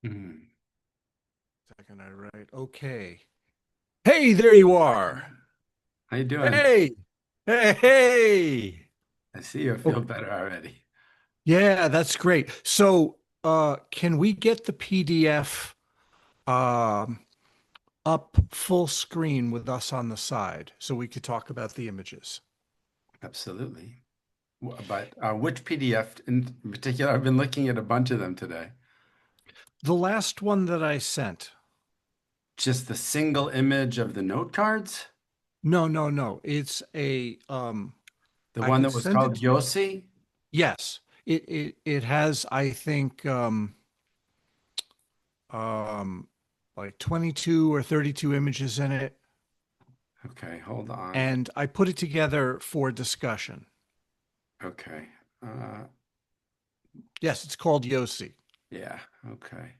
Hmm. Second, I write. Okay. Hey, there you are. How you doing? Hey, hey. I see you feel Okay. better already. Yeah, that's great. So, can we get the PDF um, up full screen with us on the side so we could talk about the images? Absolutely. But which PDF in particular? I've been looking at a bunch of them today. The last one that I sent. Just the single image of the note cards? No, no, no. It's a The I one can that was send called it. Yossi? Yes. It has, I think, um like 22 or 32 images in it. Okay, hold on. And I put it together for discussion. Okay. Uh, Yes, it's called Yossi. yeah, okay.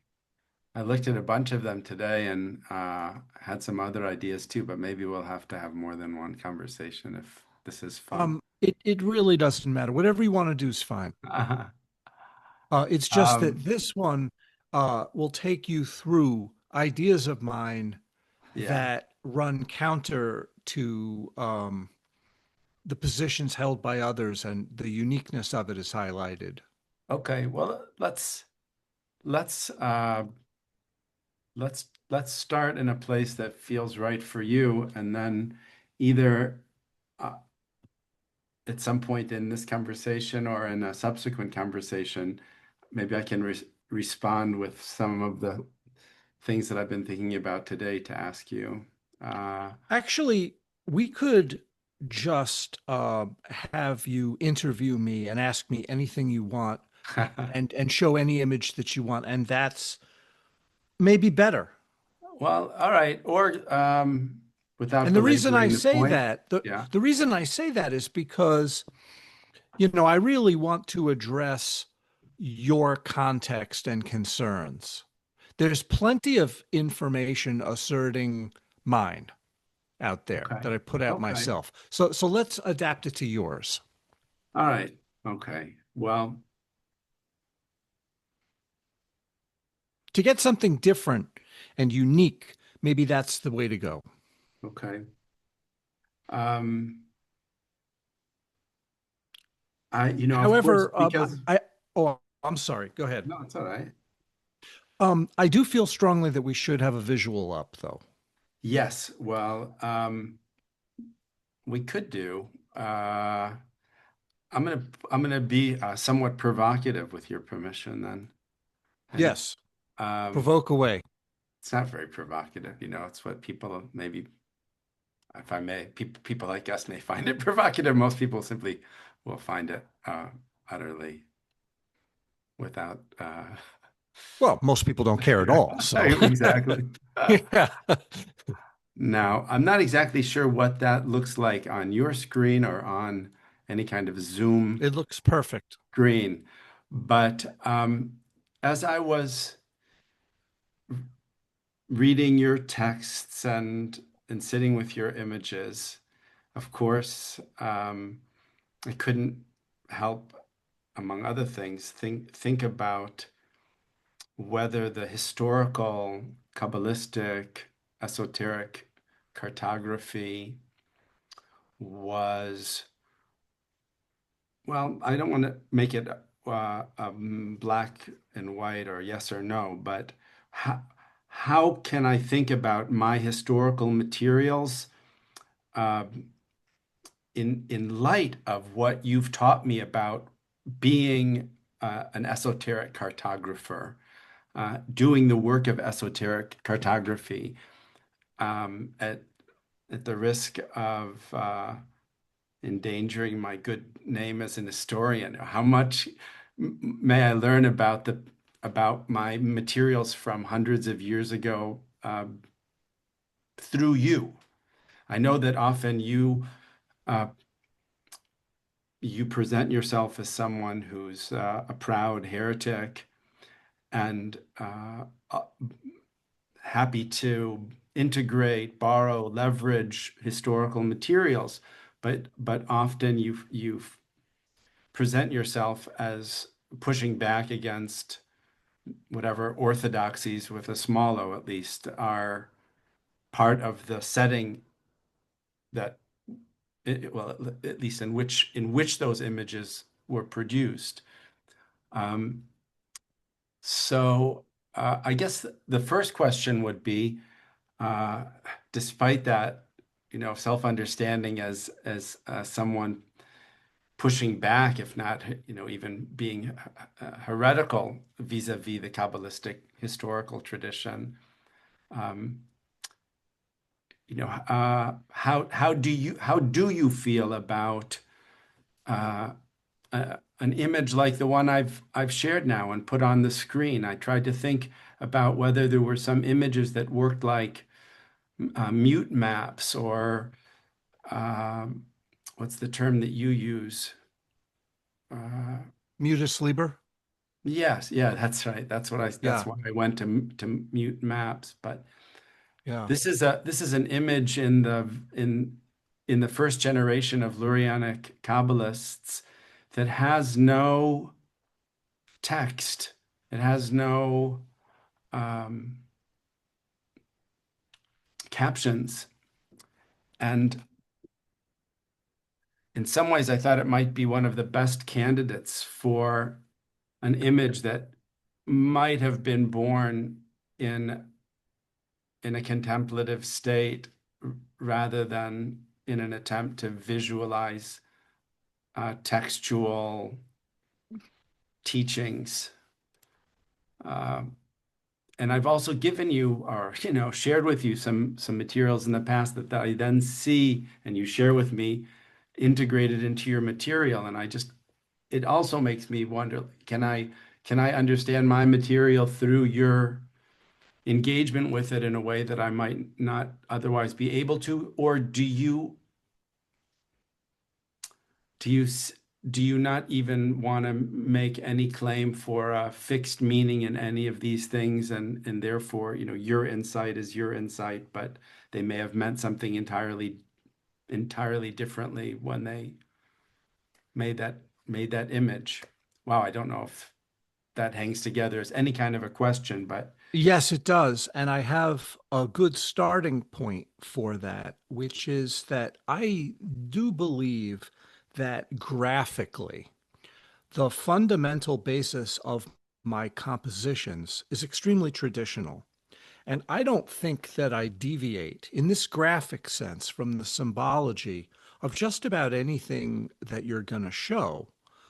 I looked at a bunch of them today and had some other ideas too, but maybe we'll have to have more than one conversation if this is fun. It really doesn't matter. Whatever you want to do is fine. It's just that Um, this one will take you through ideas of mine yeah. that run counter to the positions held by others, and the uniqueness of it is highlighted. Okay. Well, let's uh let's start in a place that feels right for you, and then either uh, at some point in this conversation or in a subsequent conversation, maybe I can respond with some of the things that I've been thinking about today to ask you. Uh, Actually, we could just have you interview me and ask me anything you want and show any image that you want, and that's maybe better. well, all right. Or without And the reason I belaboring the say point, that, the yeah. the reason I say that is because, I really want to address your context and concerns. There's plenty of information asserting mine out there Okay. that I put out Okay. myself. So let's adapt it to yours. All right. Okay. Well, To get something different and unique, maybe that's the way to go. okay. Um, of course, However, because oh, I'm sorry. Go ahead. no, it's all right. I do feel strongly that we should have a visual up, though. Yes. Well, we could do. Uh, I'm gonna be somewhat provocative with your permission then, and Yes, um, provoke away. it's not very provocative. It's what people maybe, if I may, people like us may find it provocative. Most people simply will find it utterly without. Well, most people don't care at all. So, Exactly. yeah. Now, I'm not exactly sure what that looks like on your screen or on any kind of Zoom It looks perfect. screen, but as I was reading your texts and sitting with your images, of course, I couldn't help, among other things, think about whether the historical, Kabbalistic, esoteric cartography was, well, I don't want to make it black and white or yes or no, but how can I think about my historical materials uh, in light of what you've taught me about being an esoteric cartographer, doing the work of esoteric cartography at the risk of endangering my good name as an historian. How much may I learn about my materials from hundreds of years ago through you? I know that often uh, you present yourself as someone who's a proud heretic and happy to integrate, borrow, leverage historical materials, but often you present yourself as pushing back against whatever orthodoxies with a small o at least are part of the setting that well, at least in which those images were produced. Um, I guess the first question would be, uh, despite that, self-understanding as someone pushing back, if not, even being heretical vis-a-vis the Kabbalistic historical tradition. Um, how do you feel about uh, an image like the one I've shared now and put on the screen? I tried to think about whether there were some images that worked like mute maps or um, what's the term that you use? Uh, Mutus liber. yes, yeah, that's right. That's Yeah, why I went to mute maps. But yeah. this is an image in the first generation of Lurianic Kabbalists that has no text. It has no um, captions. And in some ways, I thought it might be one of the best candidates for an image that might have been born in in a contemplative state rather than in an attempt to visualize textual teachings. Uh, and I've also given you or shared with you some materials in the past that I then see and you share with me integrated into your material. And it also makes me wonder, can I understand my material through your engagement with it in a way that I might not otherwise be able to? Or do you do you not even want to make any claim for a fixed meaning in any of these things, and therefore, your insight is your insight, but they may have meant something entirely differently when they made that image. Wow, I don't know if that hangs together as any kind of a question, but Yes, it does. And I have a good starting point for that, which is that I do believe that graphically, the fundamental basis of my compositions is extremely traditional. And I don't think that I deviate in this graphic sense from the symbology of just about anything that you're going to show.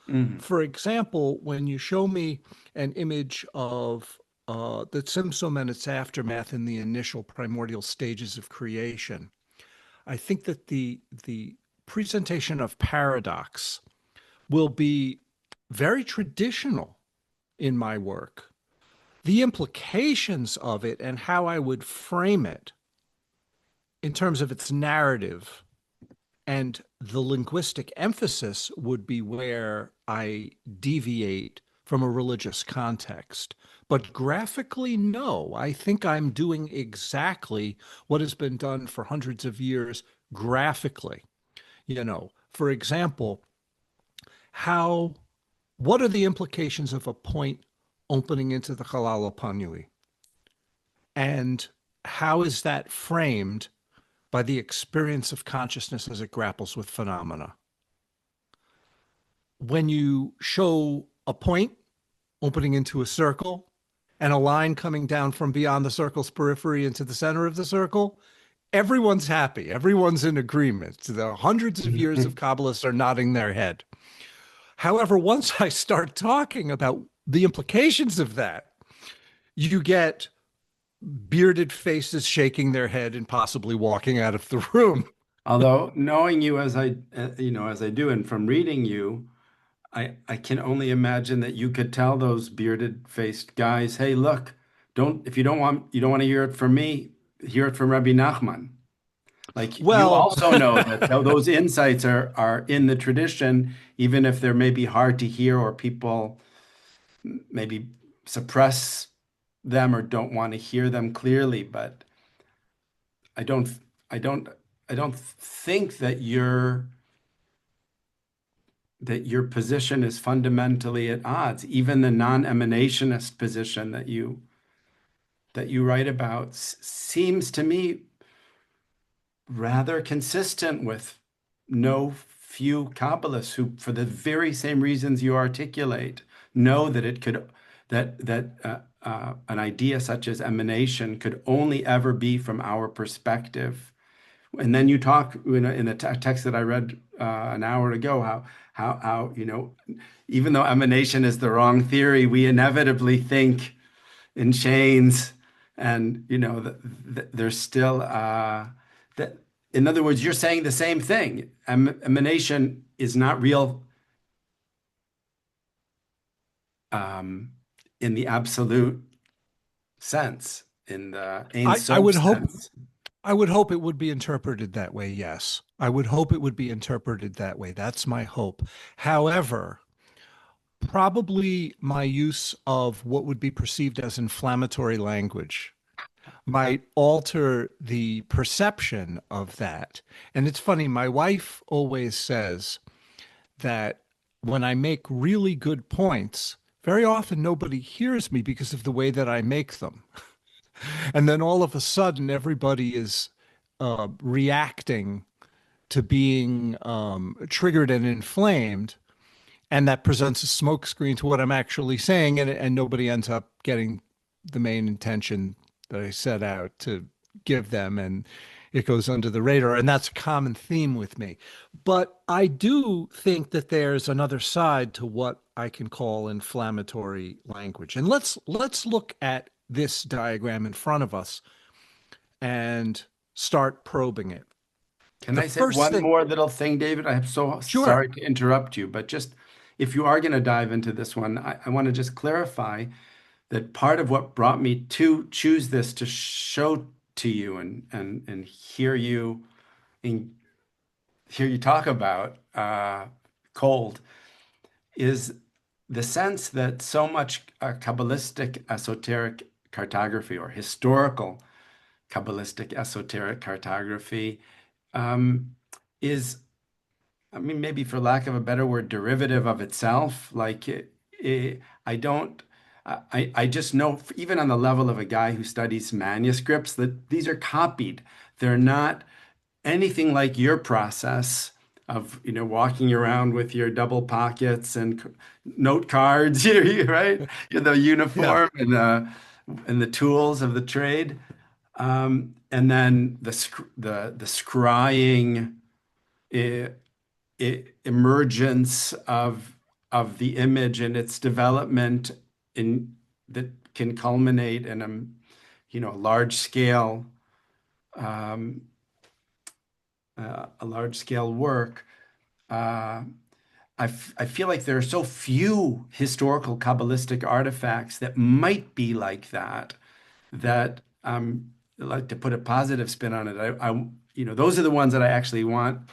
mhm. For example, when you show me an image of the Tzimtzum and its aftermath in the initial primordial stages of creation, I think that the presentation of paradox will be very traditional in my work. The implications of it and how I would frame it in terms of its narrative and the linguistic emphasis would be where I deviate from a religious context. But graphically, no. I think I'm doing exactly what has been done for hundreds of years graphically. For example, how what are the implications of a point opening into the Halal Panui? And how is that framed by the experience of consciousness as it grapples with phenomena? When you show a point opening into a circle and a line coming down from beyond the circle's periphery into the center of the circle, everyone's happy. Everyone's in agreement. The hundreds of years of Kabbalists are nodding their head. However, once I start talking about the implications of that, you get bearded faces shaking their head and possibly walking out of the room. Although knowing you as I do, and from reading you, I can only imagine that you could tell those bearded-faced guys, "Hey, look, don't if you don't want to hear it from me, hear it from Rabbi Nachman." Like you Well, also know that those insights are in the tradition, even if they're maybe hard to hear or people maybe suppress them or don't want to hear them clearly. But I don't, I don't, I don't think that you're that your position is fundamentally at odds. Even the non-emanationist position that you write about seems to me rather consistent with no few Kabbalists who, for the very same reasons you articulate, know that it could that an idea such as emanation could only ever be from our perspective. And then you talk, in the text that I read an hour ago, how even though emanation is the wrong theory, we inevitably think in chains, and there's still that. In other words, you're saying the same thing. Emanation is not real um, in the absolute sense, in the Ein I Sof would hope sense. I would hope it would be interpreted that way. Yes. I would hope it would be interpreted that way. That's my hope. However, probably my use of what would be perceived as inflammatory language might alter the perception of that. And it's funny, my wife always says that when I make really good points, very often nobody hears me because of the way that I make them. And then all of a sudden, everybody is reacting to being triggered and inflamed. And that presents a smokescreen to what I'm actually saying. And nobody ends up getting the main intention that I set out to give them. And it goes under the radar. And that's a common theme with me. But I do think that there's another side to what I can call inflammatory language. And let's look at this diagram in front of us and start probing it. Can The I say first one thing, more little thing, David? I'm so sure. sorry to interrupt you, but just if you are going to dive into this one, I want to just clarify that part of what brought me to choose this to show to you and and hear you talk about cold is the sense that so much Kabbalistic esoteric cartography or historical Kabbalistic esoteric cartography um, is, I mean, maybe for lack of a better word, derivative of itself. Like I don't, I just know, even on the level of a guy who studies manuscripts, that these are copied. They're not anything like your process of, walking around with your double pockets and note cards, right? The Yeah. uniform and the tools of the trade. And then the scrying emergence of the image and its development in that can culminate in a large scale um, a large scale work. Uh, I feel like there are so few historical Kabbalistic artifacts that might be like that, that I like to put a positive spin on it. Those are the ones that I actually want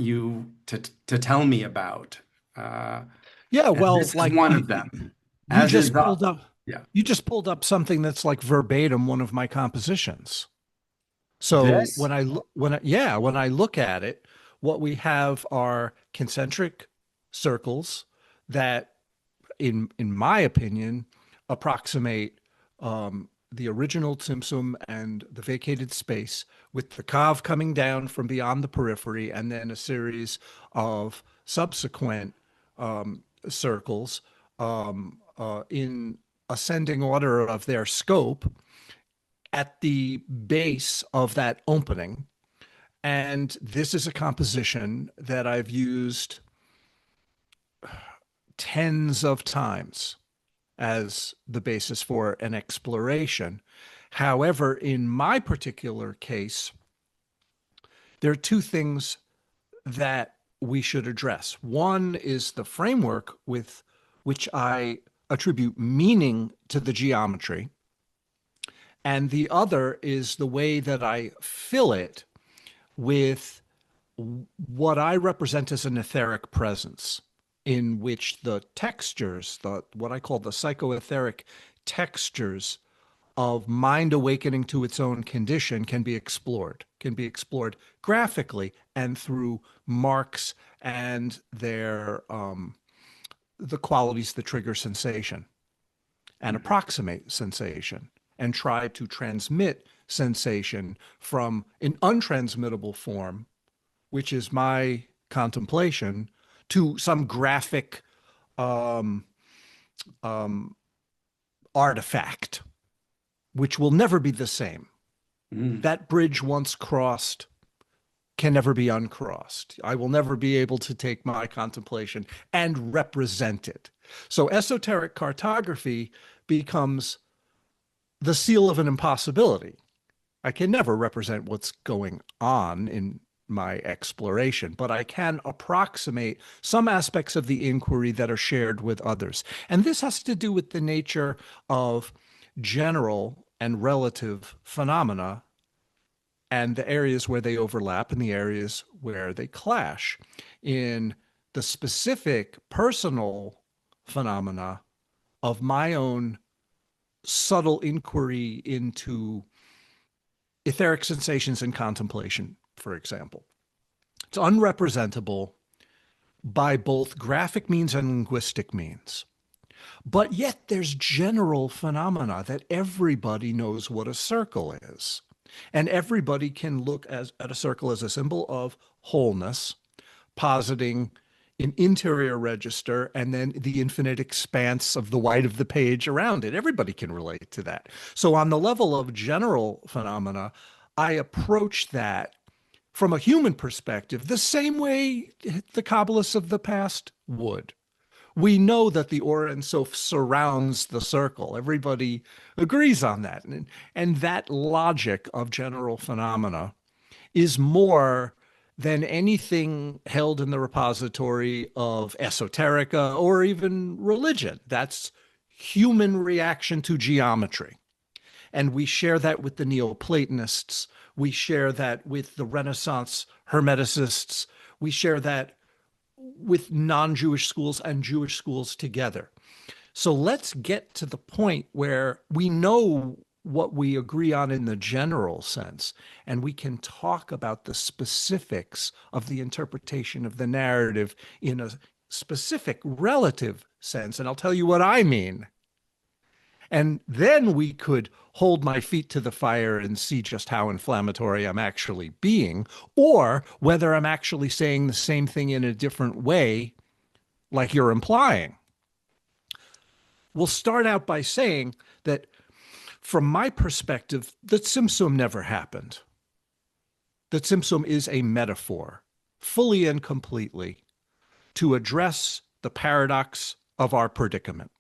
you to tell me about. Uh, Yeah. and Well, this is like one of them, you as is just pulled up, yeah. you just pulled up something that's like verbatim one of my compositions. So This, when I look at it, what we have are concentric circles that, in my opinion, approximate the original Tzimtzum and the vacated space, with the Kav coming down from beyond the periphery, and then a series of subsequent circles in ascending order of their scope at the base of that opening. And this is a composition that I've used tens of times as the basis for an exploration. However, in my particular case, there are two things that we should address. One is the framework with which I attribute meaning to the geometry, and the other is the way that I fill it with what I represent as an etheric presence, in which the textures, the what I call the psychoetheric textures of mind awakening to its own condition can be explored graphically and through marks and the qualities that trigger sensation and approximate sensation and try to transmit sensation from an untransmittable form, which is my contemplation, to some graphic um, um, artifact, which will never be the same. Mm. That bridge once crossed can never be uncrossed. I will never be able to take my contemplation and represent it. So esoteric cartography becomes the seal of an impossibility. I can never represent what's going on in my exploration, but I can approximate some aspects of the inquiry that are shared with others. And this has to do with the nature of general and relative phenomena and the areas where they overlap and the areas where they clash. In the specific personal phenomena of my own subtle inquiry into etheric sensations and contemplation, for example, it's unrepresentable by both graphic means and linguistic means. But yet there's general phenomena that everybody knows what a circle is. And everybody can look at a circle as a symbol of wholeness, positing an interior register and then the infinite expanse of the white of the page around it. Everybody can relate to that. So on the level of general phenomena, I approach that from a human perspective the same way the Kabbalists of the past would. We know that the Or Ein Sof surrounds the circle. Everybody agrees on that. And that logic of general phenomena is more than anything held in the repository of esoterica or even religion. That's human reaction to geometry. And we share that with the Neoplatonists. We share that with the Renaissance Hermeticists. We share that with non-Jewish schools and Jewish schools together. So let's get to the point where we know what we agree on in the general sense, and we can talk about the specifics of the interpretation of the narrative in a specific relative sense. And I'll tell you what I mean. And then we could hold my feet to the fire and see just how inflammatory I'm actually being, or whether I'm actually saying the same thing in a different way, like you're implying. We'll start out by saying that from my perspective, that Tzimtzum never happened. That Tzimtzum is a metaphor, fully and completely, to address the paradox of our predicament,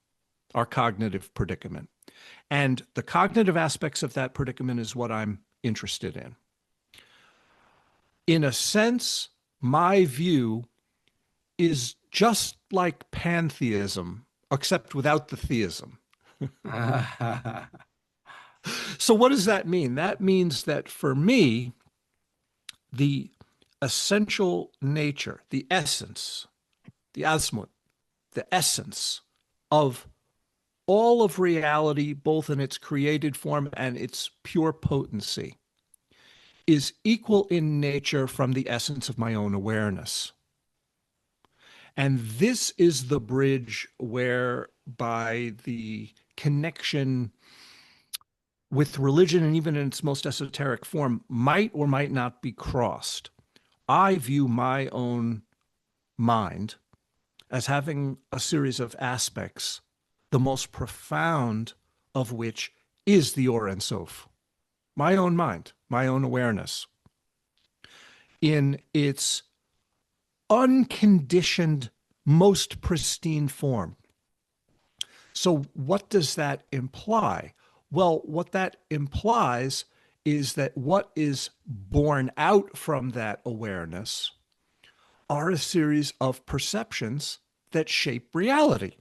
our cognitive predicament. And the cognitive aspects of that predicament is what I'm interested in. In a sense, my view is just like pantheism, except without the theism. So what does that mean? That means that for me, the essential nature, the essence, the asmut, the essence of all of reality, both in its created form and its pure potency, is equal in nature from the essence of my own awareness. And this is the bridge whereby the connection with religion, and even in its most esoteric form, might or might not be crossed. I view my own mind as having a series of aspects, the most profound of which is the Or Ein Sof, my own mind, my own awareness, in its unconditioned, most pristine form. So what does that imply? Well, what that implies is that what is born out from that awareness are a series of perceptions that shape reality.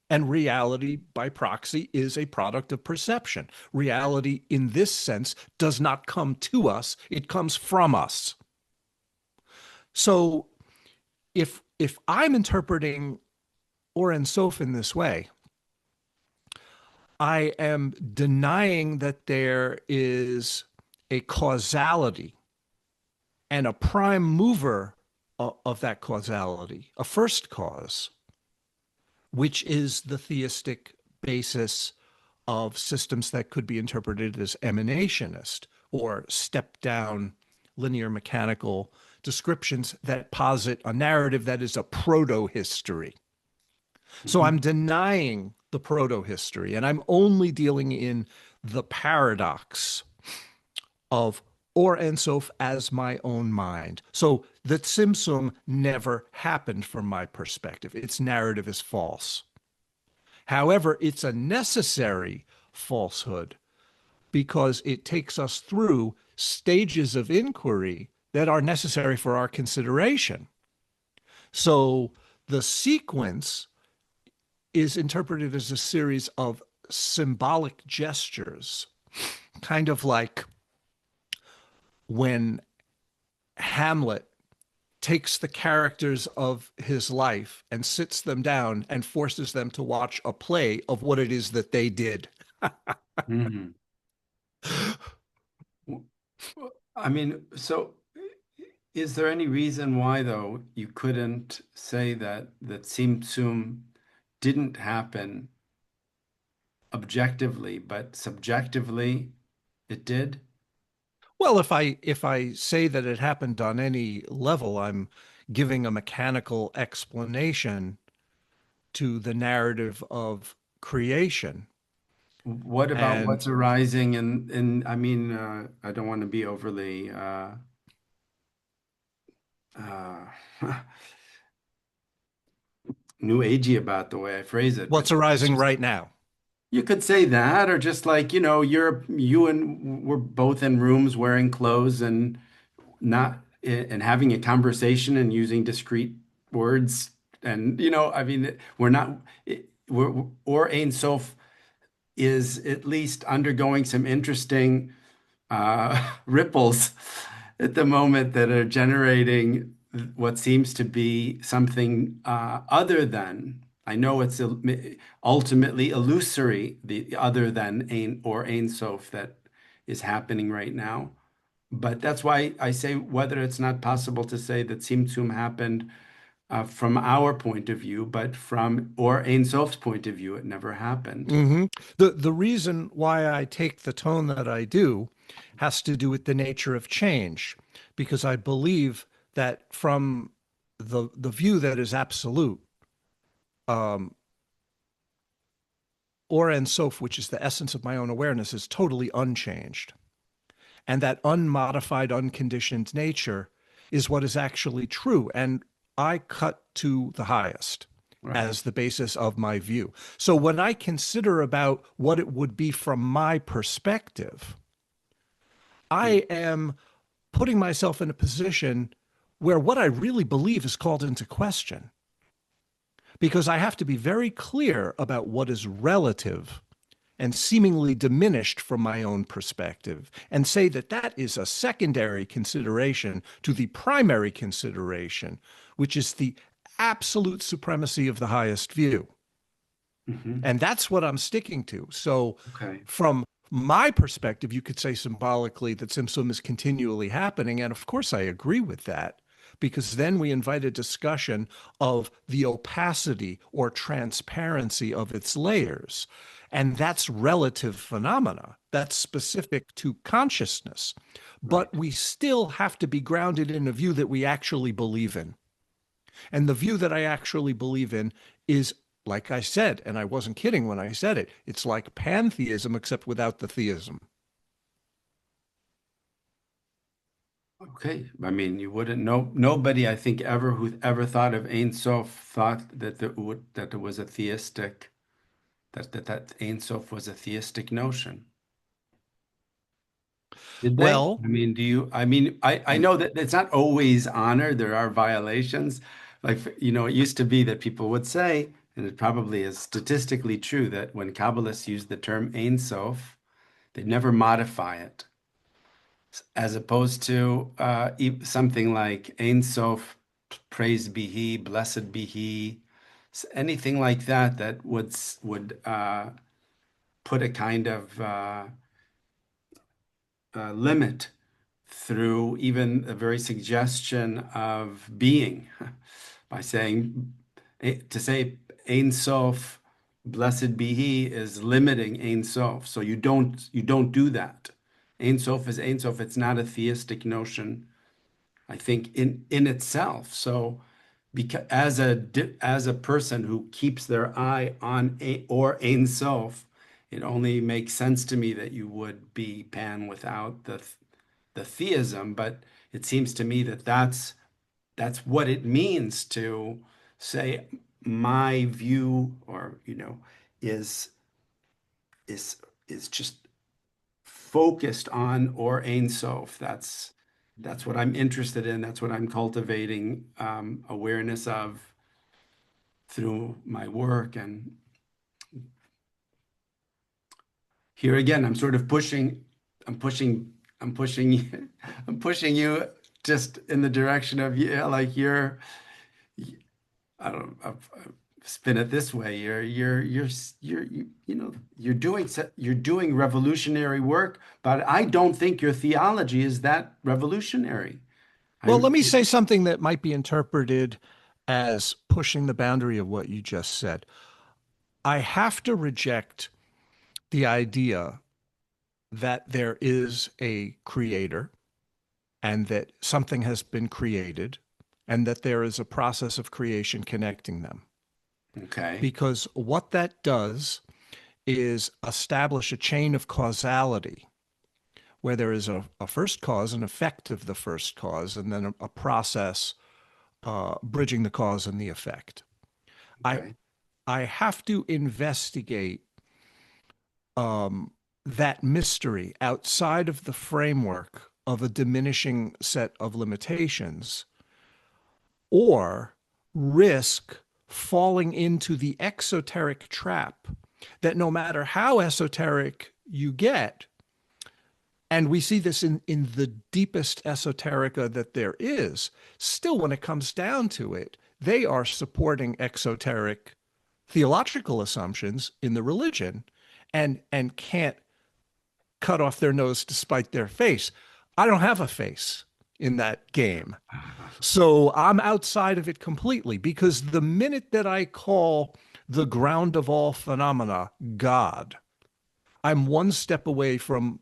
And reality, by proxy, is a product of perception. Reality, in this sense, does not come to us, it comes from us. So if I'm interpreting Or Ein Sof in this way, I am denying that there is a causality and a prime mover of that causality, a first cause, which is the theistic basis of systems that could be interpreted as emanationist or step down linear mechanical descriptions that posit a narrative that is a proto history. So Mhm. I'm denying the proto history and I'm only dealing in the paradox of Or Ein Sof as my own mind. So the Tzimtzum never happened from my perspective. Its narrative is false. However, it's a necessary falsehood because it takes us through stages of inquiry that are necessary for our consideration. So the sequence is interpreted as a series of symbolic gestures, kind of like when Hamlet takes the characters of his life and sits them down and forces them to watch a play of what it is that they did. Mhm. I mean, so is there any reason why, though, you couldn't say that Tzimtzum didn't happen objectively, but subjectively it did? Well, if I say that it happened on any level, I'm giving a mechanical explanation to the narrative of creation. What about And what's arising in I mean, I don't want to be overly uh, new agey about the way I phrase it, but what's it's arising just right now? you could say that, or just like, you and we're both in rooms wearing clothes and not and having a conversation and using discrete words, and I mean, we're not we're or Ein Sof is at least undergoing some interesting ripples at the moment that are generating what seems to be something other than. I know it's ultimately illusory, the other than Ein Sof that is happening right now. But that's why I say whether it's not possible to say that Tzimtzum happened from our point of view, but from or Ein Sof's point of view, it never happened. Hmm. The reason why I take the tone that I do has to do with the nature of change, because I believe that from the view that is absolute, um, or and Soph, which is the essence of my own awareness, is totally unchanged. And that unmodified, unconditioned nature is what is actually true. And I cut to the highest Right. as the basis of my view. So when I consider about what it would be from my perspective, I am putting myself in a position where what I really believe is called into question because I have to be very clear about what is relative and seemingly diminished from my own perspective and say that that is a secondary consideration to the primary consideration, which is the absolute supremacy of the highest view. Hmm. And that's what I'm sticking to. So, Okay. from my perspective, you could say symbolically that Tzimtzum is continually happening. And of course, I agree with that, because then we invite a discussion of the opacity or transparency of its layers. And that's relative phenomena. That's specific to consciousness. But Right. we still have to be grounded in a view that we actually believe in. And the view that I actually believe in is, like I said, and I wasn't kidding when I said it, it's like pantheism except without the theism. Okay. I mean, you wouldn't know. Nobody, I think, ever who ever thought of Ein Sof thought that there was a theistic that Ein Sof was a theistic notion. Did they? Well, I mean, I mean, I know that it's not always honor. There are violations. Like, it used to be that people would say, and it probably is statistically true, that when Kabbalists use the term Ein Sof, they never modify it, as opposed to something like Ein Sof, praised be He, blessed be He, anything like that that would put a kind of limit through even the very suggestion of being by saying to say Ein Sof, blessed be He, is limiting Ein Sof. So you don't do that. Ein Sof is Ein Sof. It's not a theistic notion, I think, in itself. So because as a person who keeps their eye on or Ein Sof, it only makes sense to me that you would be pan without the theism. But it seems to me that that's what it means to say my view, or is is is just focused on or Ein Sof. That's what I'm interested in. That's what I'm cultivating awareness of through my work. And here again, I'm sort of I'm pushing, I'm pushing you, I'm pushing you just in the direction of, yeah, like I don't know, spin it this way. You're doing revolutionary work, but I don't think your theology is that revolutionary. Well, I let me say something that might be interpreted as pushing the boundary of what you just said. I have to reject the idea that there is a creator and that something has been created and that there is a process of creation connecting them. Okay. Because what that does is establish a chain of causality where there is a first cause, an effect of the first cause, and then a process bridging the cause and the effect. I Okay. I have to investigate um, that mystery outside of the framework of a diminishing set of limitations, or risk falling into the exoteric trap that no matter how esoteric you get, and we see this in the deepest esoterica that there is, still, when it comes down to it, they are supporting exoteric theological assumptions in the religion and can't cut off their nose to spite their face. I don't have a face in that game. So I'm outside of it completely because the minute that I call the ground of all phenomena God, I'm one step away from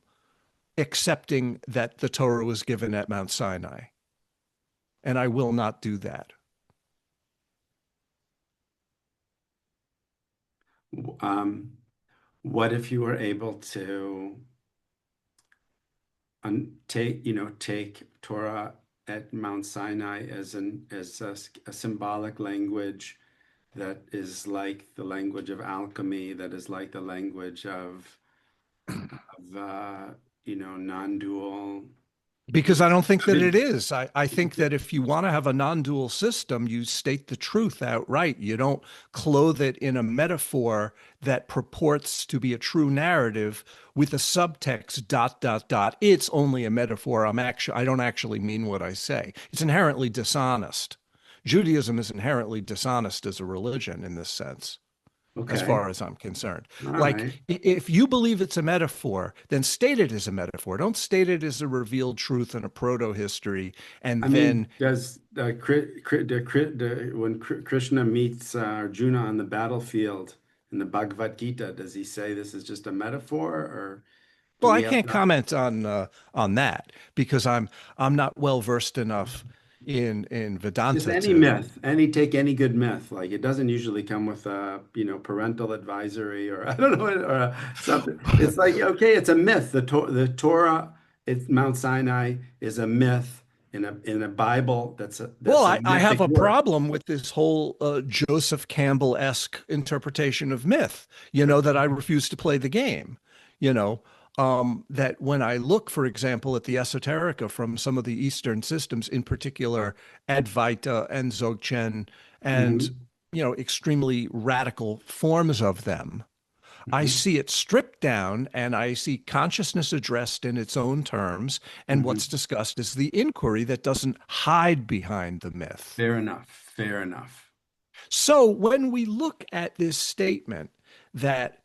accepting that the Torah was given at Mount Sinai. And I will not do that. Um, what if you were able to take Torah at Mount Sinai as a symbolic language that is like the language of alchemy, that is like the language of non-dual. Because I don't think I that it mean, is. I think that if you want to have a non dual system, you state the truth outright. You don't clothe it in a metaphor that purports to be a true narrative with a subtext, dot, dot, dot. It's only a metaphor. I don't actually mean what I say. It's inherently dishonest. Judaism is inherently dishonest as a religion in this sense, as okay, far as I'm concerned. all Like, right. if you believe it's a metaphor, then state it as a metaphor. Don't state it as a revealed truth and a proto history. And I then, mean, does when Krishna meets Arjuna on the battlefield in the Bhagavad Gita, does he say this is just a metaphor, or do well, we I have can't to? comment on that because I'm not well versed enough in Just Vedanta any to. myth, take any good myth. Like it doesn't usually come with a, parental advisory or I don't know, or something. It's like, okay, it's a myth. The Torah, it's Mount Sinai is a myth in a Bible Well, that's a I have mythic a work. problem with this whole Joseph Campbell-esque interpretation of myth, that I refuse to play the game. You know, that when I look, for example, at the esoterica from some of the Eastern systems, in particular Advaita and Dzogchen, and, Hmm. extremely radical forms of them, I Hmm. see it stripped down and I see consciousness addressed in its own terms. And what's Hmm. discussed is the inquiry that doesn't hide behind the myth. Fair enough. Fair enough. So when we look at this statement that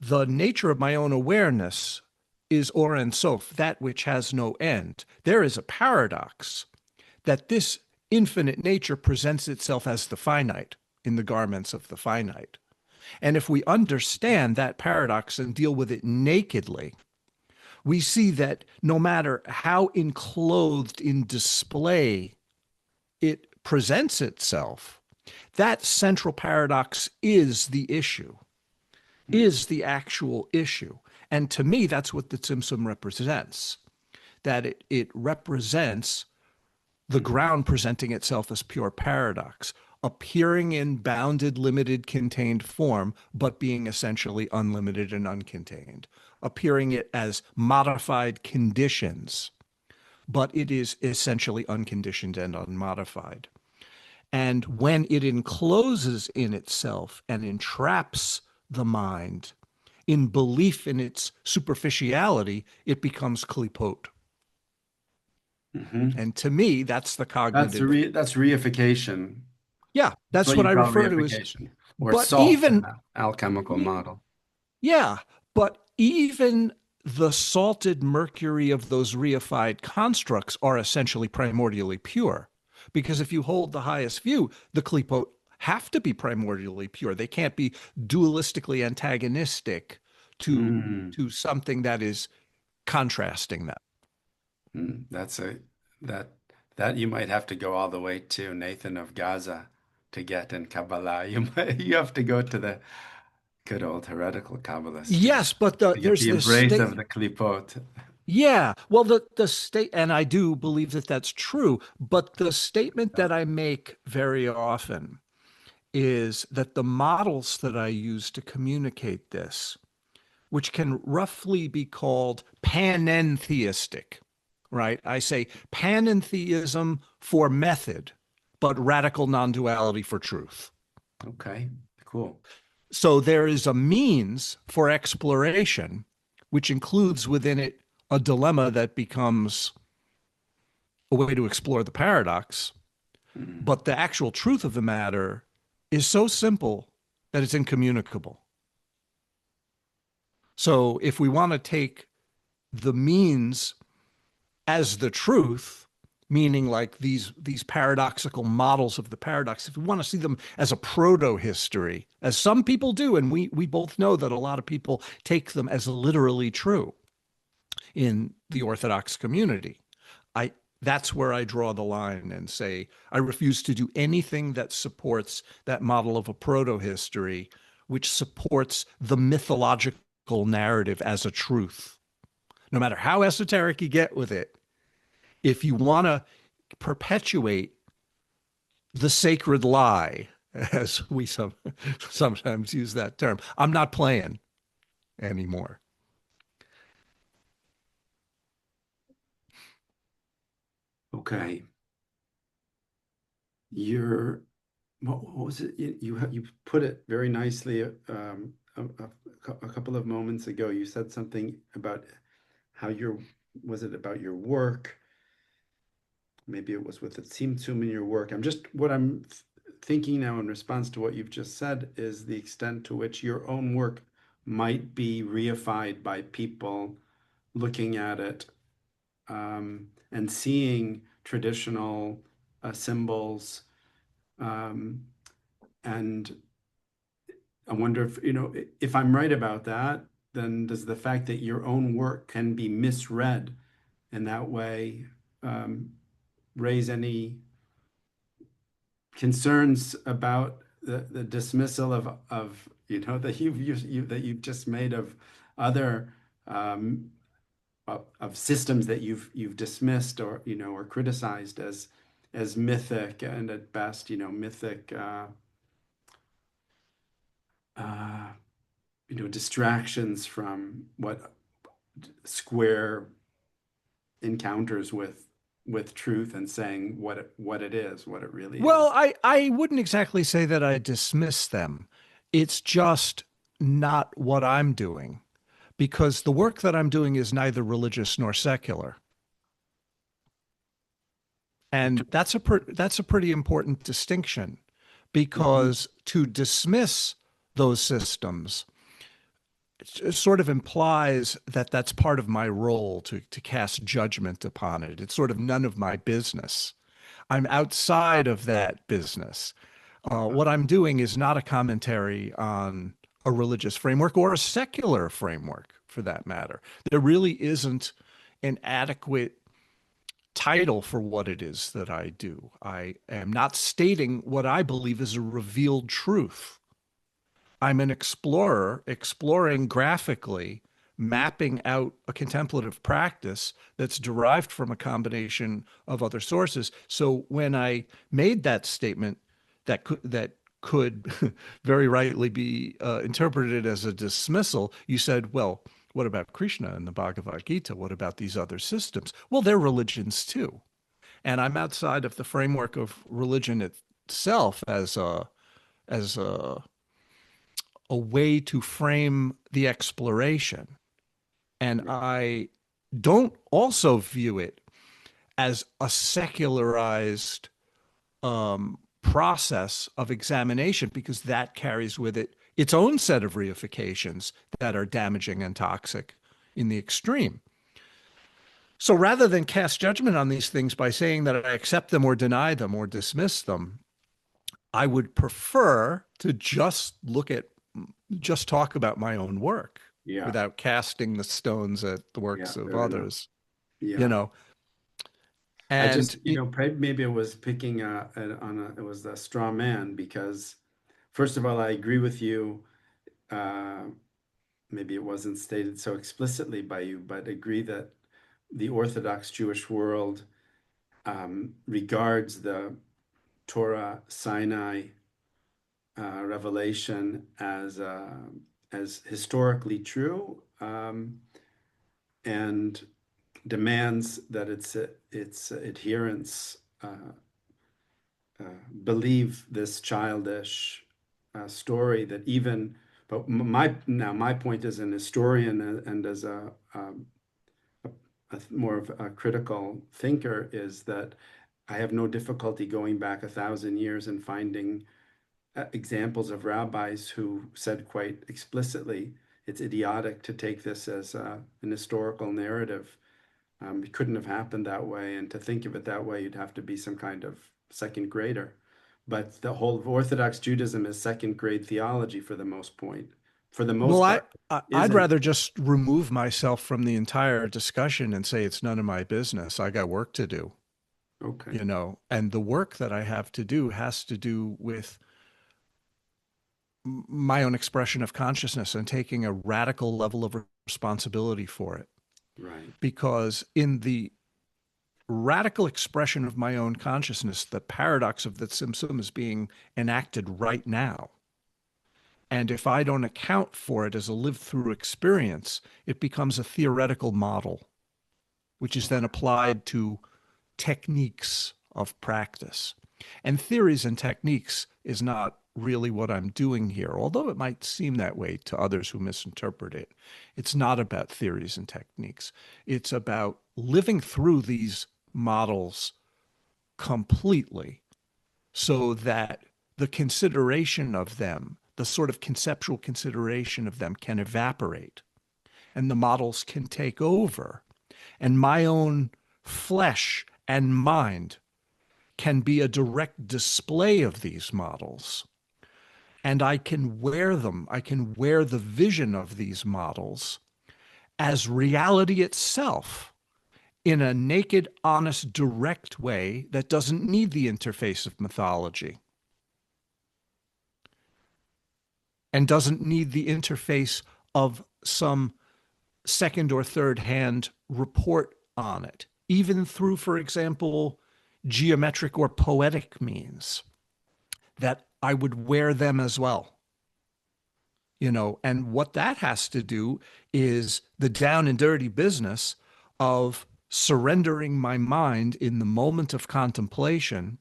the nature of my own awareness is Or Ein Sof, that which has no end. There is a paradox that this infinite nature presents itself as the finite in the garments of the finite. And if we understand that paradox and deal with it nakedly, we see that no matter how enclothed in display it presents itself, that central paradox is the issue, is the actual issue. And to me, that's what the Tzimtzum represents, that it represents the ground presenting itself as pure paradox, appearing in bounded, limited, contained form, but being essentially unlimited and uncontained, appearing it as modified conditions, but it is essentially unconditioned and unmodified. And when it encloses in itself and entraps the mind in belief in its superficiality, it becomes klipot. Mm-hmm. And to me, that's the That's cognitive. that's reification. Yeah, That's that's what what you I call refer to as. reification, or But salt in even, the alchemical model. yeah, but even the salted mercury of those reified constructs are essentially primordially pure. Because if you hold the highest view, the klipot have to be primordially pure. They can't be dualistically antagonistic to Mm. to something that is contrasting them. That's a that that you might have to go all the way to Nathan of Gaza to get in Kabbalah. You have to go to the good old heretical Kabbalists Yes, but to get there's the this embrace of state. the klipot. Yeah, well, the state, and I do believe that that's true, but the statement that I make very often is that the models that I use to communicate this, which can roughly be called panentheistic, right? I say panentheism for method, but radical non-duality for truth. Okay, cool. So there is a means for exploration, which includes within it a dilemma that becomes a way to explore the paradox. Mm. But the actual truth of the matter is so simple that it's incommunicable. So if we want to take the means as the truth, meaning like these paradoxical models of the paradox, if we want to see them as a proto-history, as some people do, and we both know that a lot of people take them as literally true in the Orthodox community, I that's where I draw the line and say I refuse to do anything that supports that model of a proto-history, which supports the mythological narrative as a truth. No matter how esoteric you get with it, if you want to perpetuate the sacred lie, as we sometimes use that term, I'm not playing anymore. Okay. You're what was it? You put it very nicely a couple of moments ago. You said something about how your was it about your work? Maybe it was with the Tzimtzum in your work. What I'm thinking now in response to what you've just said is the extent to which your own work might be reified by people looking at it and seeing traditional symbols. And I wonder if, if I'm right about that, then does the fact that your own work can be misread in that way um, raise any concerns about the dismissal of that that you've just made of other um, of systems that you've dismissed or or criticized as mythic and at best mythic uh, distractions from what square encounters with truth and saying what it is, what it really Well, is. I wouldn't exactly say that I dismiss them. It's just not what I'm doing because the work that I'm doing is neither religious nor secular. And that's a pretty important distinction Mhm. because to dismiss those systems, sort of implies that that's part of my role to cast judgment upon it. It's sort of none of my business. I'm outside of that business. What I'm doing is not a commentary on a religious framework or a secular framework for that matter. There really isn't an adequate title for what it is that I do. I am not stating what I believe is a revealed truth. I'm an explorer exploring graphically, mapping out a contemplative practice that's derived from a combination of other sources. So when I made that statement that could very rightly be interpreted as a dismissal, you said, well, what about Krishna and the Bhagavad Gita? What about these other systems? Well, they're religions too. And I'm outside of the framework of religion itself as a way to frame the exploration. And I don't also view it as a secularized process of examination because that carries with it its own set of reifications that are damaging and toxic in the extreme. So rather than cast judgment on these things by saying that I accept them or deny them or dismiss them, I would prefer to just talk about my own work Yeah. without casting the stones at the Yeah. works of Fair enough. others, you Yeah. know. I And just, maybe it was picking it was a straw man because, first of all, I agree with you. Uh, Maybe it wasn't stated so explicitly by you, but agree that the Orthodox Jewish world regards the Torah Sinai revelation as historically true, and demands that its adherents uh, believe this childish story that even. But my point as an historian and as a more of a critical thinker is that I have no difficulty going back 1,000 years and finding examples of rabbis who said quite explicitly it's idiotic to take this as an historical narrative. It couldn't have happened that way, and to think of it that way, you'd have to be some kind of second grader. But the whole of Orthodox Judaism is second grade theology for the well, most part, I'd isn't. rather just remove myself from the entire discussion and say it's none of my business. I got work to do, Okay, and the work that I have to do has to do with my own expression of consciousness and taking a radical level of responsibility for it. right. Because in the radical expression of my own consciousness, the paradox of the Tzimtzum is being enacted right now. And if I don't account for it as a lived through experience, it becomes a theoretical model, which is then applied to techniques of practice. And theories and techniques is not really what I'm doing here, although it might seem that way to others who misinterpret it. It's not about theories and techniques. It's about living through these models completely so that the consideration of them, the sort of conceptual consideration of them, can evaporate and the models can take over. And my own flesh and mind can be a direct display of these models. And I can wear them, I can wear the vision of these models as reality itself in a naked, honest, direct way that doesn't need the interface of mythology and doesn't need the interface of some second or third hand report on it, even through, for example, geometric or poetic means, that I would wear them as well. And what that has to do is the down and dirty business of surrendering my mind in the moment of contemplation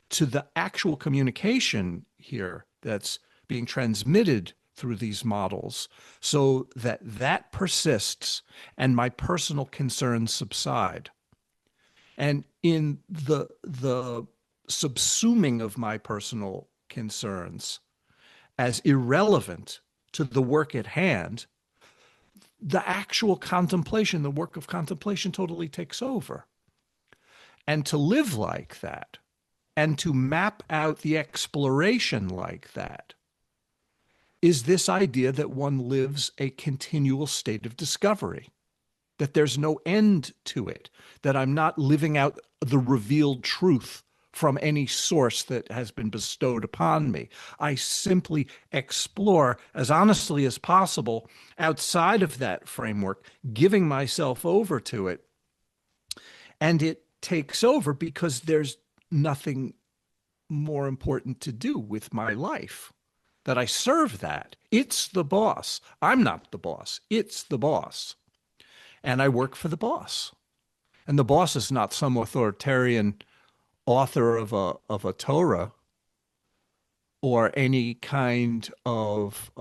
to the actual communication here that's being transmitted through these models so that that persists and my personal concerns subside. And in the subsuming of my personal concerns as irrelevant to the work at hand, the actual contemplation, the work of contemplation totally takes over. And to live like that and to map out the exploration like that is this idea that one lives a continual state of discovery, that there's no end to it, that I'm not living out the revealed truth from any source that has been bestowed upon me. I simply explore as honestly as possible outside of that framework, giving myself over to it. And it takes over because there's nothing more important to do with my life, that I serve that. It's the boss. I'm not the boss. It's the boss. And I work for the boss. And the boss is not some authoritarian author of a Torah or any kind of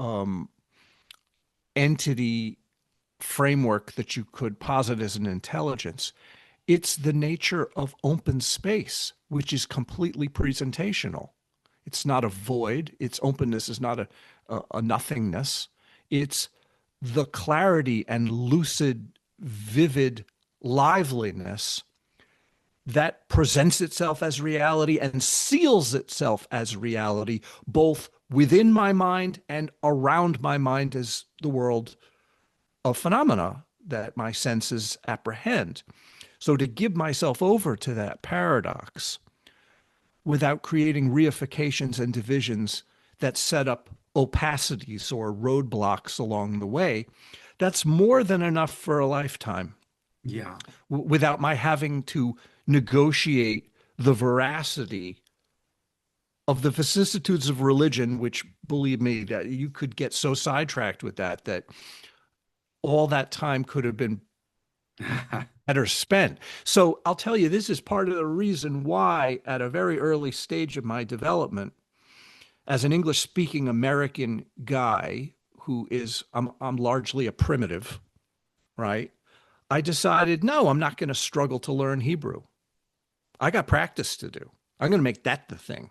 entity framework that you could posit as an intelligence. It's the nature of open space, which is completely presentational. It's not a void. Its openness is not a nothingness. It's the clarity and lucid, vivid liveliness that presents itself as reality and seals itself as reality, both within my mind and around my mind as the world of phenomena that my senses apprehend. So to give myself over to that paradox without creating reifications and divisions that set up opacities or roadblocks along the way, that's more than enough for a lifetime Yeah. without my having to negotiate the veracity of the vicissitudes of religion, which, believe me, that you could get so sidetracked with that, that all that time could have been better spent. So I'll tell you, this is part of the reason why, at a very early stage of my development, as an English speaking American guy who is, I'm largely a primitive, right? I decided, no, I'm not going to struggle to learn Hebrew. I got practice to do. I'm going to make that the thing.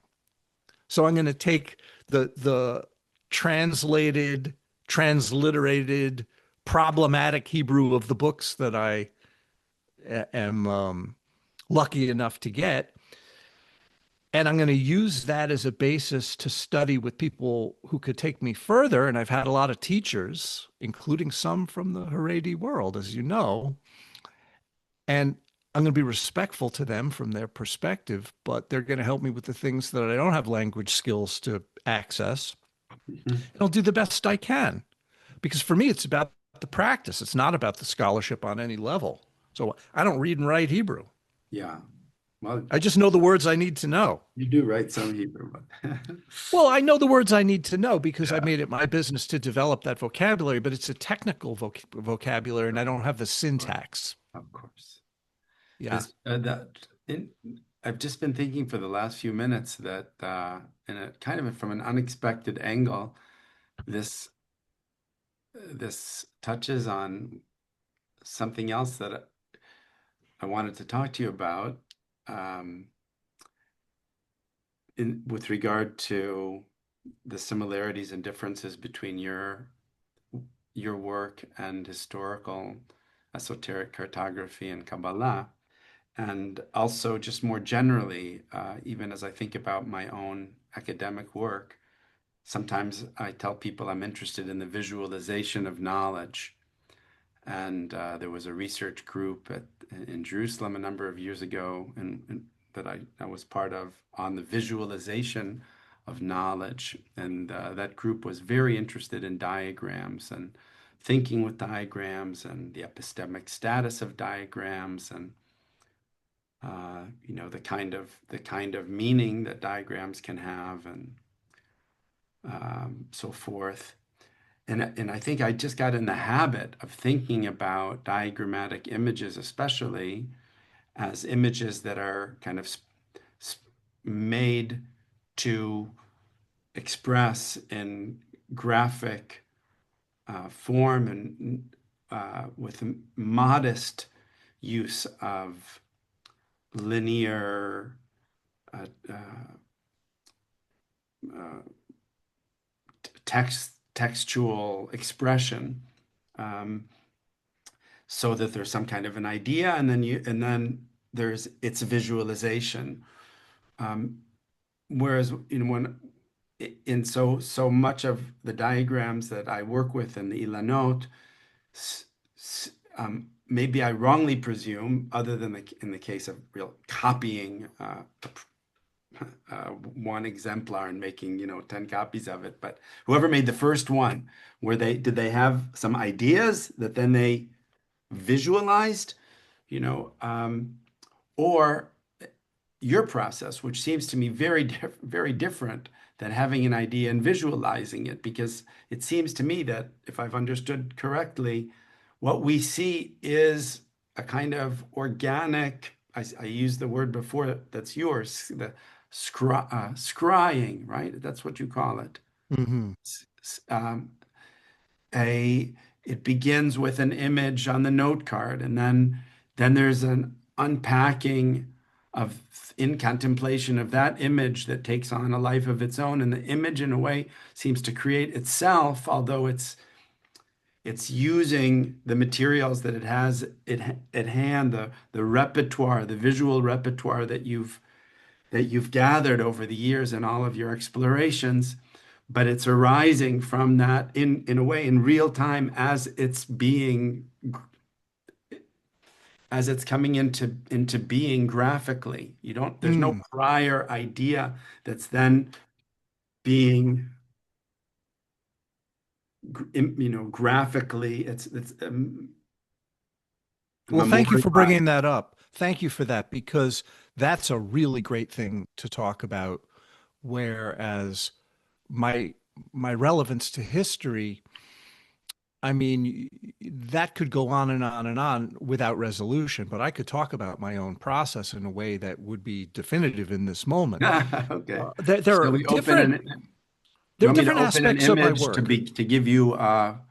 So I'm going to take the translated, transliterated, problematic Hebrew of the books that I am lucky enough to get, and I'm going to use that as a basis to study with people who could take me further. And I've had a lot of teachers, including some from the Haredi world, as you know, and I'm going to be respectful to them from their perspective, but they're going to help me with the things that I don't have language skills to access. Mhm. And I'll do the best I can because for me, it's about the practice. It's not about the scholarship on any level. So I don't read and write Hebrew. Yeah. Well, I just know the words I need to know. you do write some Hebrew, but Well, I know the words I need to know because I yeah, made it my business to develop that vocabulary, but it's a technical vocabulary and I don't have the syntax. of course. Yeah. This that in, I've just been thinking for the last few minutes that in a kind of from an unexpected angle, this this touches on something else that I wanted to talk to you about um, in with regard to the similarities and differences between your work and historical esoteric cartography and Kabbalah, and also just more generally, even as I think about my own academic work, sometimes I tell people I'm interested in the visualization of knowledge. And there was a research group in Jerusalem a number of years ago, and that I was part of on the visualization of knowledge. And that group was very interested in diagrams and thinking with diagrams and the epistemic status of diagrams and the kind of meaning that diagrams can have and so forth. And I think I just got in the habit of thinking about diagrammatic images, especially as images that are kind of made to express in graphic form and with modest use of linear uh, uh, uh, textual expression. so that there's some kind of an idea, and then there's its visualization. Um, Whereas, when in so much of the diagrams that I work with in the Ilanot, maybe I wrongly presume, other than in the case of real copying one exemplar and making 10 copies of it, but whoever made the first one, did they have some ideas that then they visualized, you know, or your process, which seems to me very different than having an idea and visualizing it, because it seems to me that, if I've understood correctly, what we see is a kind of organic, I used the word before that's yours, the scrying, right? That's what you call it. Hmm. S- s- Um, a it begins with an image on the note card, and then there's an unpacking of in contemplation of that image that takes on a life of its own, and the image in a way seems to create itself, although it's using the materials that it has at hand, the repertoire, the visual repertoire that you've gathered over the years in all of your explorations, but it's arising from that in a way in real time, as it's coming into being graphically. There's no Mm. prior idea that's then being graphically. It's Well, thank you for memorialized. bringing that up. Thank you for that, because that's a really great thing to talk about. Whereas my my relevance to history, I mean, that could go on and on and on without resolution, but I could talk about my own process in a way that would be definitive in this moment. Okay. There Shall are we open different an You there are want me to different open an aspects of my image to work. be to give you a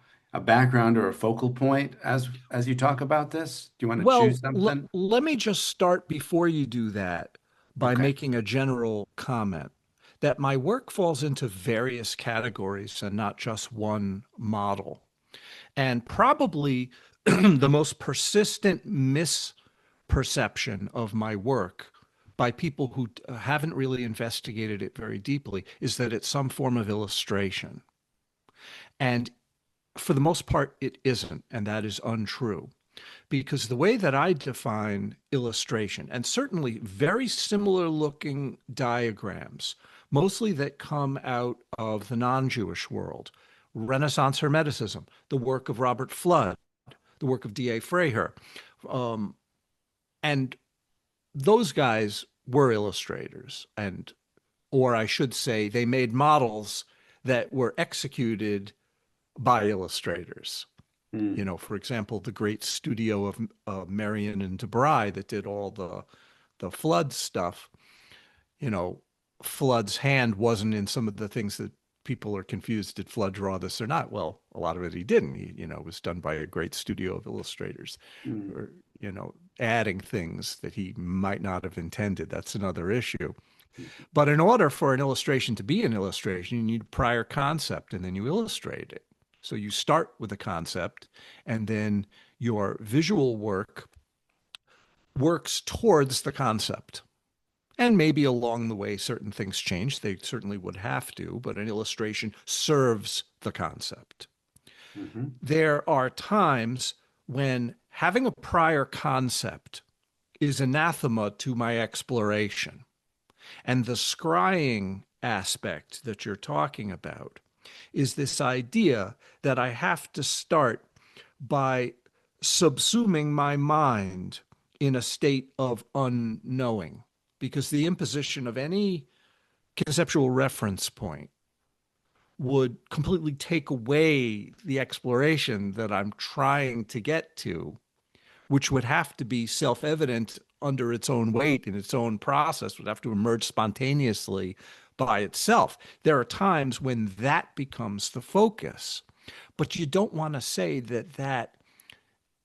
background or a focal point as you talk about this? Do you want to choose Well, something? let me just start before you do that by Okay. making a general comment that my work falls into various categories and not just one model. And probably the most persistent misperception of my work by people who haven't really investigated it very deeply is that it's some form of illustration. And for the most part, it isn't, and that is untrue. Because the way that I define illustration, and certainly very similar looking diagrams, mostly that come out of the non Jewish world, Renaissance Hermeticism, the work of Robert Flood, the work of D.A. Freiherr. Um, and those guys were illustrators, and, or I should say, they made models that were executed by illustrators. You Mm, know, for example, the great studio of Marion and DeBry that did all the Flood stuff. You know, Flood's hand wasn't in some of the things that people are confused. Did Flood draw this or not? Well, a lot of it he didn't. It was done by a great studio of illustrators, mm, or adding things that he might not have intended. That's another issue. mm, But in order for an illustration to be an illustration, you need prior concept and then you illustrate it. So you start with a concept and then your visual work works towards the concept. And maybe along the way, certain things change. They certainly would have to, but an illustration serves the concept. mhm, There are times when having a prior concept is anathema to my exploration. And the scrying aspect that you're talking about is this idea that I have to start by subsuming my mind in a state of unknowing, because the imposition of any conceptual reference point would completely take away the exploration that I'm trying to get to, which would have to be self evident under its own weight in its own process, would have to emerge spontaneously by itself. There are times when that becomes the focus, but you don't want to say that that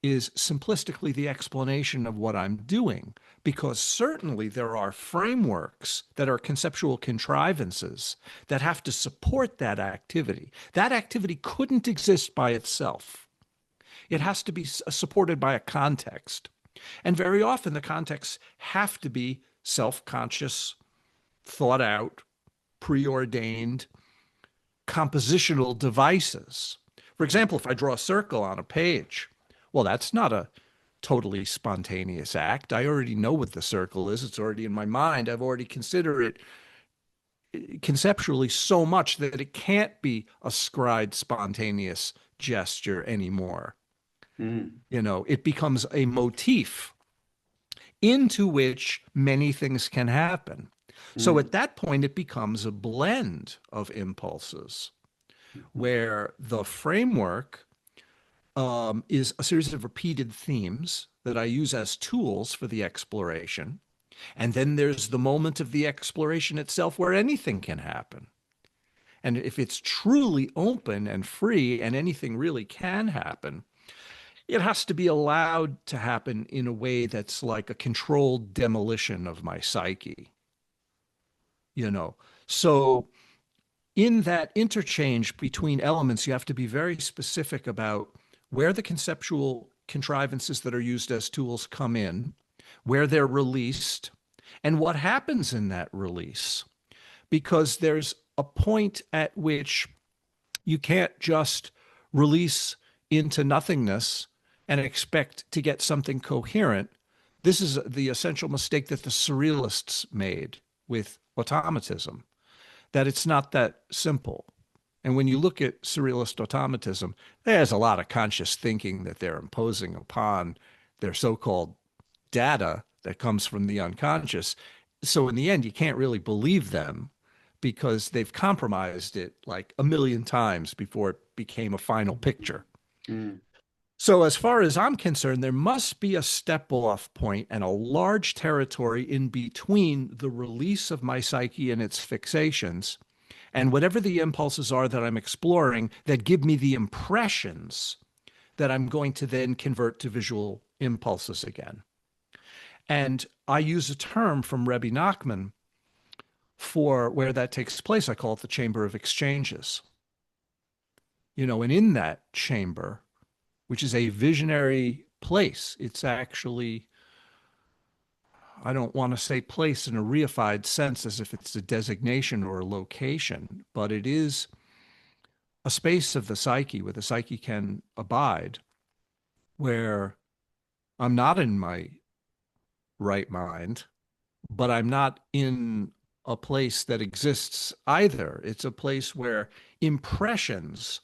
is simplistically the explanation of what I'm doing, because certainly there are frameworks that are conceptual contrivances that have to support that activity. That activity couldn't exist by itself. It has to be supported by a context. And very often the contexts have to be self-conscious, thought out, preordained, compositional devices. For example, if I draw a circle on a page, well, that's not a totally spontaneous act. I already know what the circle is. It's already in my mind. I've already considered it conceptually so much that it can't be a scried spontaneous gesture anymore. Mm, It becomes a motif into which many things can happen. So mm, at that point, it becomes a blend of impulses mhm, where the framework is a series of repeated themes that I use as tools for the exploration. And then there's the moment of the exploration itself where anything can happen. And if it's truly open and free and anything really can happen, it has to be allowed to happen in a way that's like a controlled demolition of my psyche, you know. So in that interchange between elements, you have to be very specific about where the conceptual contrivances that are used as tools come in, where they're released, and what happens in that release. Because there's a point at which you can't just release into nothingness and expect to get something coherent. This is the essential mistake that the surrealists made with automatism, that it's not that simple. And when you look at surrealist automatism, there's a lot of conscious thinking that they're imposing upon their so-called data that comes from the unconscious. So in the end, you can't really believe them because they've compromised it like a million times before it became a final picture. mm, So, as far as I'm concerned, there must be a step off point and a large territory in between the release of my psyche and its fixations and whatever the impulses are that I'm exploring that give me the impressions that I'm going to then convert to visual impulses again. And I use a term from Rebbe Nachman for where that takes place. I call it the chamber of exchanges. And in that chamber, which is a visionary place, it's actually, I don't want to say place in a reified sense as if it's a designation or a location, but it is a space of the psyche where the psyche can abide, where I'm not in my right mind, but I'm not in a place that exists either. It's a place where impressions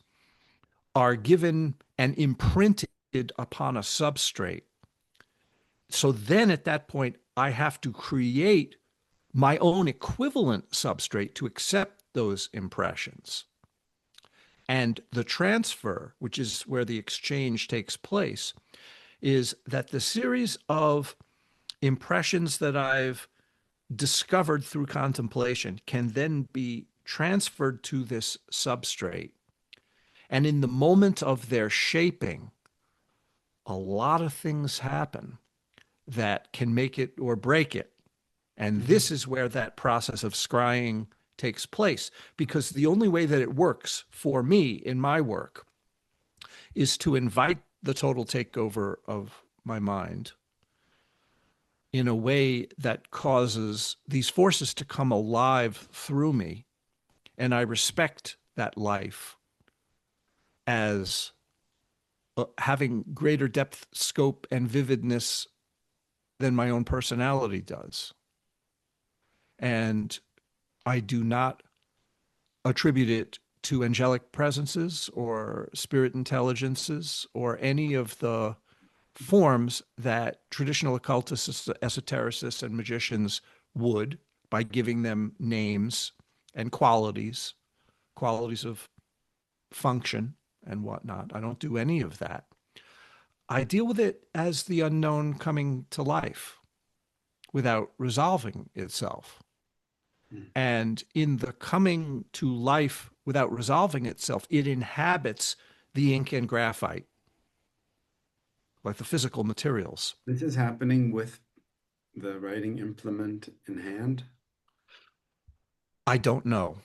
are given and imprinted upon a substrate. So then at that point, I have to create my own equivalent substrate to accept those impressions. And the transfer, which is where the exchange takes place, is that the series of impressions that I've discovered through contemplation can then be transferred to this substrate. And in the moment of their shaping, a lot of things happen that can make it or break it. And mhm, this is where that process of scrying takes place, because the only way that it works for me in my work is to invite the total takeover of my mind in a way that causes these forces to come alive through me. And I respect that life as having greater depth, scope, and vividness than my own personality does. And I do not attribute it to angelic presences or spirit intelligences or any of the forms that traditional occultists, esotericists, and magicians would by giving them names and qualities of function and whatnot. I don't do any of that. I deal with it as the unknown coming to life without resolving itself. mm. And in the coming to life without resolving itself, it inhabits the ink and graphite, like the physical materials. This is happening with the writing implement in hand. I don't know.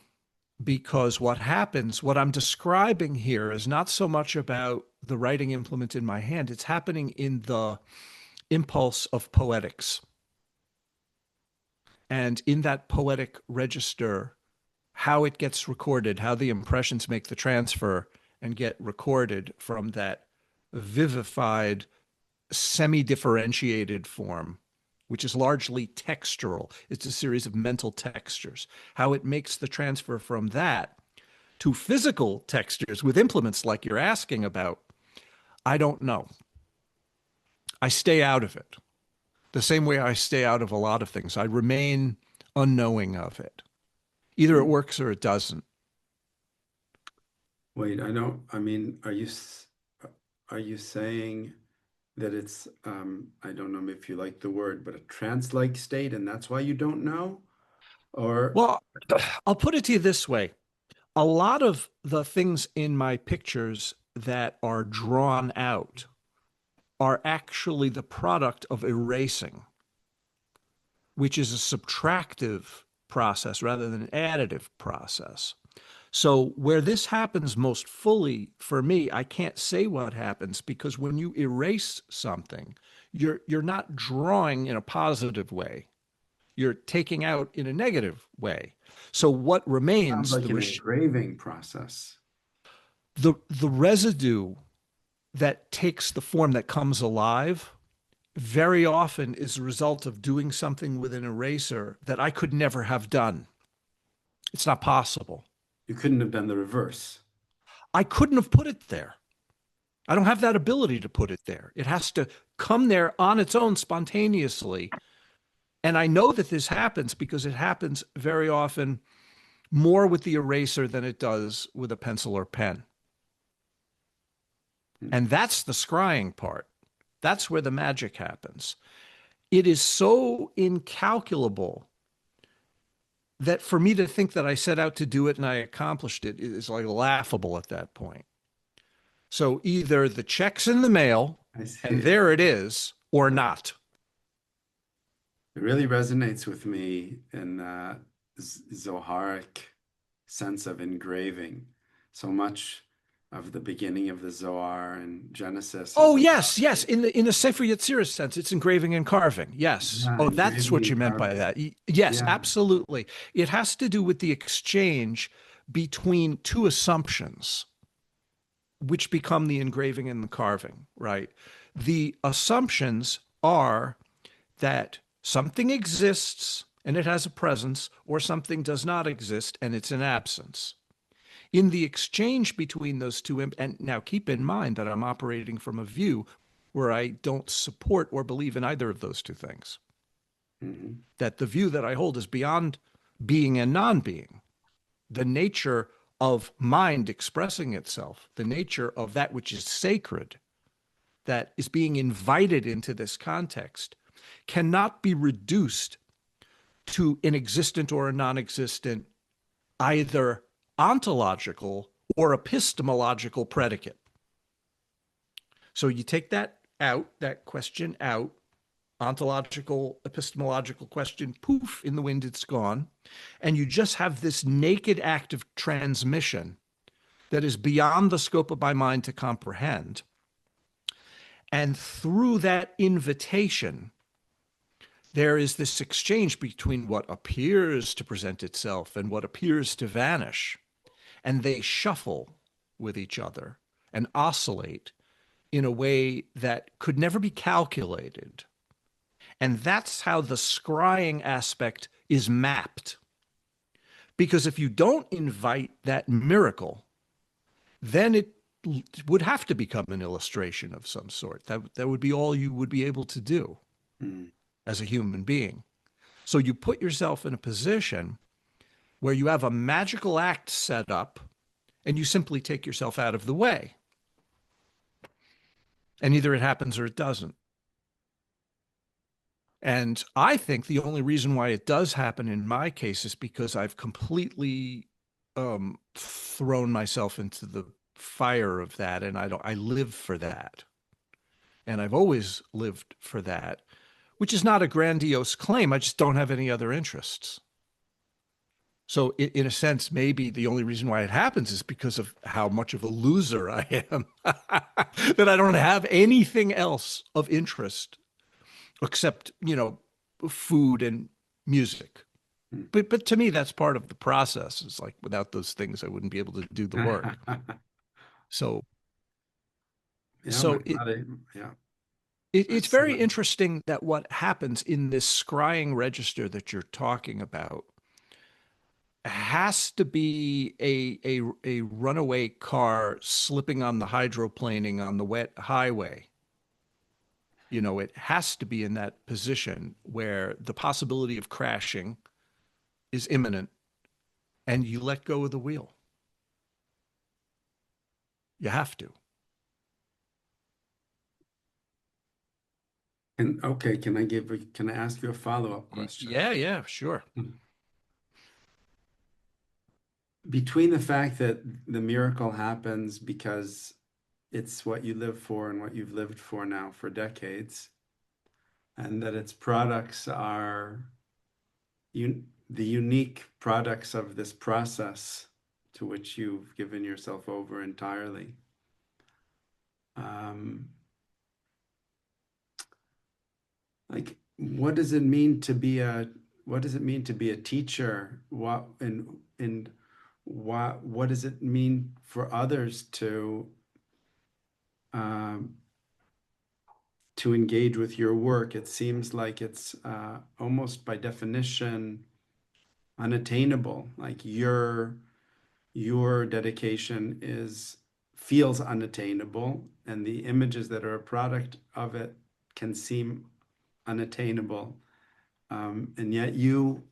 because what happens, what I'm describing here is not so much about the writing implement in my hand, it's happening in the impulse of poetics. And in that poetic register, how it gets recorded, how the impressions make the transfer and get recorded from that vivified, semi differentiated form, which is largely textural. It's a series of mental textures. How it makes the transfer from that to physical textures with implements like you're asking about, I don't know. I stay out of it. The same way I stay out of a lot of things. I remain unknowing of it. Either it works or it doesn't. Wait, I don't, I mean, are you saying that it's, I don't know if you like the word, but a trance-like state, and that's why you don't know? Or, Well, I'll put it to you this way. A lot of the things in my pictures that are drawn out are actually the product of erasing, which is a subtractive process rather than an additive process. So where this happens most fully for me, I can't say what happens because when you erase something, you're not drawing in a positive way. You're taking out in a negative way. So what sounds remains, like an engraving process. the residue that takes the form that comes alive very often is a result of doing something with an eraser that I could never have done. It's not possible. You couldn't have done the reverse. I couldn't have put it there. I don't have that ability to put it there. It has to come there on its own spontaneously. And I know that this happens because it happens very often more with the eraser than it does with a pencil or pen. Hmm. And that's the scrying part. That's where the magic happens. It is so incalculable that for me to think that I set out to do it and I accomplished it is like laughable at that point. So either the check's in the mail I and see. there it is, or not. It really resonates with me in Zoharic sense of engraving. So much of the beginning of the Zohar and Genesis is Oh about, yes, yes. In the Sefer Yetzirah sense, it's engraving and carving. Yes. yeah, Oh, that's engraving what and you meant by carving. that. Yes, Yeah. absolutely. It has to do with the exchange between two assumptions, which become the engraving and the carving, right? The assumptions are that something exists and it has a presence, or something does not exist and it's an absence. In the exchange between those two, and now keep in mind that I'm operating from a view where I don't support or believe in either of those two things, Hmm. that the view that I hold is beyond being and non being, the nature of mind expressing itself, the nature of that which is sacred, that is being invited into this context, cannot be reduced to an existent or a non existent, either ontological or epistemological predicate. So you take that out, that question out, ontological, epistemological question, poof, in the wind, it's gone. And you just have this naked act of transmission that is beyond the scope of my mind to comprehend. And through that invitation, there is this exchange between what appears to present itself and what appears to vanish. And they shuffle with each other and oscillate in a way that could never be calculated. And that's how the scrying aspect is mapped. Because if you don't invite that miracle, then it would have to become an illustration of some sort. That would be all you would be able to do Hmm. as a human being. So you put yourself in a position where you have a magical act set up and you simply take yourself out of the way. And either it happens or it doesn't. And I think the only reason why it does happen in my case is because I've completely thrown myself into the fire of that, and I live for that, and I've always lived for that, which is not a grandiose claim. I just don't have any other interests. So in a sense, maybe the only reason why it happens is because of how much of a loser I am, that I don't have anything else of interest except, food and music. But to me, that's part of the process. It's like without those things, I wouldn't be able to do the work. So Yeah, so but it, not a, yeah, it's very excellent. interesting that what happens in this scrying register that you're talking about has to be a runaway car slipping on the hydroplaning on the wet highway. It has to be in that position where the possibility of crashing is imminent and you let go of the wheel. You have to. And okay, can I ask you a follow-up question? Yeah, yeah, sure. Between the fact that the miracle happens because it's what you live for and what you've lived for now for decades, and that its products are the unique products of this process to which you've given yourself over entirely. Um, like, what does it mean to be a teacher? What does it mean for others um, to engage with your work? It seems like it's almost by definition unattainable. Like your dedication is feels unattainable, and the images that are a product of it can seem unattainable. And yet you've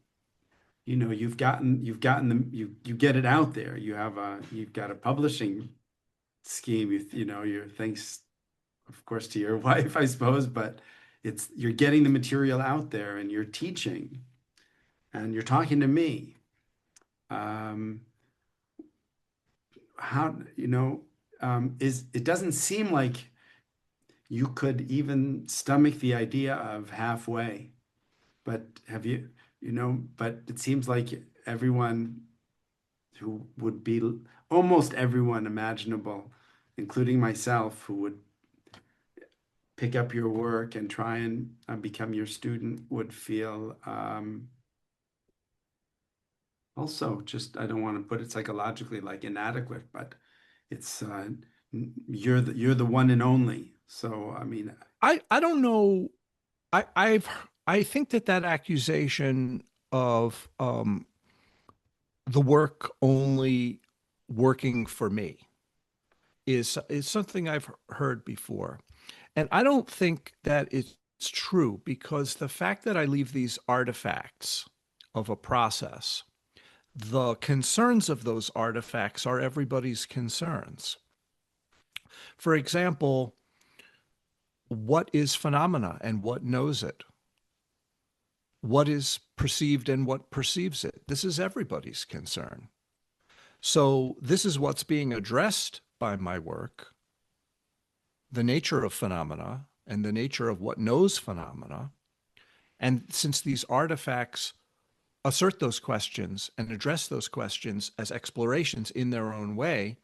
gotten them, you get it out there. You've got a publishing scheme. Your thanks, of course, to your wife, I suppose, but you're getting the material out there and you're teaching and you're talking to me. Um, how, is it doesn't seem like you could even stomach the idea of halfway, but but it seems like everyone who would be almost everyone imaginable, including myself, who would pick up your work and try and become your student would feel also just, I don't want to put it psychologically like inadequate, but it's you're the one and only. So I mean, I don't know. I think that accusation of the work only working for me is something I've heard before. And I don't think that it's true because the fact that I leave these artifacts of a process, the concerns of those artifacts are everybody's concerns. For example, what is phenomena and what knows it? What is perceived and what perceives it? This is everybody's concern. So, this is what's being addressed by my work, the nature of phenomena and the nature of what knows phenomena. And since these artifacts assert those questions and address those questions as explorations in their own way,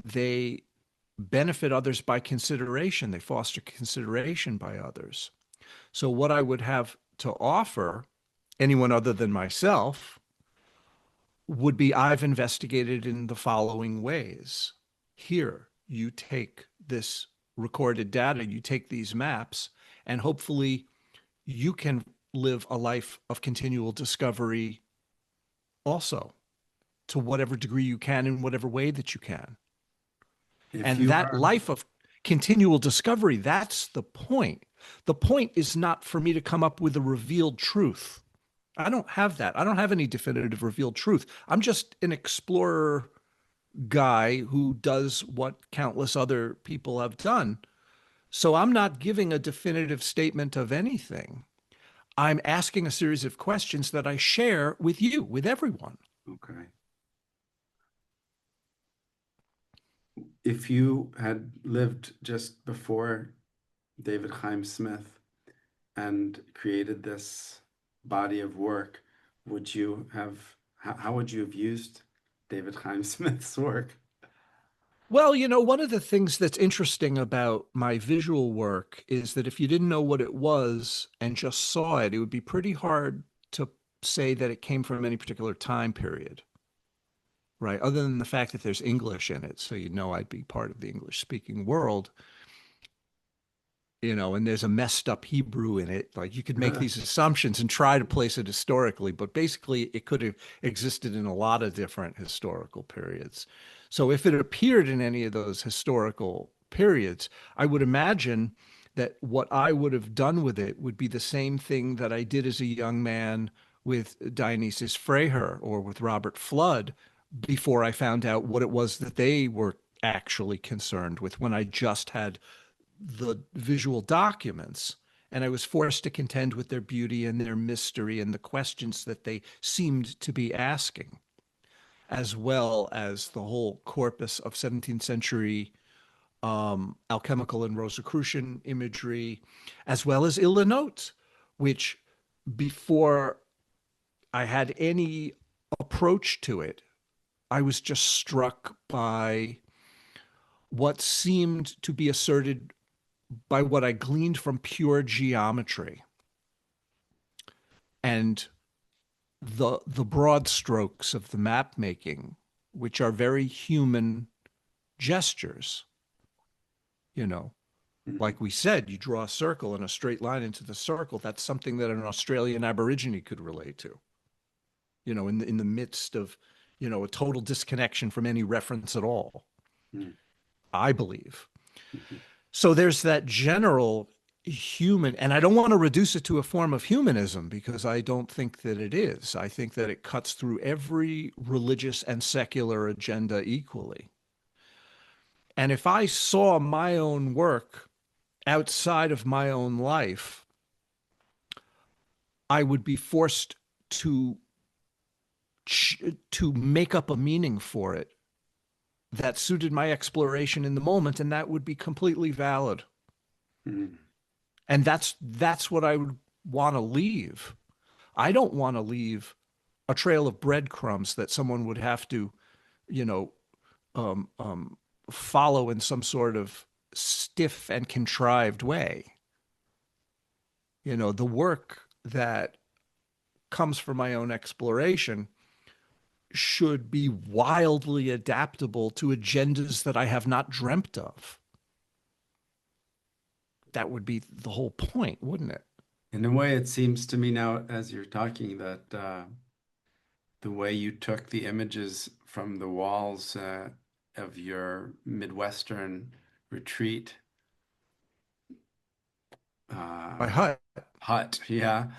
they benefit others by consideration. They foster consideration by others. So, what I would have to offer anyone other than myself would be I've investigated in the following ways. Here, you take this recorded data, you take these maps, and hopefully you can live a life of continual discovery also to whatever degree you can in whatever way that you can. if And you that are life of continual discovery, that's the point. The point is not for me to come up with a revealed truth. I don't have that. I don't have any definitive revealed truth. I'm just an explorer guy who does what countless other people have done. So I'm not giving a definitive statement of anything. I'm asking a series of questions that I share with you, with everyone. okay, if you had lived just before David Chaim Smith and created this body of work, would you have How would you have used David Chaim Smith's work? Well, one of the things that's interesting about my visual work is that if you didn't know what it was and just saw it, it would be pretty hard to say that it came from any particular time period, right? Other than the fact that there's English in it, so I'd be part of the English speaking world. And there's a messed up Hebrew in it. Like you could make these assumptions and try to place it historically, but basically it could have existed in a lot of different historical periods. So if it appeared in any of those historical periods, I would imagine that what I would have done with it would be the same thing that I did as a young man with Dionysius Freiherr or with Robert Flood before I found out what it was that they were actually concerned with when I just had the visual documents and I was forced to contend with their beauty and their mystery and the questions that they seemed to be asking, as well as the whole corpus of 17th century alchemical and Rosicrucian imagery, as well as Illa notes, which before I had any approach to it, I was just struck by what seemed to be asserted by what I gleaned from pure geometry and the broad strokes of the map making, which are very human gestures. You know, Mhm. like we said, you draw a circle and a straight line into the circle. That's something that an Australian Aborigine could relate to. In the midst of a total disconnection from any reference at all. Mhm. I believe. Mhm. So there's that general human, and I don't want to reduce it to a form of humanism because I don't think that it is. I think that it cuts through every religious and secular agenda equally. And if I saw my own work outside of my own life, I would be forced to to make up a meaning for it that suited my exploration in the moment, and that would be completely valid. Mhm. And that's what I would want to leave. I don't want to leave a trail of breadcrumbs that someone would have to, you know, um, um, follow in some sort of stiff and contrived way. The work that comes from my own exploration should be wildly adaptable to agendas that I have not dreamt of. That would be the whole point, wouldn't it? In a way, it seems to me now, as you're talking, that the way you took the images from the walls of your Midwestern retreat By uh, hut. hut, yeah,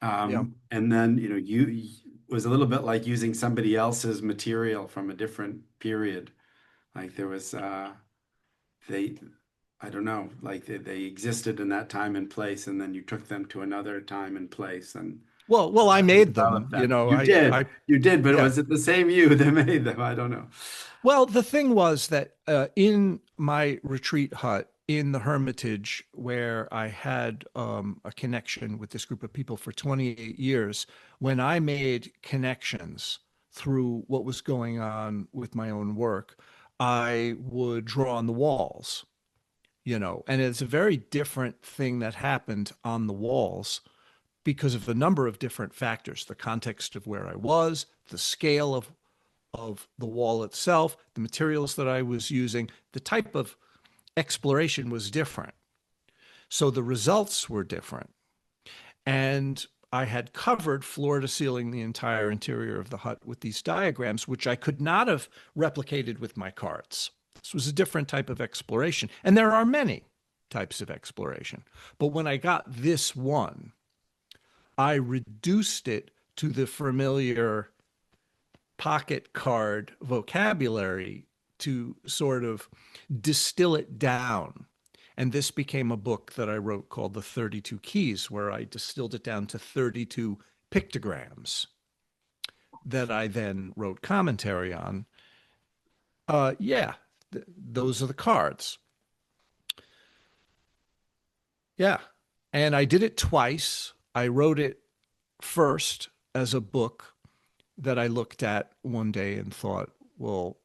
Yeah. and then you was a little bit like using somebody else's material from a different period. Like there was they, I don't know, like they existed in that time and place, and then you took them to another time and place and Well, I made them. developed them. I You did, but yeah. was it the same you that made them? I don't know. Well, the thing was that in my retreat hut in the Hermitage, where I had a connection with this group of people for 28 years, when I made connections through what was going on with my own work, I would draw on the walls, and it's a very different thing that happened on the walls because of a number of different factors, the context of where I was, the scale of the wall itself, the materials that I was using, the type of exploration was different. So the results were different. And I had covered floor to ceiling the entire interior of the hut with these diagrams, which I could not have replicated with my cards. This was a different type of exploration. And there are many types of exploration. But when I got this one, I reduced it to the familiar pocket card vocabulary to sort of distill it down. And this became a book that I wrote called The 32 Keys, where I distilled it down to 32 pictograms that I then wrote commentary on. Yeah, those are the cards. Yeah. And I did it twice. I wrote it first as a book that I looked at one day and thought, well,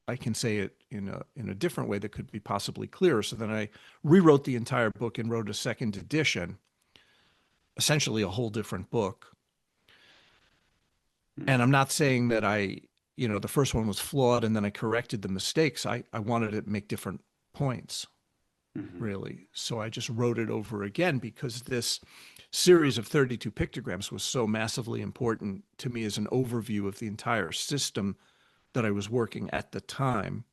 I can say it in a different way that could be possibly clearer. So then I rewrote the entire book and wrote a second edition, essentially a whole different book. And I'm not saying that the first one was flawed and then I corrected the mistakes. I wanted to make different points, Mm-hmm. really. So I just wrote it over again because this series of 32 pictograms was so massively important to me as an overview of the entire system that I was working at the time.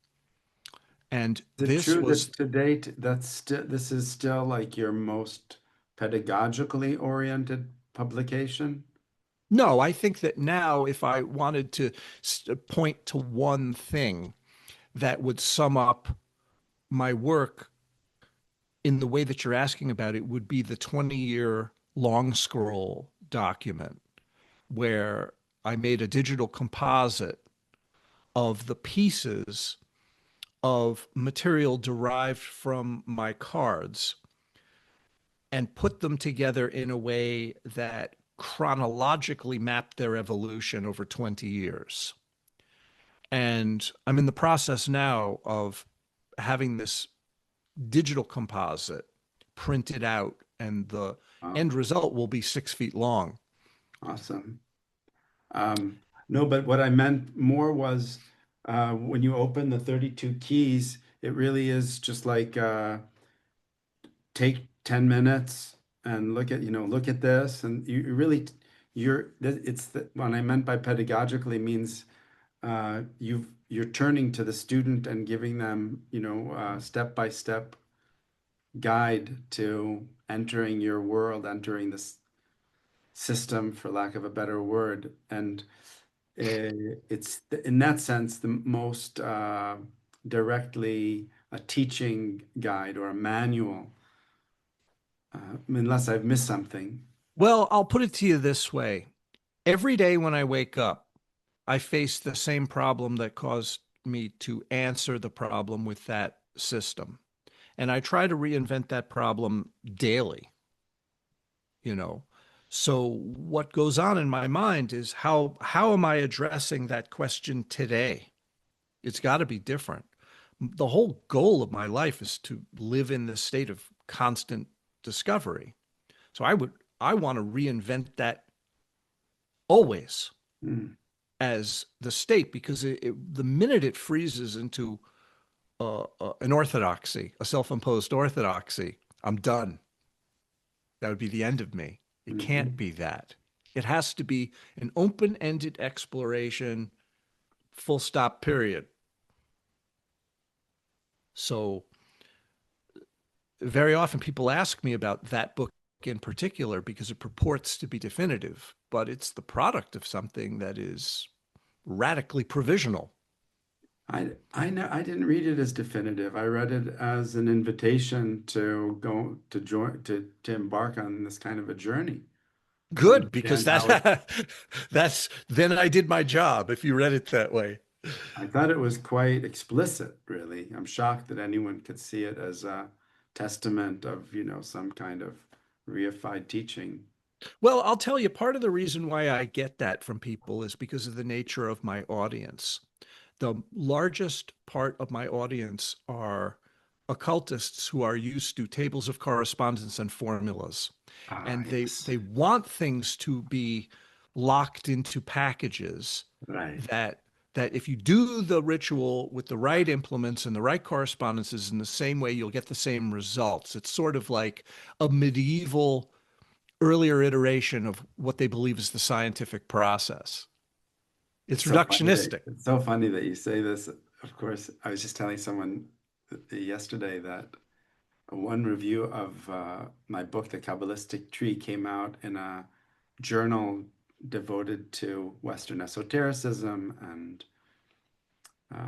And Is it this true was that to date this is still like your most pedagogically oriented publication? no, I think that now, if I wanted to point to one thing that would sum up my work in the way that you're asking about it, would be the 20-year long scroll document where I made a digital composite of the pieces of material derived from my cards and put them together in a way that chronologically mapped their evolution over 20 years. And I'm in the process now of having this digital composite printed out, and the Oh, end result will be 6 feet long. awesome. Um, no, but what I meant more was when you open the 32 keys, it really is just like take 10 minutes and look at this. And you really, what I meant by pedagogically means you're turning to the student and giving them, step by step guide to entering your world, entering this system, for lack of a better word. And it's in that sense the most directly a teaching guide or a manual, unless I've missed something. Well, I'll put it to you this way. Every day when I wake up, I face the same problem that caused me to answer the problem with that system. And I try to reinvent that problem daily, you know. So what goes on in my mind is how am I addressing that question today? It's got to be different. The whole goal of my life is to live in this state of constant discovery. So I want to reinvent that always Mm, as the state, because the minute it freezes into an orthodoxy, a self-imposed orthodoxy, I'm done. That would be the end of me. It can't mhm. be that. It has to be an open-ended exploration, full stop, period. So very often people ask me about that book in particular because it purports to be definitive, but it's the product of something that is radically provisional. I know I didn't read it as definitive. I read it as an invitation to go to join to embark on this kind of a journey to Good, because understand how it. that's then I did my job if you read it that way. I thought it was quite explicit, really. I'm shocked that anyone could see it as a testament of, some kind of reified teaching. Well, I'll tell you, part of the reason why I get that from people is because of the nature of my audience. The largest part of my audience are occultists who are used to tables of correspondence and formulas. Ah, And yes. they want things to be locked into packages Right. that if you do the ritual with the right implements and the right correspondences in the same way, you'll get the same results. It's sort of like a medieval earlier iteration of what they believe is the scientific process. It's reductionistic. It's so funny that you say this. Of course, I was just telling someone yesterday that one review of my book, The Kabbalistic Tree, came out in a journal devoted to Western esotericism and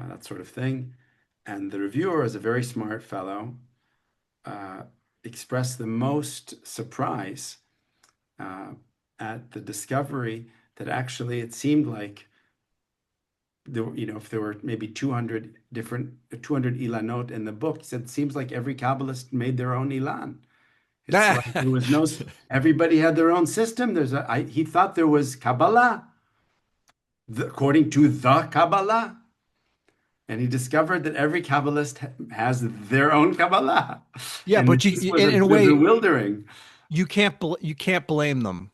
that sort of thing. And the reviewer is a very smart fellow, uh, expressed the most surprise uh, at the discovery that actually it seemed like if there were maybe 200 ilanot in the book, he said it seems like every Kabbalist made their own ilan. It's like there was no, everybody had their own system. He thought there was Kabbalah. according to the Kabbalah. And he discovered that every Kabbalist has their own Kabbalah. Yeah, And but this was in a way, bewildering. you can't blame them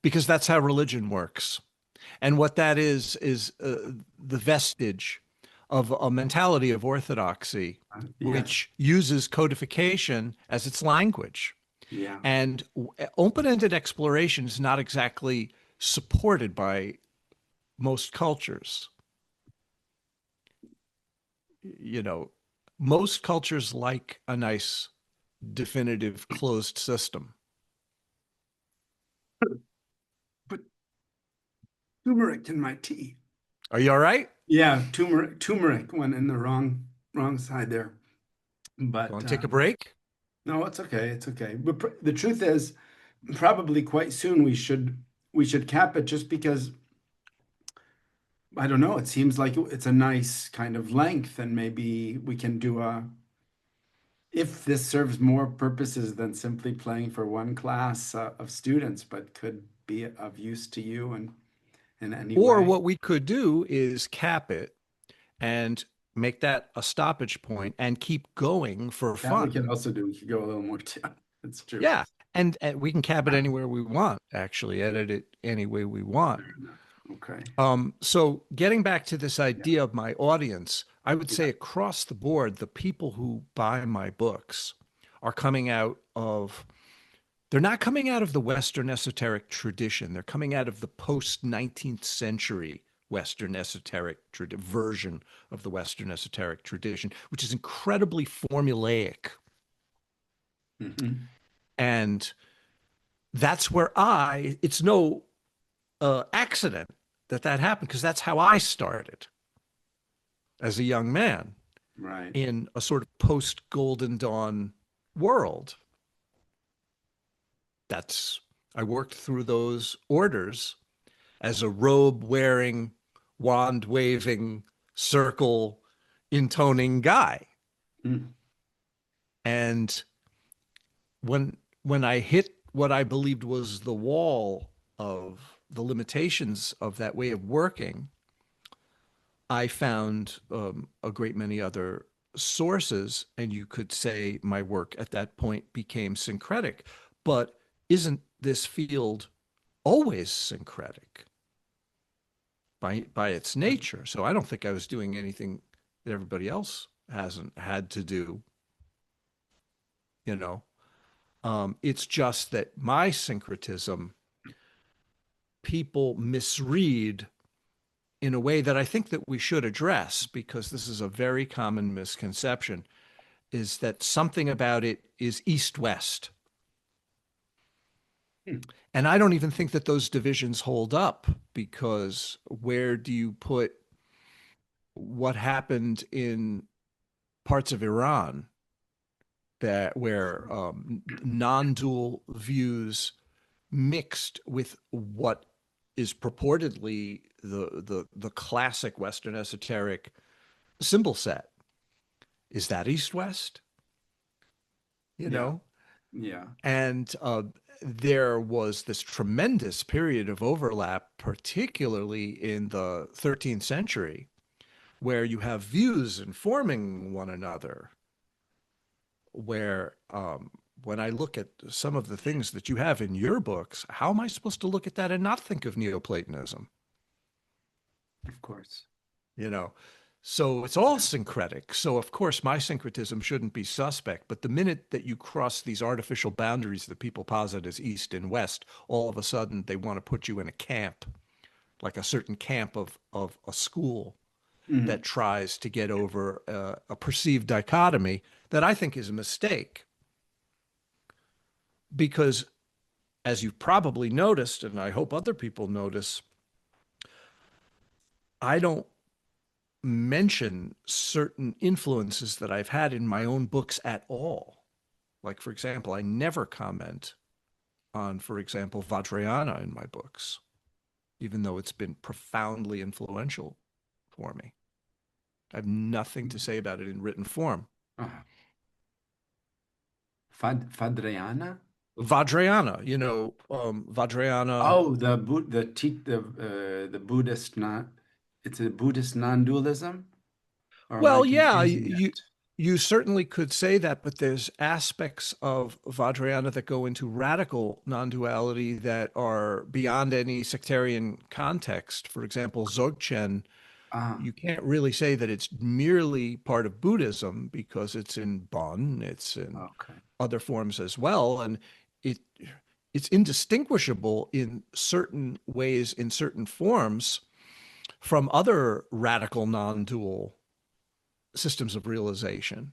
because that's how religion works. And what that is the vestige of a mentality of orthodoxy, Yes. which uses codification as its language. Yeah. And open-ended exploration is not exactly supported by most cultures. You know, most cultures like a nice, definitive, closed system. Put turmeric in my tea. Are you all right? Yeah, turmeric went in the wrong side there. You But want to take a break? no, it's okay. It's okay. But the truth is, probably quite soon we should cap it just because I don't know. It seems like it's a nice kind of length, and maybe we can do a if this serves more purposes than simply playing for one class of students, but could be of use to you and in any Or way. what we could do is cap it and make that a stoppage point and keep going for That we fun. could also do. We could go a little more down. That's true. Yeah. And we can cap it anywhere we want, actually, edit it any way we want. Fair enough. Okay. So getting back to this Yeah. idea of my audience, I would Yeah. say across the board, the people who buy my books are coming out of, they're not coming out of the Western esoteric tradition. They're coming out of the post 19th century Western esoteric version of the Western esoteric tradition, which is incredibly formulaic. Hmm. And that's where it's no accident that that happened because that's how I started as a young man Right. in a sort of post Golden Dawn world. That's, I worked through those orders as a robe wearing, wand waving, circle intoning guy. Mm. And when I hit what I believed was the wall of the limitations of that way of working, I found a great many other sources, and you could say my work at that point became syncretic. But isn't this field always syncretic by its nature? So I don't think I was doing anything that everybody else hasn't had to do, you know. It's just that my syncretism, people misread in a way that I think that we should address because this is a very common misconception, is that something about it is east-west. Hmm. And I don't even think that those divisions hold up because where do you put what happened in parts of Iran that where non-dual views mixed with what is purportedly the classic Western esoteric symbol set? Is that East West? You Yeah. know, Yeah. and there was this tremendous period of overlap, particularly in the 13th century, where you have views informing one another. Where when I look at some of the things that you have in your books, how am I supposed to look at that and not think of Neoplatonism? Of course. You know, so it's all syncretic. So of course my syncretism shouldn't be suspect, but the minute that you cross these artificial boundaries that people posit as east and west, all of a sudden they want to put you in a camp, like a certain camp of a school that Mm. tries to get over a perceived dichotomy that I think is a mistake. Because as you've probably noticed, and I hope other people notice, I don't mention certain influences that I've had in my own books at all. Like, for example, I never comment on, for example, Vajrayana in my books, even though it's been profoundly influential for me. I have nothing to say about it in written form. Ah, Fadriana? Vajrayana, Vajrayana, Oh, the Buddhist, not. it's a Buddhist non-dualism, or am I Well, yeah, confusing it? you certainly could say that, but there's aspects of Vajrayana that go into radical non-duality that are beyond any sectarian context. For example, Dzogchen, Ah, you can't really say that it's merely part of Buddhism because it's in Bon, it's in okay. other forms as well, and it it's indistinguishable in certain ways, in certain forms, from other radical non-dual systems of realization.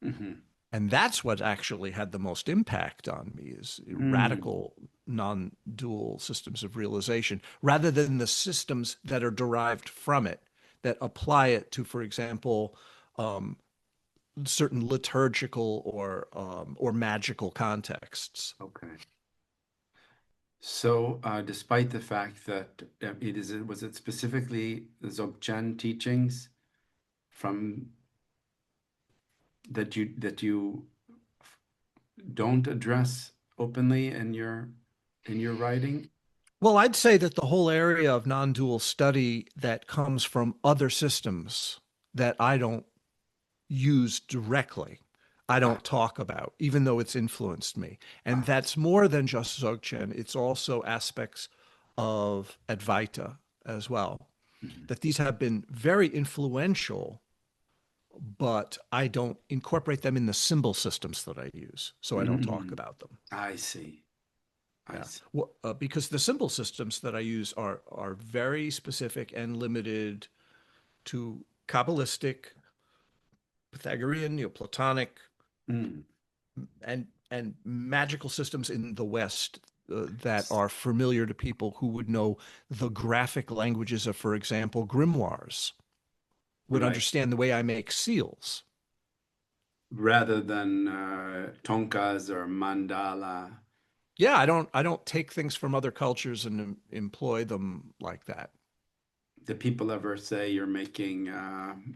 Hmm. And that's what actually had the most impact on me is Mm, radical non-dual systems of realization rather than the systems that are derived from it that apply it to, for example, um, certain liturgical or magical contexts. okay. So, despite the fact that was it specifically the Dzogchen teachings from that you don't address openly in your writing? Well, I'd say that the whole area of non-dual study that comes from other systems that I don't use directly, I Ah, don't talk about, even though it's influenced me. And ah, that's more than just Dzogchen. It's also aspects of Advaita as well. mhm, That these have been very influential, but I don't incorporate them in the symbol systems that I use. So I don't talk mm, about them. I see. I Yeah. see. Well, because the symbol systems that I use are very specific and limited to Kabbalistic, Pythagorean, Neoplatonic, Mm. and magical systems in the West that are familiar to people who would know the graphic languages of, for example, grimoires, would Right. understand the way I make seals. Rather than tonkas or mandala. Yeah, I don't take things from other cultures and employ them like that. Do people ever say you're making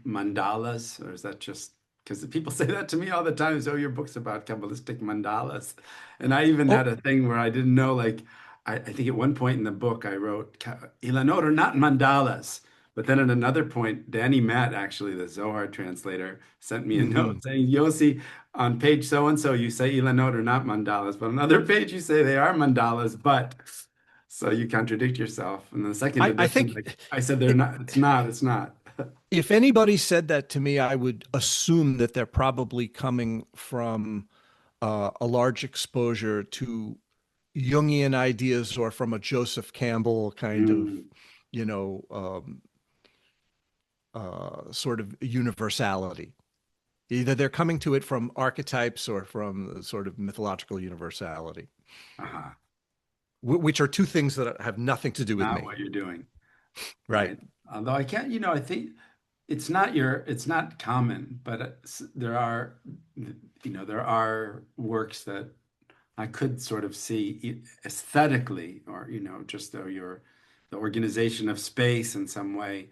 mandalas, or is that just because people say that to me all the time? So your book's about Kabbalistic mandalas, and I even had Oh, a thing where I didn't know. Like, I think at one point in the book I wrote Ilanot are not mandalas, but then at another point, Danny Matt, actually the Zohar translator, sent me a mhm. note saying, Yossi, on page so and so you say Ilanot are not mandalas, but on another page you say they are mandalas, but. So you contradict yourself. In the second I edition, think like I said, they're it, not, it's not, it's not. if anybody said that to me, I would assume that they're probably coming from a large exposure to Jungian ideas or from a Joseph Campbell kind of, Mm, you know, sort of universality. Either they're coming to it from archetypes or from sort of mythological universality, uh-huh. which are two things that have nothing to do with Not me. what you're doing, Right. right? Although I can't, I think it's not common, but there are, there are works that I could sort of see aesthetically, or, just though the organization of space in some way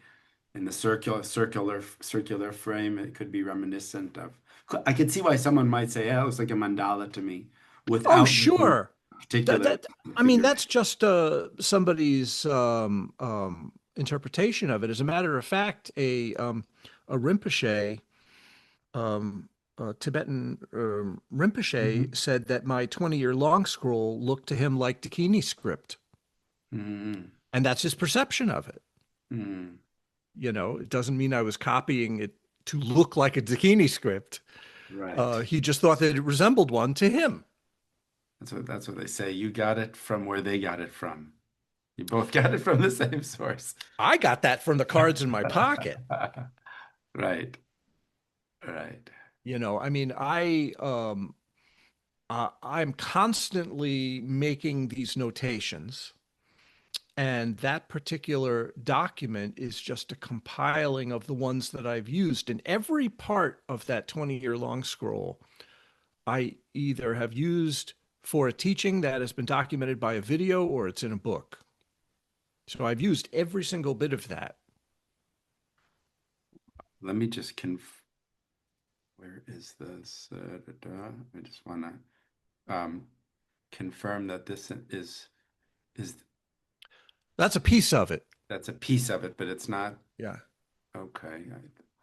in the circular frame, it could be reminiscent of. I could see why someone might say, "Yeah, it looks like a mandala to me," Oh, without looking sure. particular I mean, figure. that's just somebody's interpretation of it. As a matter of fact, a Rinpoche, Tibetan Rinpoche, Hmm. said that my 20-year long scroll looked to him like Dakini script, Hmm. and that's his perception of it. Hmm. It doesn't mean I was copying it to look like a Dakini script. Right. He just thought that it resembled one to him. That's what they say. You got it from where they got it from. You both got it from the same source. I got that from the cards in my pocket. Right. Right. I mean, I'm constantly making these notations, and that particular document is just a compiling of the ones that I've used. And every part of that 20-year long scroll, I either have used for a teaching that has been documented by a video or it's in a book. So I've used every single bit of that. Let me just where is this? I just want to confirm that this is That's a piece of it. that's a piece of it, but it's not. Yeah. Okay.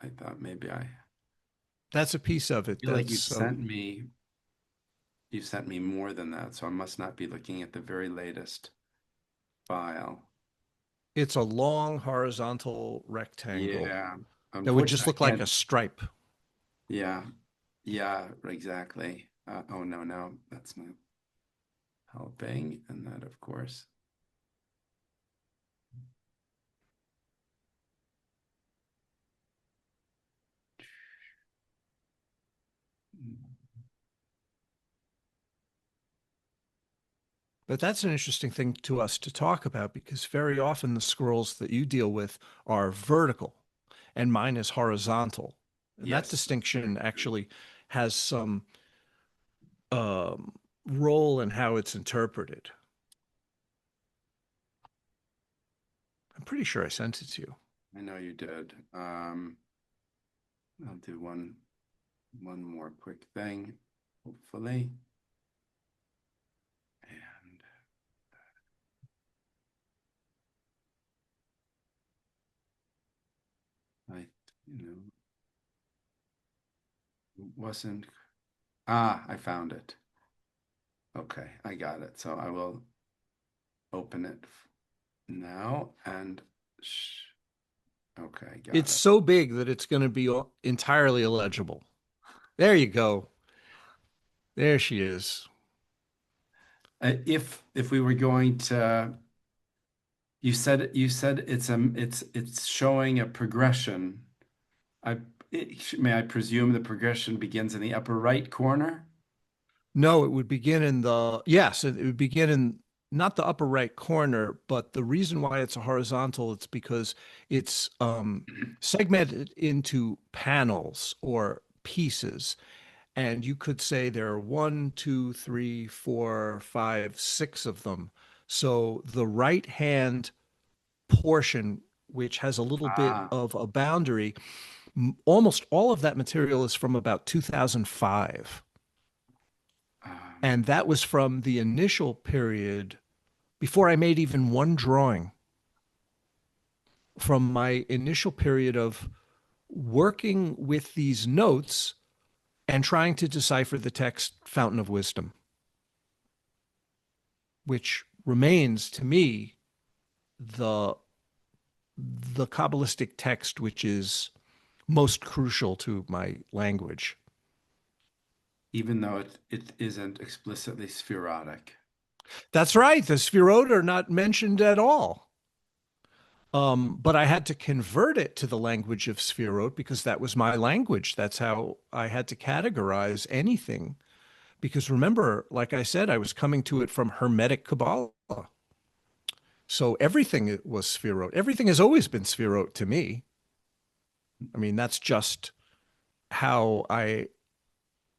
I thought maybe I That's a piece of it. feel like you've sent me more than that, so I must not be looking at the very latest file. It's a long horizontal rectangle Yeah. that would just Unfortunately, look I like a can't. stripe. Yeah. Yeah, exactly. Oh no, no, that's not helping. And that, of course. But that's an interesting thing to us to talk about because very often the scrolls that you deal with are vertical and mine is horizontal. And that Yes, that's very distinction true. actually has some um, role in how it's interpreted. I'm pretty sure I sent it to you. I know you did. I'll do one more quick thing, hopefully. And I, you know, wasn't. Ah, I found it. Okay, I got it. So I will open it now and okay, got It's it. so big that it's going to be entirely illegible. There you go. There she is. If we were going to, you said it's showing a progression. I may I presume the progression begins in the upper right corner? No, it would begin in yes, it would begin in not the upper right corner, but the reason why it's a horizontal, it's because it's segmented into panels or pieces. And you could say there are one, two, three, four, five, six of them. So the right hand portion, which has a little bit Ah, of a boundary, almost all of that material is from about 2005. um, And that was from the initial period before I made even one drawing, from my initial period of working with these notes and trying to decipher the text Fountain of Wisdom, which remains to me the the Kabbalistic text which is most crucial to my language. even though it isn't explicitly spherotic. That's right. The Sfirot are not mentioned at all. But I had to convert it to the language of Sfirot because that was my language. That's how I had to categorize anything. Because remember, like I said, I was coming to it from Hermetic Kabbalah. So everything was Sfirot. Everything has always been Sfirot to me. I mean, that's just how I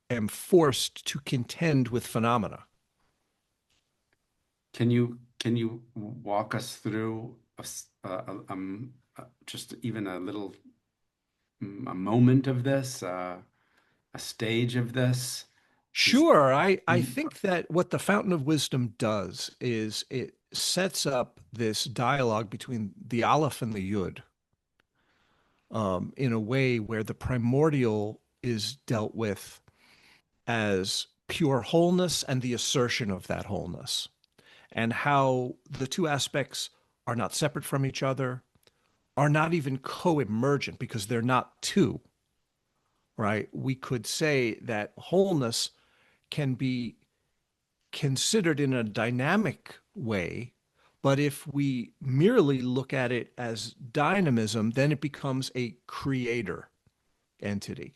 am forced to contend with phenomena. Can you walk us through just even a little a moment of this, a stage of this? Is Sure, I think that what the Fountain of Wisdom does is it sets up this dialogue between the Aleph and the Yud in a way where the primordial is dealt with as pure wholeness and the assertion of that wholeness, and how the two aspects are not separate from each other, are not even co-emergent because they're not two, right? We could say that wholeness can be considered in a dynamic way, but if we merely look at it as dynamism, then it becomes a creator entity.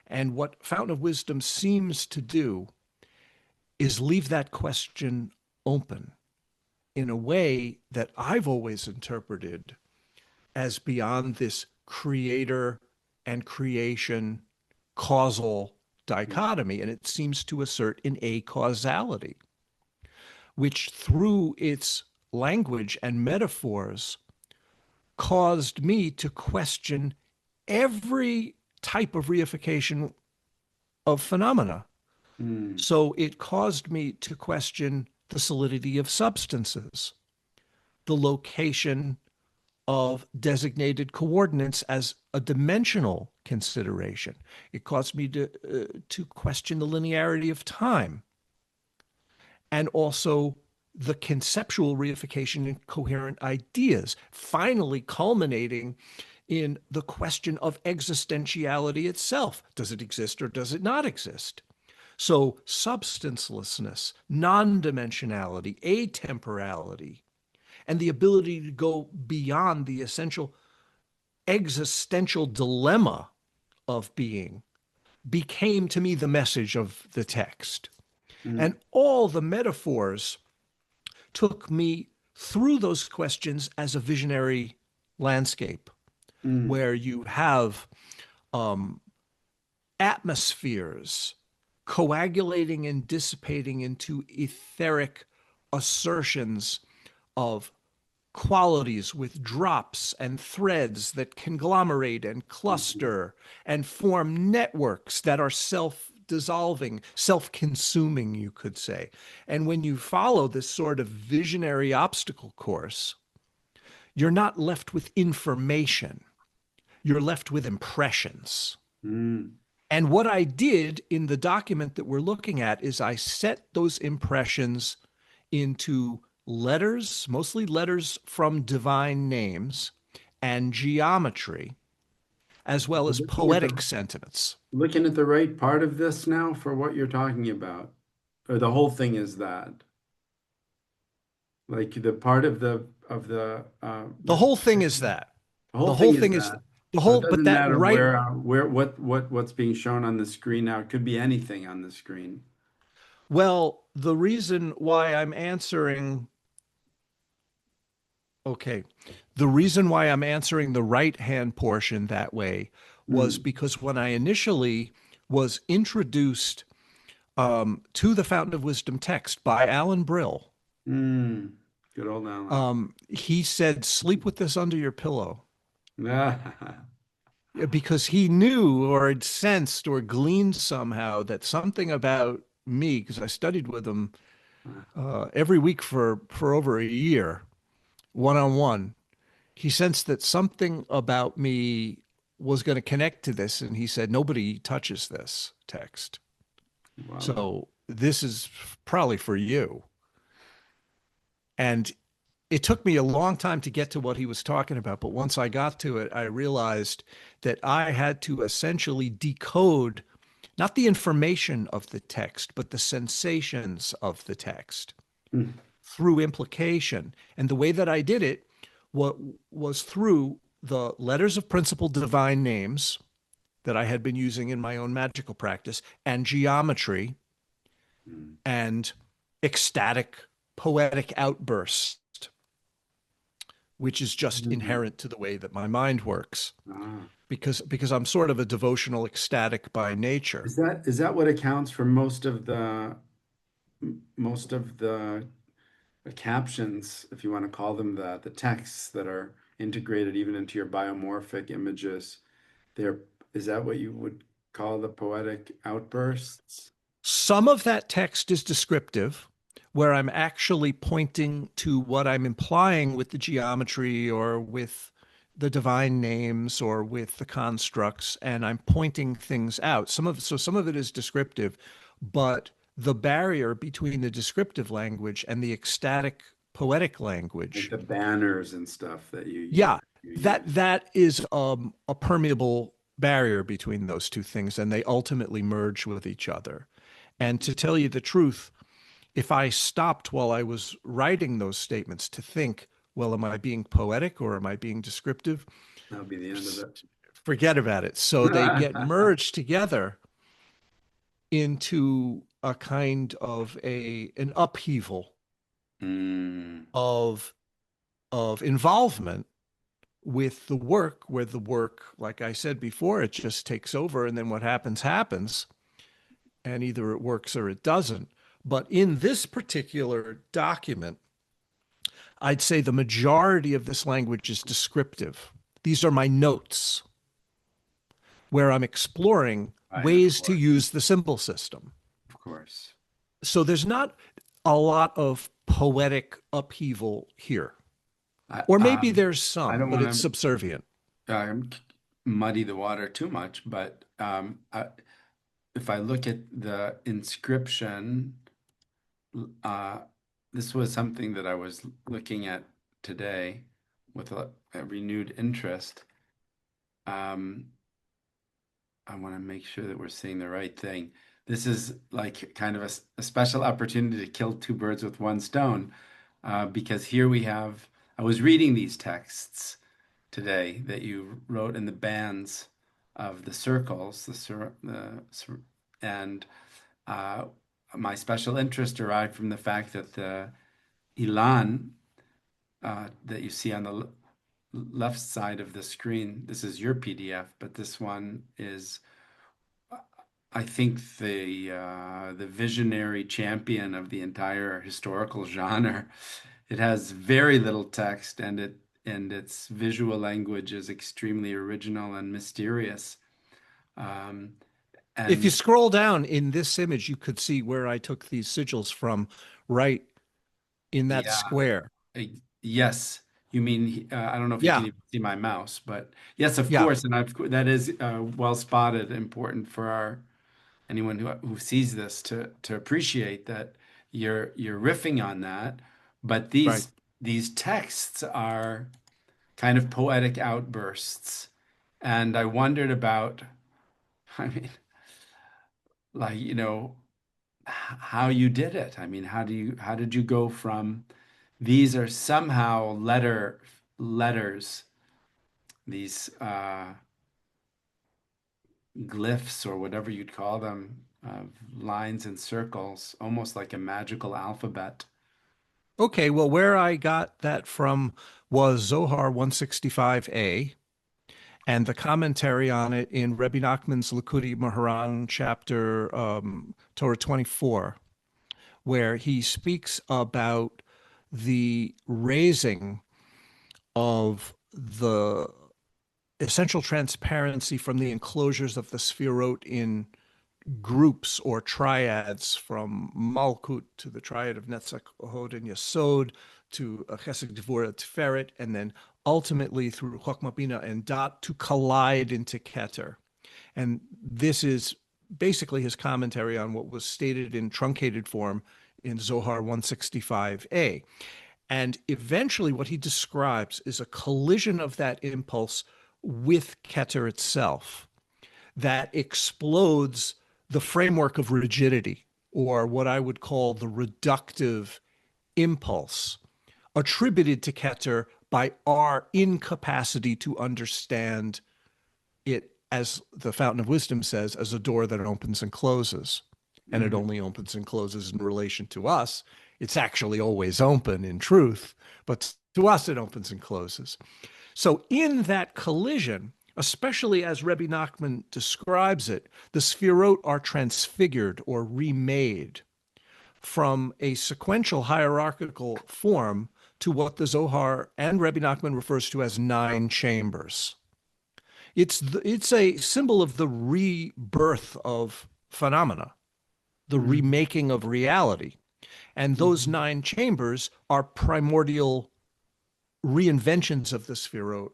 And what Fountain of Wisdom seems to do is leave that question open in a way that I've always interpreted as beyond this creator and creation causal dichotomy. And it seems to assert an acausality, which through its language and metaphors caused me to question every type of reification of phenomena. Mm, So it caused me to question the solidity of substances, the location of designated coordinates as a dimensional consideration. It caused me to question the linearity of time and also the conceptual reification in coherent ideas, finally culminating in the question of existentiality itself. Does it exist or does it not exist? So, substancelessness, non dimensionality, atemporality, and the ability to go beyond the essential existential dilemma of being became to me the message of the text. And Mm, all the metaphors took me through those questions as a visionary landscape mm, where you have um, atmospheres coagulating and dissipating into etheric assertions of qualities with drops and threads that conglomerate and mhm, cluster and form networks that are self dissolving, self consuming, you could say. And when you follow this sort of visionary obstacle course, you're not left with information, you're left with impressions. mm. And what I did in the document that we're looking at is I set those impressions into letters, mostly letters from divine names, and geometry, as well as Looking at poetic the sentiments. looking at the right part of this now for what you're talking about, or the whole thing is that, like the part of The the whole thing is that. whole The whole thing is thing is that. the So whole, it but doesn't that matter right. where what's being shown on the screen now. It could be anything on the screen. Well, the reason why I'm answering, okay, the reason why I'm answering the right hand portion that way was Mm, because when I initially was introduced to the Fountain of Wisdom text by Alan Brill, mm. Good old Alan. he said, sleep with this under your pillow Ah, because he knew or had sensed or gleaned somehow that something about me, because I studied with him every week for over a year, one on one. He sensed that something about me was going to connect to this, and he said, nobody touches this text. wow. So this is probably for you. And it took me a long time to get to what he was talking about, but once I got to it, I realized that I had to essentially decode not the information of the text, but the sensations of the text Mm, through implication. And the way that I did it what was through the letters of principal divine names that I had been using in my own magical practice and geometry mm, and ecstatic poetic outbursts, which is just mhm. inherent to the way that my mind works Ah. because I'm sort of a devotional ecstatic by nature. Is that what accounts for most of the captions, if you want to call them that, the texts that are integrated even into your biomorphic images? They're, is that what you would call the poetic outbursts? Some of that text is descriptive, where I'm actually pointing to what I'm implying with the geometry or with the divine names or with the constructs, and I'm pointing things out. Some of it is descriptive, but the barrier between the descriptive language and the ecstatic poetic Like language, the banners and stuff that yeah, you use. that is a permeable barrier between those two things, and they ultimately merge with each other. And to tell you the truth, if I stopped while I was writing those statements to think, well, am I being poetic or am I being descriptive? That'll be the end of it. Forget about it. So they get merged together into a kind of a an upheaval Mm, of involvement with the work, where the work, like I said before, it just takes over, and then what happens happens, and either it works or it doesn't. But in this particular document, I'd say the majority of this language is descriptive. These are my notes where I'm exploring right, of ways to course, use the symbol system. of course. So there's not a lot of poetic upheaval here. I, Or maybe there's I some, don't but want it's to subservient. muddy the water too much, but if I look at the inscription, uh, this was something that I was looking at today with a renewed interest. Um, I want to make sure that we're seeing the right thing. This is like kind of a special opportunity to kill two birds with one stone, because here we have, I was reading these texts today that you wrote in the bands of the circles, and uh, my special interest derived from the fact that the Ilan that you see on the left side of the screen, this is your PDF, but this one is, I think, the visionary champion of the entire historical genre. It has very little text, and its visual language is extremely original and mysterious. Um, If you and scroll down in this image, you could see where I took these sigils from, right in that yeah, square. yes, you mean I don't know if you can Yeah, even see my mouse, but yes, of yeah, course, and that is well spotted, important for our anyone who sees this to appreciate that you're riffing on that, but right. these texts are kind of poetic outbursts, and I wondered about, I mean, like, how you did it. I mean, how did you go from these are somehow letters, these glyphs or whatever you'd call them, lines and circles, almost like a magical alphabet. Okay, well, where I got that from was Zohar 165a and the commentary on it in Rebbe Nachman's Likutei Moharan chapter Torah 24, where he speaks about the raising of the essential transparency from the enclosures of the Sfirot in groups or triads, from Malkut to the triad of Netzach, Hod, and Yesod to Chesed, Gevurah, Tiferet, and then ultimately through Chokhmah, Bina, and Dat to collide into Keter. And this is basically his commentary on what was stated in truncated form in Zohar 165a. And eventually, what he describes is a collision of that impulse with Keter itself that explodes the framework of rigidity, or what I would call the reductive impulse, attributed to Keter by our incapacity to understand it, as the Fountain of Wisdom says, as a door that opens and closes. And it Mhm. only opens and closes in relation to us. It's actually always open in truth, but to us it opens and closes. So, in that collision, especially as Rebbe Nachman describes it, the Sfirot are transfigured or remade from a sequential hierarchical form to what the Zohar and Rebbe Nachman refers to as nine chambers. It's a symbol of the rebirth of phenomena, the Mhm. remaking of reality. And those Mhm. nine chambers are primordial reinventions of the Sfirot,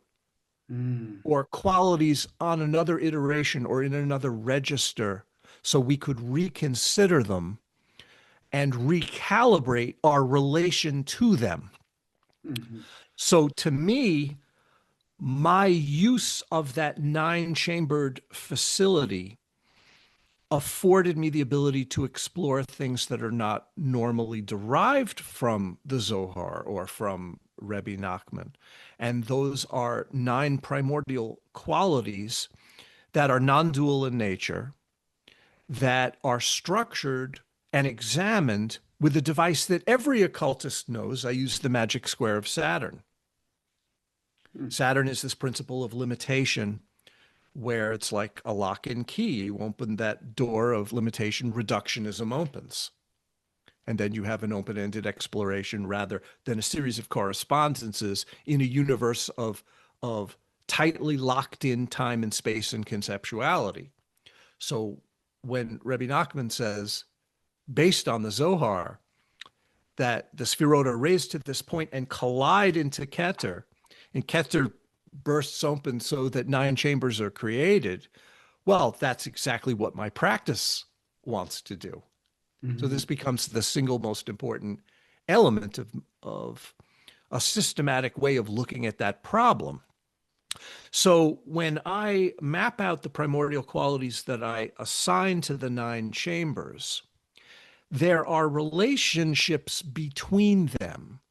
Mm. or qualities on another iteration or in another register, so we could reconsider them and recalibrate our relation to them. Mhm. So to me, my use of that nine chambered facility afforded me the ability to explore things that are not normally derived from the Zohar or from Rebbe Nachman. And those are nine primordial qualities that are non dual in nature, that are structured and examined with a device that every occultist knows. I use the magic square of Saturn. Mm. Saturn is this principle of limitation where it's like a lock and key. You open that door of limitation, reductionism opens. And then you have an open ended exploration rather than a series of correspondences in a universe of tightly locked in time and space and conceptuality. So when Rebbe Nachman says, based on the Zohar, that the spheroid are raised to this point and collide into Keter, and Keter bursts open so that 9 chambers are created, well, that's exactly what my practice wants to do. So Mhm. this becomes the single most important element of a systematic way of looking at that problem. So when I map out the primordial qualities that I assign to the 9 chambers, there are relationships between them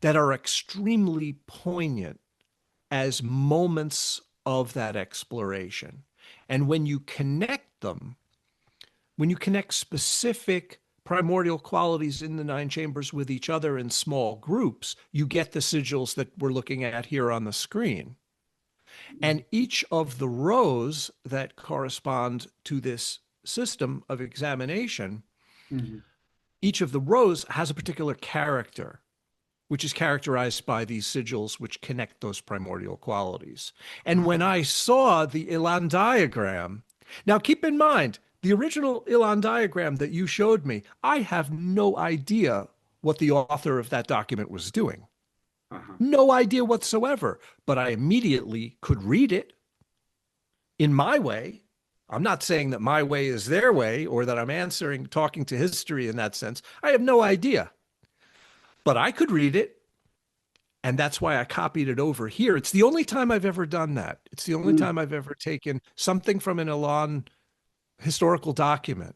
that are extremely poignant as moments of that exploration. And when you connect them, when you connect specific primordial qualities in the 9 chambers with each other in small groups, you get the sigils that we're looking at here on the screen. And each of the rows that correspond to this system of examination, Mhm. each of the rows has a particular character, which is characterized by these sigils which connect those primordial qualities. And when I saw the Elan diagram, now keep in mind, the original Elan diagram that you showed me, I have no idea what the author of that document was doing. Uh-huh. No idea whatsoever, but I immediately could read it in my way. I'm not saying that my way is their way or that I'm talking to history in that sense. I have no idea, but I could read it. And that's why I copied it over here. It's the only time I've ever done that. It's the only Mm. time I've ever taken something from an Elan historical document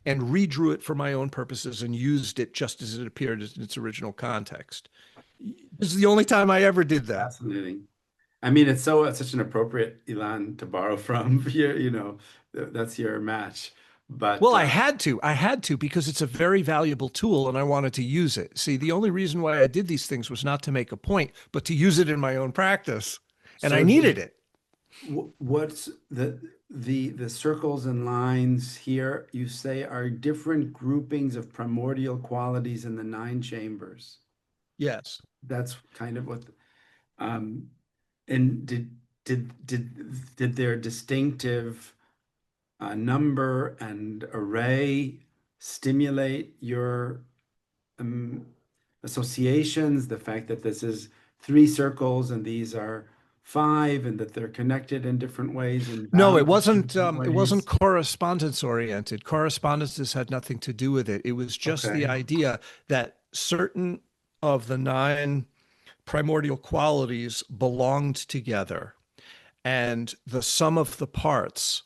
and redrew it for my own purposes and used it just as it appeared in its original context. This is the only time I ever did that. Fascinating. I mean, it's such an appropriate Elan to borrow from. Here, that's your match. But Well, I had to because it's a very valuable tool and I wanted to use it. See, the only reason why I did these things was not to make a point, but to use it in my own practice. And I so needed it. what's the circles and lines here, you say, are different groupings of primordial qualities in the 9 chambers. Yes. That's kind of what, um, and did their distinctive number and array stimulate your um, associations, the fact that this is 3 circles and these are 5, and that they're connected in different ways and No, bound in different it wasn't ways. correspondence oriented. Correspondences had nothing to do with it. It was just the Okay. idea that certain of the 9 primordial qualities belonged together, and the sum of the parts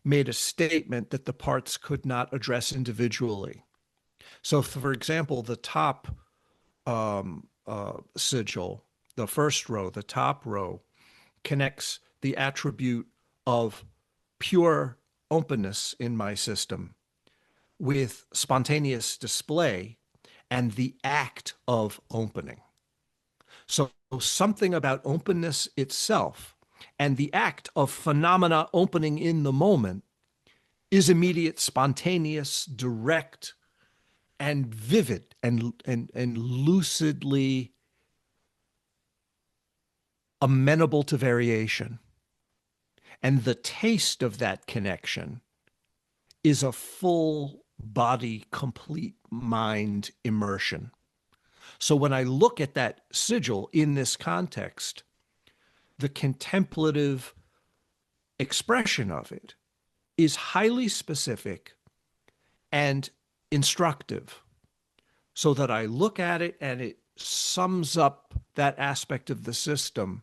made a statement that the parts could not address individually. So, for example, the top sigil, the first row, the top row, connects the attribute of pure openness in my system with spontaneous display and the act of opening. So, something about openness itself and the act of phenomena opening in the moment is immediate, spontaneous, direct, and vivid and lucidly amenable to variation. And the taste of that connection is a full body, complete mind immersion. So when I look at that sigil in this context, the contemplative expression of it is highly specific and instructive, so that I look at it and it sums up that aspect of the system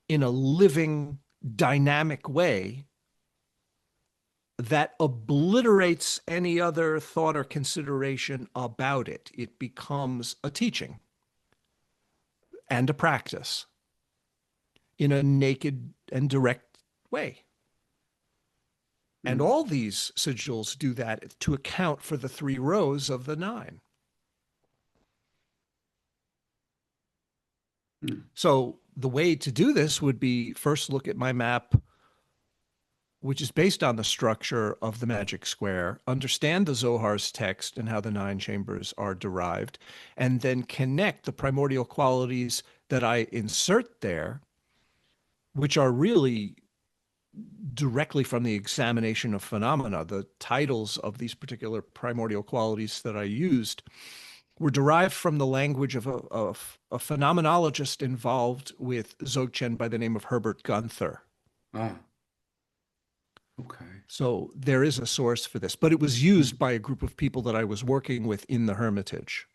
in a living, dynamic way that obliterates any other thought or consideration about it. It becomes a teaching and a practice in a naked and direct way. And Mm. all these sigils do that to account for the 3 rows of the 9. Mm. So the way to do this would be first look at my map, which is based on the structure of the magic square, understand the Zohar's text and how the 9 chambers are derived, and then connect the primordial qualities that I insert there, which are really directly from the examination of phenomena. The titles of these particular primordial qualities that I used were derived from the language of a phenomenologist involved with Dzogchen by the name of Herbert Gunther. Ah, okay. So there is a source for this, but it was used by a group of people that I was working with in the Hermitage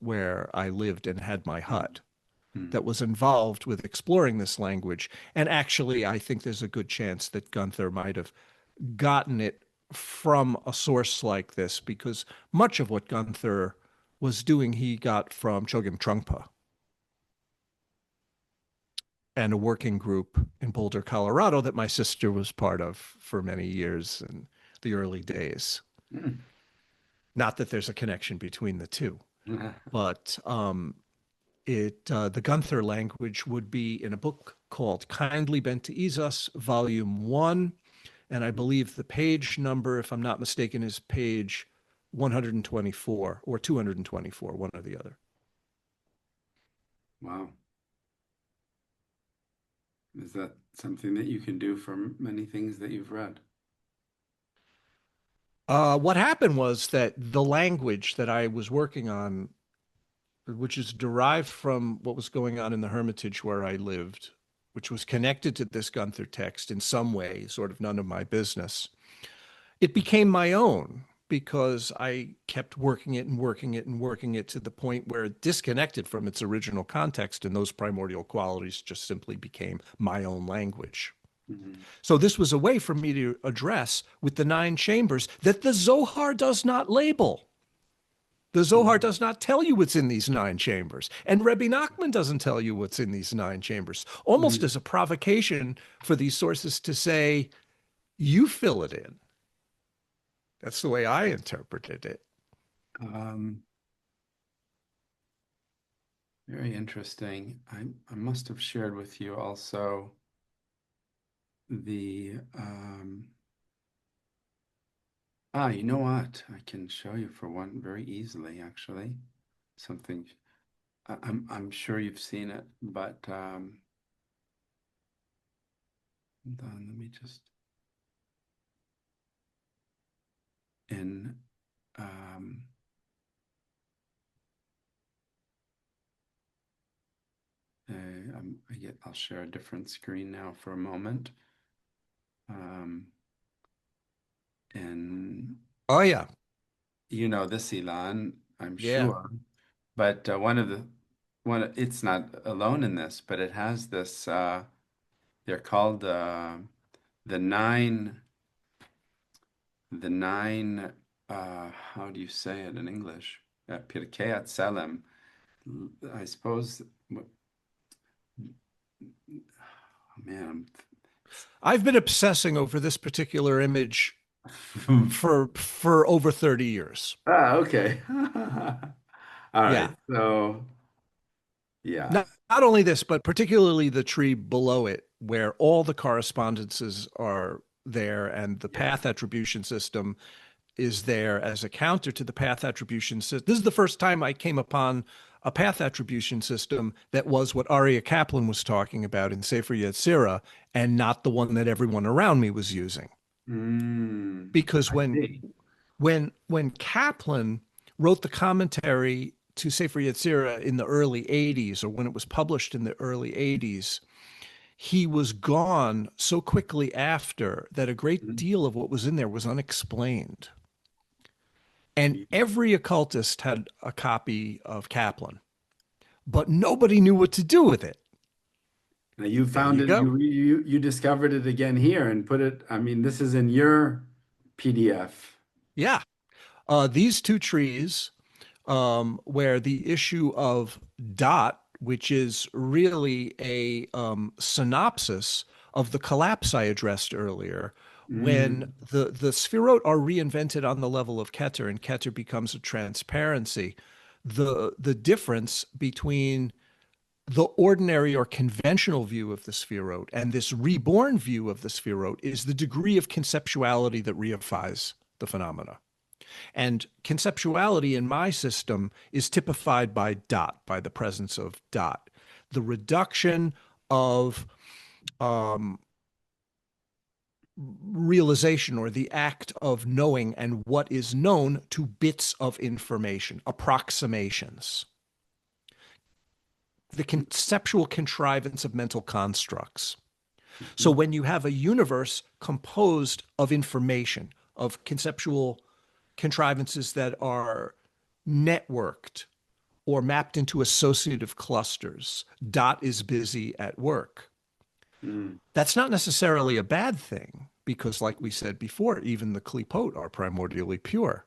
where I lived and had my hut Mm-hmm. that was involved with exploring this language. And actually, I think there's a good chance that Gunther might have gotten it from a source like this because much of what Gunther was doing, he got from Chogyam Trungpa and a working group in Boulder, Colorado that my sister was part of for many years in the early days. Not that there's a connection between the two, but the Gunther language would be in a book called Kindly Bent to Ease Us, Volume 1. And I believe the page number, if I'm not mistaken, is page 124 or 224, one or the other. Wow. Is that something that you can do for many things that you've read? What happened was that the language that I was working on, which is derived from what was going on in the Hermitage where I lived, which was connected to this Gunther text in some way, sort of none of my business, it became my own because I kept working it and working it and working it to the point where it disconnected from its original context, and those primordial qualities just simply became my own language. Mm-hmm. So this was a way for me to address with the nine chambers that the Zohar does not label. The Zohar does not tell you what's in these nine chambers. And Rebbe Nachman doesn't tell you what's in these nine chambers, almost Mm-hmm. as a provocation for these sources to say, you fill it in. That's the way I interpreted it. Um, Very interesting. I must have shared with you also the you know what? I can show you for one very easily, actually. Something I'm sure you've seen it, but hold on, let me just in um I'll share a different screen now for a moment. Um and Oh, yeah. you know this, Elon, I'm Yeah. sure. But it's not alone in this, but it has this. They're called the nine. The nine. How do you say it in English? Pirkei Tselem. I suppose. Man, I've been obsessing over this particular image I'm. for over 30 years. Okay. All right. Yeah. So yeah. Not only this, but particularly the tree below it, where all the correspondences are there and the Yeah. path attribution system is there as a counter to the path attribution system. This is the first time I came upon a path attribution system that was what Aryeh Kaplan was talking about in Sefer Yetzirah and not the one that everyone around me was using. Because I see. when Kaplan wrote the commentary to Sefer Yetzirah in the early 80s, or when it was published in the early 80s, he was gone so quickly after that a great Mhm. deal of what was in there was unexplained. And every occultist had a copy of Kaplan, but nobody knew what to do with it. Now you There found you it, go. you discovered it again here and put it, I mean, this is in your PDF. Yeah. These two trees, where the issue of dot, which is really a synopsis of the collapse I addressed earlier, when Mm, the Sphirot are reinvented on the level of Keter and Keter becomes a transparency, the difference between the ordinary or conventional view of the Sphirot and this reborn view of the Sphirot is the degree of conceptuality that reifies the phenomena. And conceptuality in my system is typified by dot, by the presence of dot. The reduction of um, realization or the act of knowing and what is known to bits of information, approximations, the conceptual contrivance of mental constructs. So Mhm. when you have a universe composed of information, of conceptual contrivances that are networked or mapped into associative clusters, Dot is busy at work. Mm. That's not necessarily a bad thing because, like we said before, even the Klipot are primordially pure.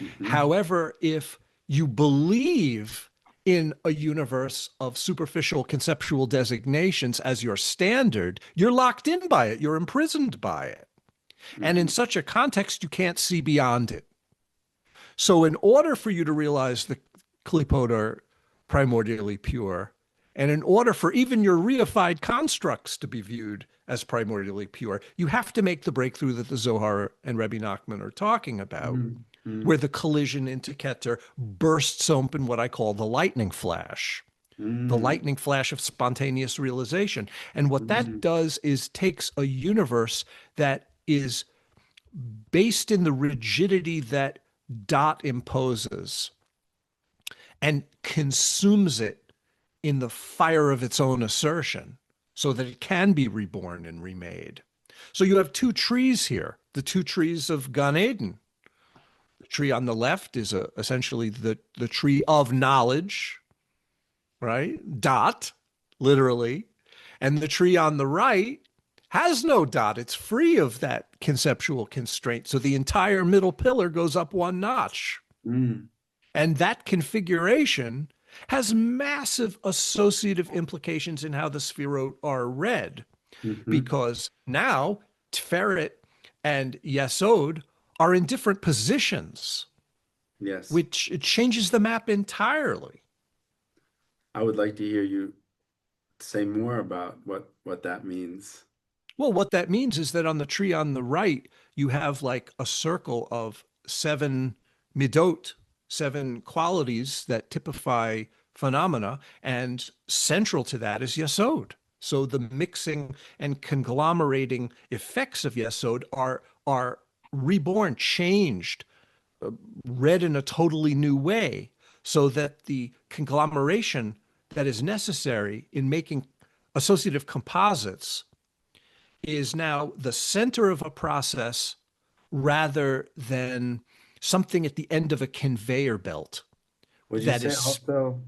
Mhm. However, if you believe in a universe of superficial conceptual designations as your standard, you're locked in by it, you're imprisoned by it. And in Mhm. such a context, you can't see beyond it. So, in order for you to realize the Klipot are primordially pure, and in order for even your reified constructs to be viewed as primordially pure, you have to make the breakthrough that the Zohar and Rebbe Nachman are talking about, Mhm. where Mhm. the collision into Keter bursts open what I call the Mm. lightning flash of spontaneous realization. And what that Mhm. does is takes a universe that is based in the rigidity that Dot imposes and consumes it in the fire of its own assertion so that it can be reborn and remade. So you have two trees here, the two trees of Gan Eden. The tree on the left is essentially the tree of knowledge, right? Dot, literally. And the tree on the right has no dot. It's free of that conceptual constraint. So the entire middle pillar goes up one notch. Mm. And that configuration has massive associative implications in how the Sphirot are read, Mhm. because now Tiferet and Yesod are in different positions, Yes. which it changes the map entirely. I would like to hear you say more about what that means. Well, what that means is that on the tree on the right, you have like a circle of seven midot, seven qualities that typify phenomena, and central to that is Yesod. So the mixing and conglomerating effects of Yesod are reborn, changed, read in a totally new way, so that the conglomeration that is necessary in making associative composites is now the center of a process rather than something at the end of a conveyor belt Would you that say is, also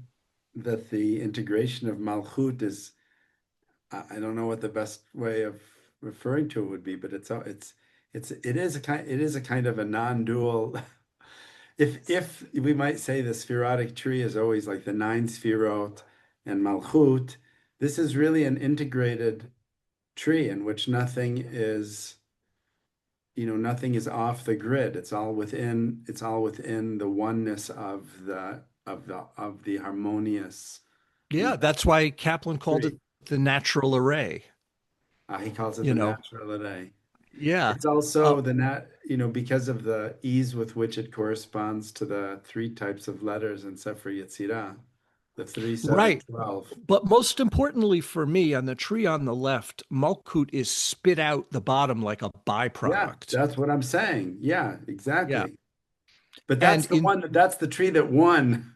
that the integration of Malchut is, I don't know what the best way of referring to it would be, but it is a kind of a non-dual. If we might say the spherotic tree is always like the nine sphirot and Malchut, this is really an integrated tree in which nothing is off the grid. It's all within the oneness of the harmonious, you yeah, know, that's why Kaplan called it tree. the natural array, He calls it you the know. natural array. Yeah. It's Uh, also because of the ease with which it corresponds to the three types of letters in Sefer Yetzirah, the 3, 7, right. 12. But most importantly for me, on the tree on the left, Malkut is spit out the bottom like a Yeah, byproduct. that's what I'm saying. Yeah, Yeah. exactly. But And in that's the tree that won.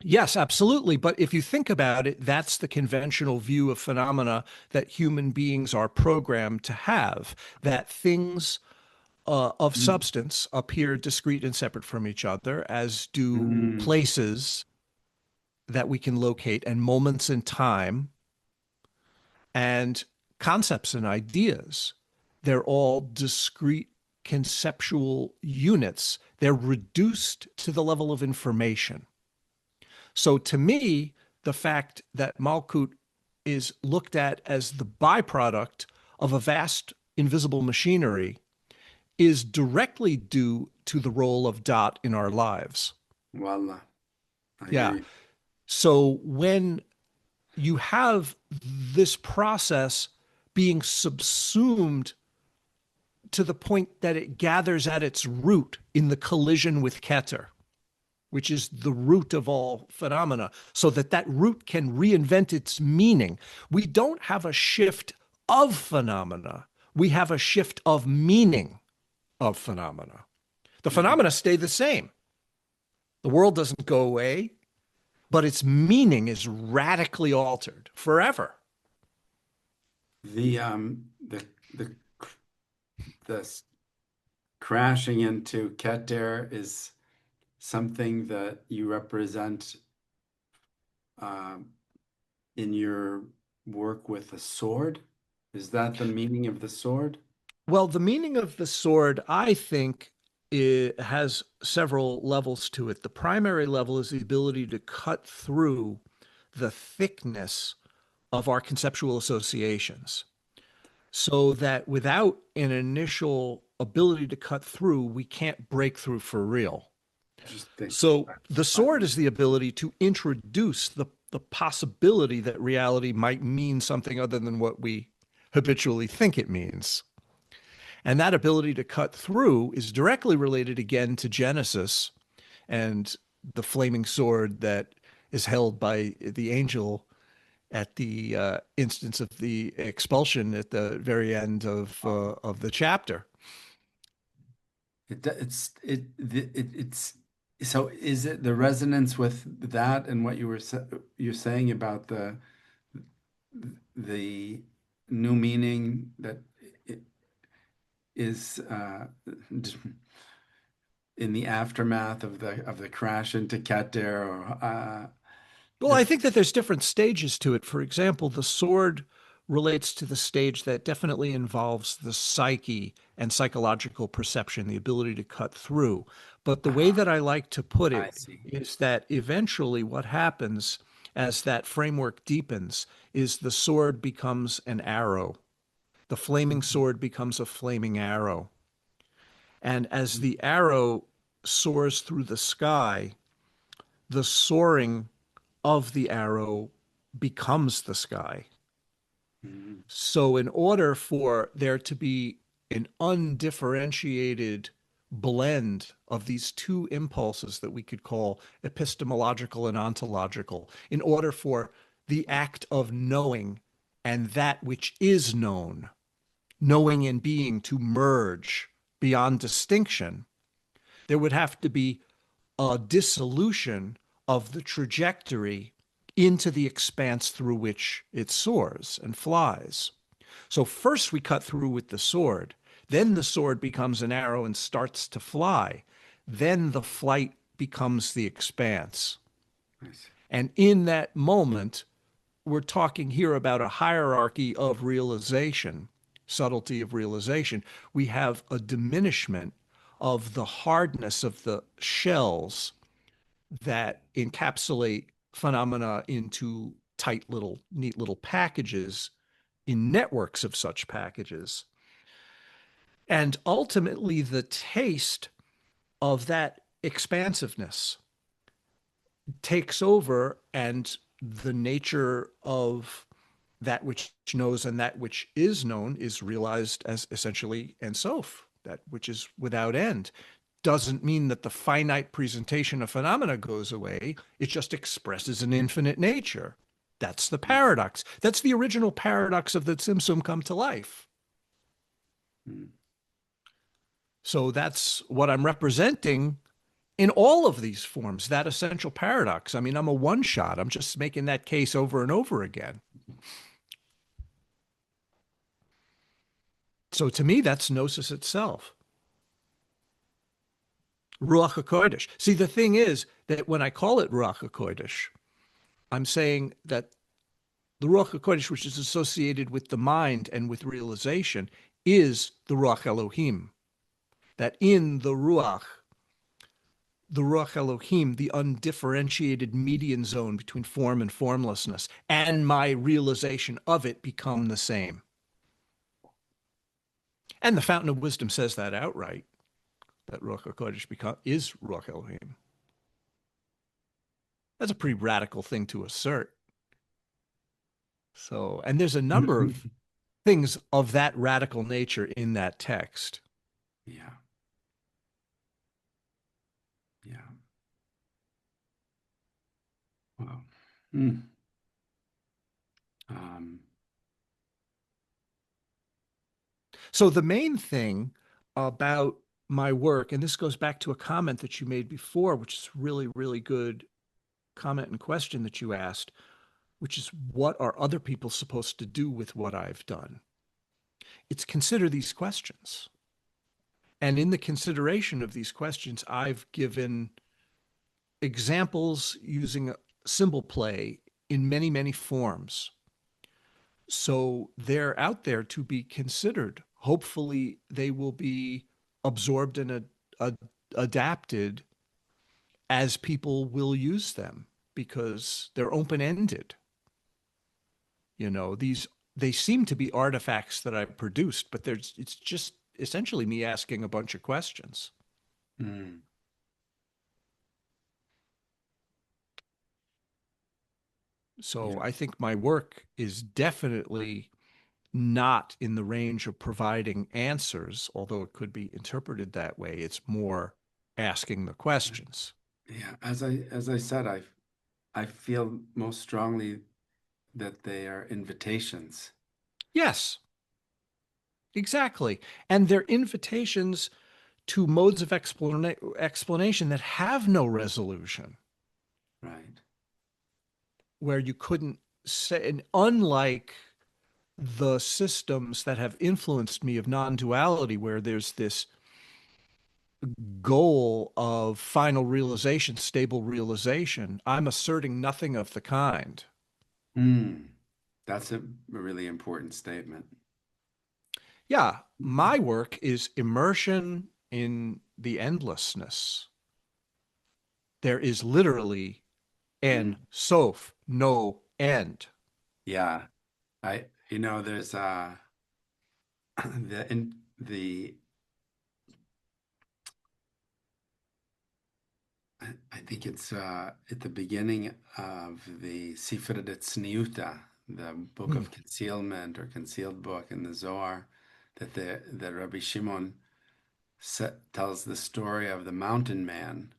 Yes, absolutely. But if you think about it, that's the conventional view of phenomena that human beings are programmed to have, that things of substance appear discrete and separate from each other, as do Mm. places that we can locate, and moments in time, and concepts and ideas. They're all discrete conceptual units. They're reduced to the level of information. So to me, the fact that Malkut is looked at as the byproduct of a vast invisible machinery is directly due to the role of Dot in our lives. Voila. I hear Yeah. you. So when you have this process being subsumed to the point that it gathers at its root in the collision with Keter, which is the root of all phenomena, so that that root can reinvent its meaning. We don't have a shift of phenomena. we have a shift of meaning of phenomena. The Mhm. phenomena stay the same. The world doesn't go away, but its meaning is radically altered forever. The the the crashing into Keter is something that you represent um, in your work with the sword? Is that the meaning of the sword? Well, the meaning of the sword, I think, it has several levels to it. The primary level is the ability to cut through the thickness of our conceptual associations so that without an initial ability to cut through, we can't break through for real. Interesting. So the That's sword funny. is the ability to introduce the possibility that reality might mean something other than what we habitually think it means. And that ability to cut through is directly related again to Genesis and the flaming sword that is held by the angel at the instance of the expulsion at the very end of the chapter. It's so is it the resonance with that and what you're saying about the new meaning that it is in the aftermath of the crash into Keter or Well, I think that there's different stages to it. For example, the sword relates to the stage that definitely involves the psyche and psychological perception, the ability to cut through. But the way ah, that I like to put I it see. is that eventually what happens as that framework deepens is the sword becomes an arrow. The flaming Mhm. sword becomes a flaming arrow. And as Mhm. the arrow soars through the sky, the soaring of the arrow becomes the sky. Mhm. So, in order for there to be an undifferentiated blend of these two impulses that we could call epistemological and ontological, in order for the act of knowing and that which is known, knowing and being to merge beyond distinction, there would have to be a dissolution of the trajectory into the expanse through which it soars and flies. So first we cut through with the sword, then the sword becomes an arrow and starts to fly. Then the flight becomes the expanse. I see. And in that moment, we're talking here about a hierarchy of realization, subtlety of realization. We have a diminishment of the hardness of the shells that encapsulate phenomena into tight little, neat little packages in networks of such packages. And ultimately, the taste of that expansiveness takes over, and the nature of that which knows and that which is known is realized as essentially Ein Sof, that which is without end. Doesn't mean that the finite presentation of phenomena goes away. It just expresses an infinite nature. That's the paradox. That's the original paradox of the Tzimtzum come to life. Mhm. So that's what I'm representing in all of these forms, that essential paradox. I mean, I'm a one shot. I'm just making that case over and over again. So to me, that's gnosis itself. Ruach HaKodesh. See, the thing is that when I call it Ruach HaKodesh, I'm saying that the Ruach HaKodesh, which is associated with the mind and with realization, is the Ruach Elohim. That in the Ruach Elohim, the undifferentiated median zone between form and formlessness, and my realization of it become the same. And the Fountain of Wisdom says that outright, that Ruach HaKodesh is Ruach Elohim. That's a pretty radical thing to assert. So, and there's a number of things of that radical nature in that text. Yeah, yeah. Wow. Hmm. Um, So the main thing about my work, and this goes back to a comment that you made before, which is really, really good comment and question that you asked, which is what are other people supposed to do with what I've done? It's consider these questions. And in the consideration of these questions, I've given examples using symbol play in many, many forms. So they're out there to be considered. Hopefully, they will be absorbed and adapted as people will use them because they're open ended. These they seem to be artifacts that I produced, but it's just essentially me asking a bunch of questions. Mm, So yeah, I think my work is definitely not in the range of providing answers, although it could be interpreted that way. It's more asking the questions. yeah. As I said, I feel most strongly that they are invitations. Yes, exactly. And they're invitations to modes of explanation that have no resolution, Right. where you couldn't say, and unlike the systems that have influenced me of non duality, where there's this goal of final realization, stable realization, I'm asserting nothing of the kind. Mm, that's a really important statement. Yeah, my work is immersion in the endlessness. There is literally Mm, en sof, no end. yeah. There's the I think it's at the beginning of the Sifra de Tzniuta, the book Hmm. of concealment or concealed book in the Zohar, that Rabbi Shimon tells the story of the mountain man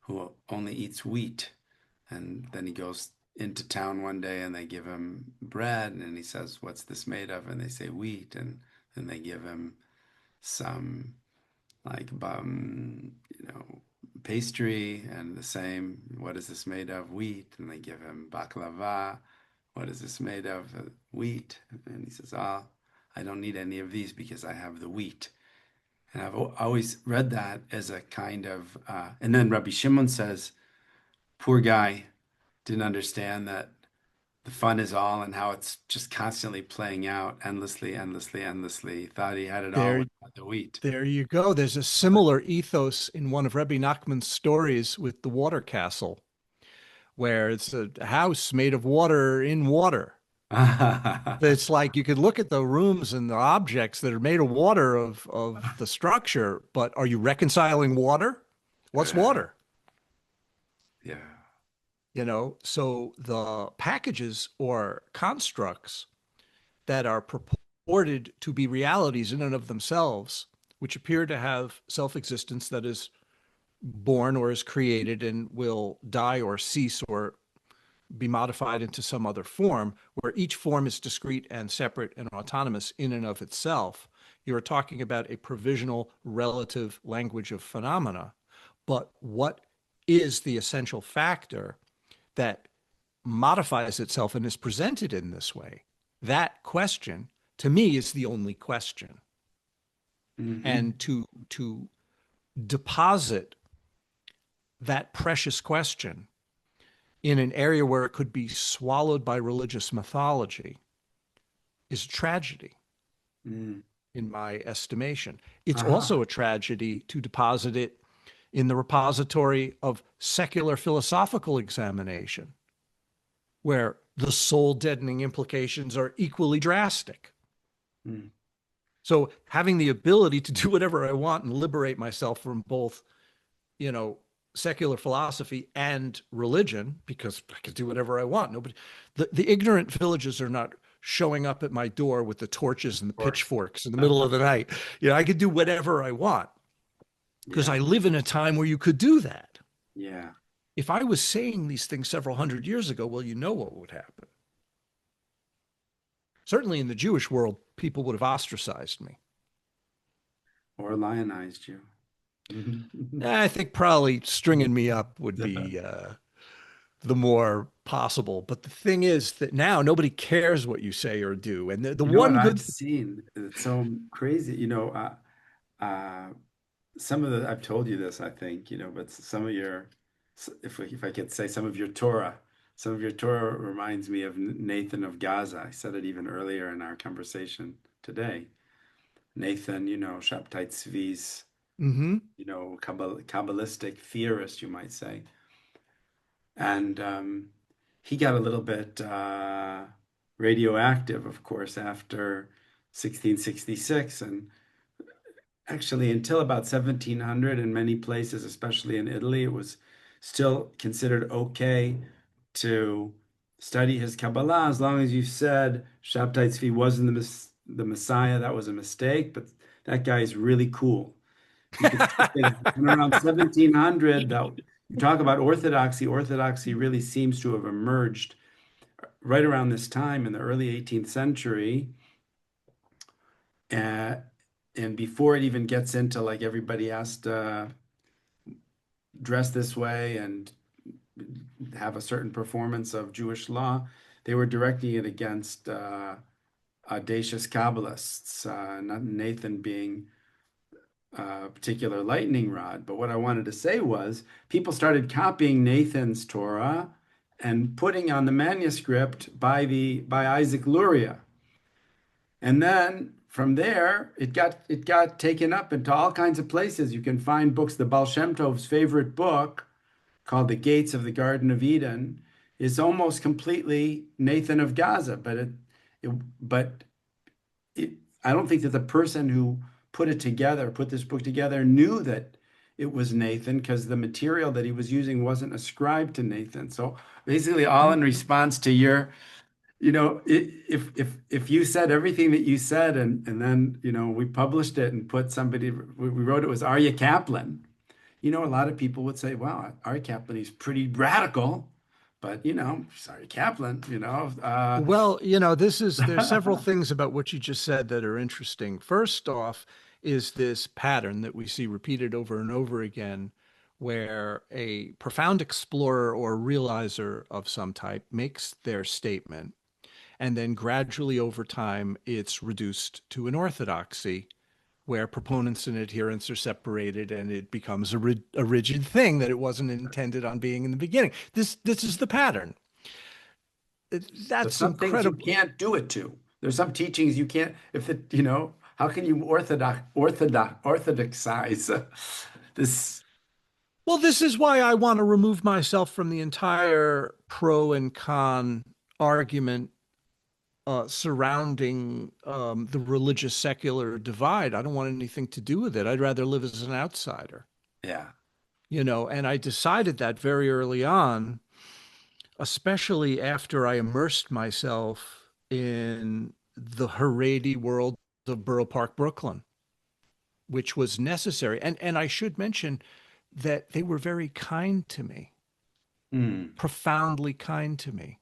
who only eats wheat, and then he goes into town one day and they give him bread, and he says, "What's this made of?" And they say wheat, and then they give him some like pastry, and the same. What is this made of? Wheat. And they give him baklava. What is this made of? Wheat. And he says, "Ah, I don't need any of these because I have the wheat." And I've always read that as a kind of, and then Rabbi Shimon says, "Poor guy didn't understand that the fun is all and how it's just constantly playing out endlessly, endlessly, endlessly. Thought he had it all There, without the wheat." there you go. There's a similar ethos in one of Rebbe Nachman's stories with the water castle, where it's a house made of water in water. It's like you could look at the rooms and the objects that are made of water of the structure, but are you reconciling water? What's water? Yeah. So the packages or constructs that are purported to be realities in and of themselves, which appear to have self-existence that is born or is created and will die or cease or be modified into some other form, where each form is discrete and separate and autonomous in and of itself. You're talking about a provisional relative language of phenomena. But what is the essential factor that modifies itself and is presented in this way? That question, to me, is the only question. Hmm. And to deposit that precious question in an area where it could be swallowed by religious mythology is a tragedy, Mm. in my estimation. It's Uh-huh. also a tragedy to deposit it in the repository of secular philosophical examination, where the soul deadening implications are equally drastic. Mm. So having the ability to do whatever I want and liberate myself from both, you know, secular philosophy and religion, because I can do whatever I want. Nobody, the ignorant villages are not showing up at my door with the torches and the Of course. pitchforks in the middle of the night. I could do whatever I want because Yeah. I live in a time where you could do that. Yeah. If I was saying these things several hundred years ago, well, you know what would happen. Certainly in the Jewish world, people would have ostracized me. or lionized you. I think probably stringing me up would be the more possible. But the thing is that now nobody cares what you say or do. And the You know what one I've good, seen? It's so crazy. Uh, some of the I've told you this, I think, but some of your, if I could say some of your Torah reminds me of Nathan of Gaza. I said it even earlier in our conversation today. Nathan, Shabtai Tzvi's, Mhm. Kabbalistic theorist, you might say. And he got a little bit radioactive, of course, after 1666. And actually, until about 1700, in many places, especially in Italy, it was still considered okay to study his Kabbalah as long as you said Shabtai Tzvi wasn't the Messiah. That was a mistake, but that guy is really cool. You could say that. And around 1700, that you talk about orthodoxy. Orthodoxy really seems to have emerged right around this time in the early 18th century. Uh, and before it even gets into like everybody has to dress this way and have a certain performance of Jewish law, they were directing it against audacious Kabbalists, not Nathan being a particular lightning rod. But what I wanted to say was people started copying Nathan's Torah and putting on the manuscript by Isaac Luria. And then from there, it got taken up into all kinds of places. You can find books. The Baal Shem Tov's favorite book, called The Gates of the Garden of Eden, is almost completely Nathan of Gaza. It but it, I don't think that the person who put this book together, knew that it was Nathan because the material that he was using wasn't ascribed to Nathan. So basically, all in response to your, if you said everything that you said and then we published it and put somebody we wrote it was Arya Kaplan. A lot of people would say, "Wow, Arya Kaplan is pretty radical," but sorry, Kaplan. well, there's several things about what you just said that are interesting. First off, is this pattern that we see repeated over and over again, where a profound explorer or realizer of some type makes their statement, and then gradually over time, it's reduced to an orthodoxy where proponents and adherents are separated and it becomes a rigid thing that it wasn't intended on being in the beginning. This is the pattern. There's That's some things you incredible. can't do it to. There's some teachings you can't, if it, how can you orthodoxize this? Well, this is why I want to remove myself from the entire pro and con argument surrounding the religious secular divide. I don't want anything to do with it. I'd rather live as an outsider, Yeah. and I decided that very early on, especially after I immersed myself in the Haredi world of Borough Park, Brooklyn, which was necessary. And I should mention that they were very kind to me, Mm, profoundly kind to me.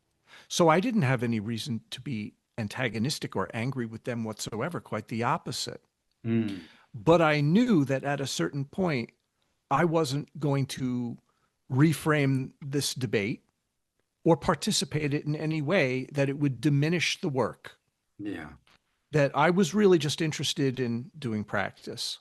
So I didn't have any reason to be antagonistic or angry with them whatsoever, quite the opposite. mm, But I knew that at a certain point, I wasn't going to reframe this debate or participate in any way that it would diminish the work, yeah. that I was really just interested in doing practice.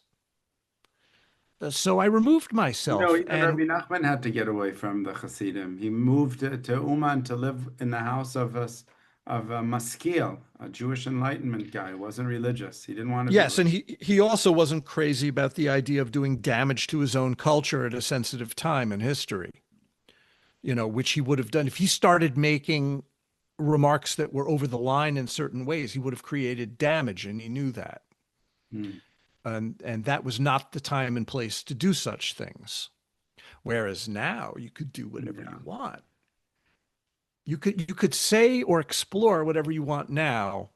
So I removed myself Even and Rabbi Nachman had to get away from the Hasidim. He moved to Uman to live in the house of a maskil, a Jewish Enlightenment guy who wasn't religious. He didn't want to be yes, and religious. he also wasn't crazy about the idea of doing damage to his own culture at a sensitive time in history, which he would have done if he started making remarks that were over the line in certain ways, he would have created damage and he knew that. Mm, And that was not the time and place to do such things. Whereas now you could do whatever yeah. you want. You could say or explore whatever you want now,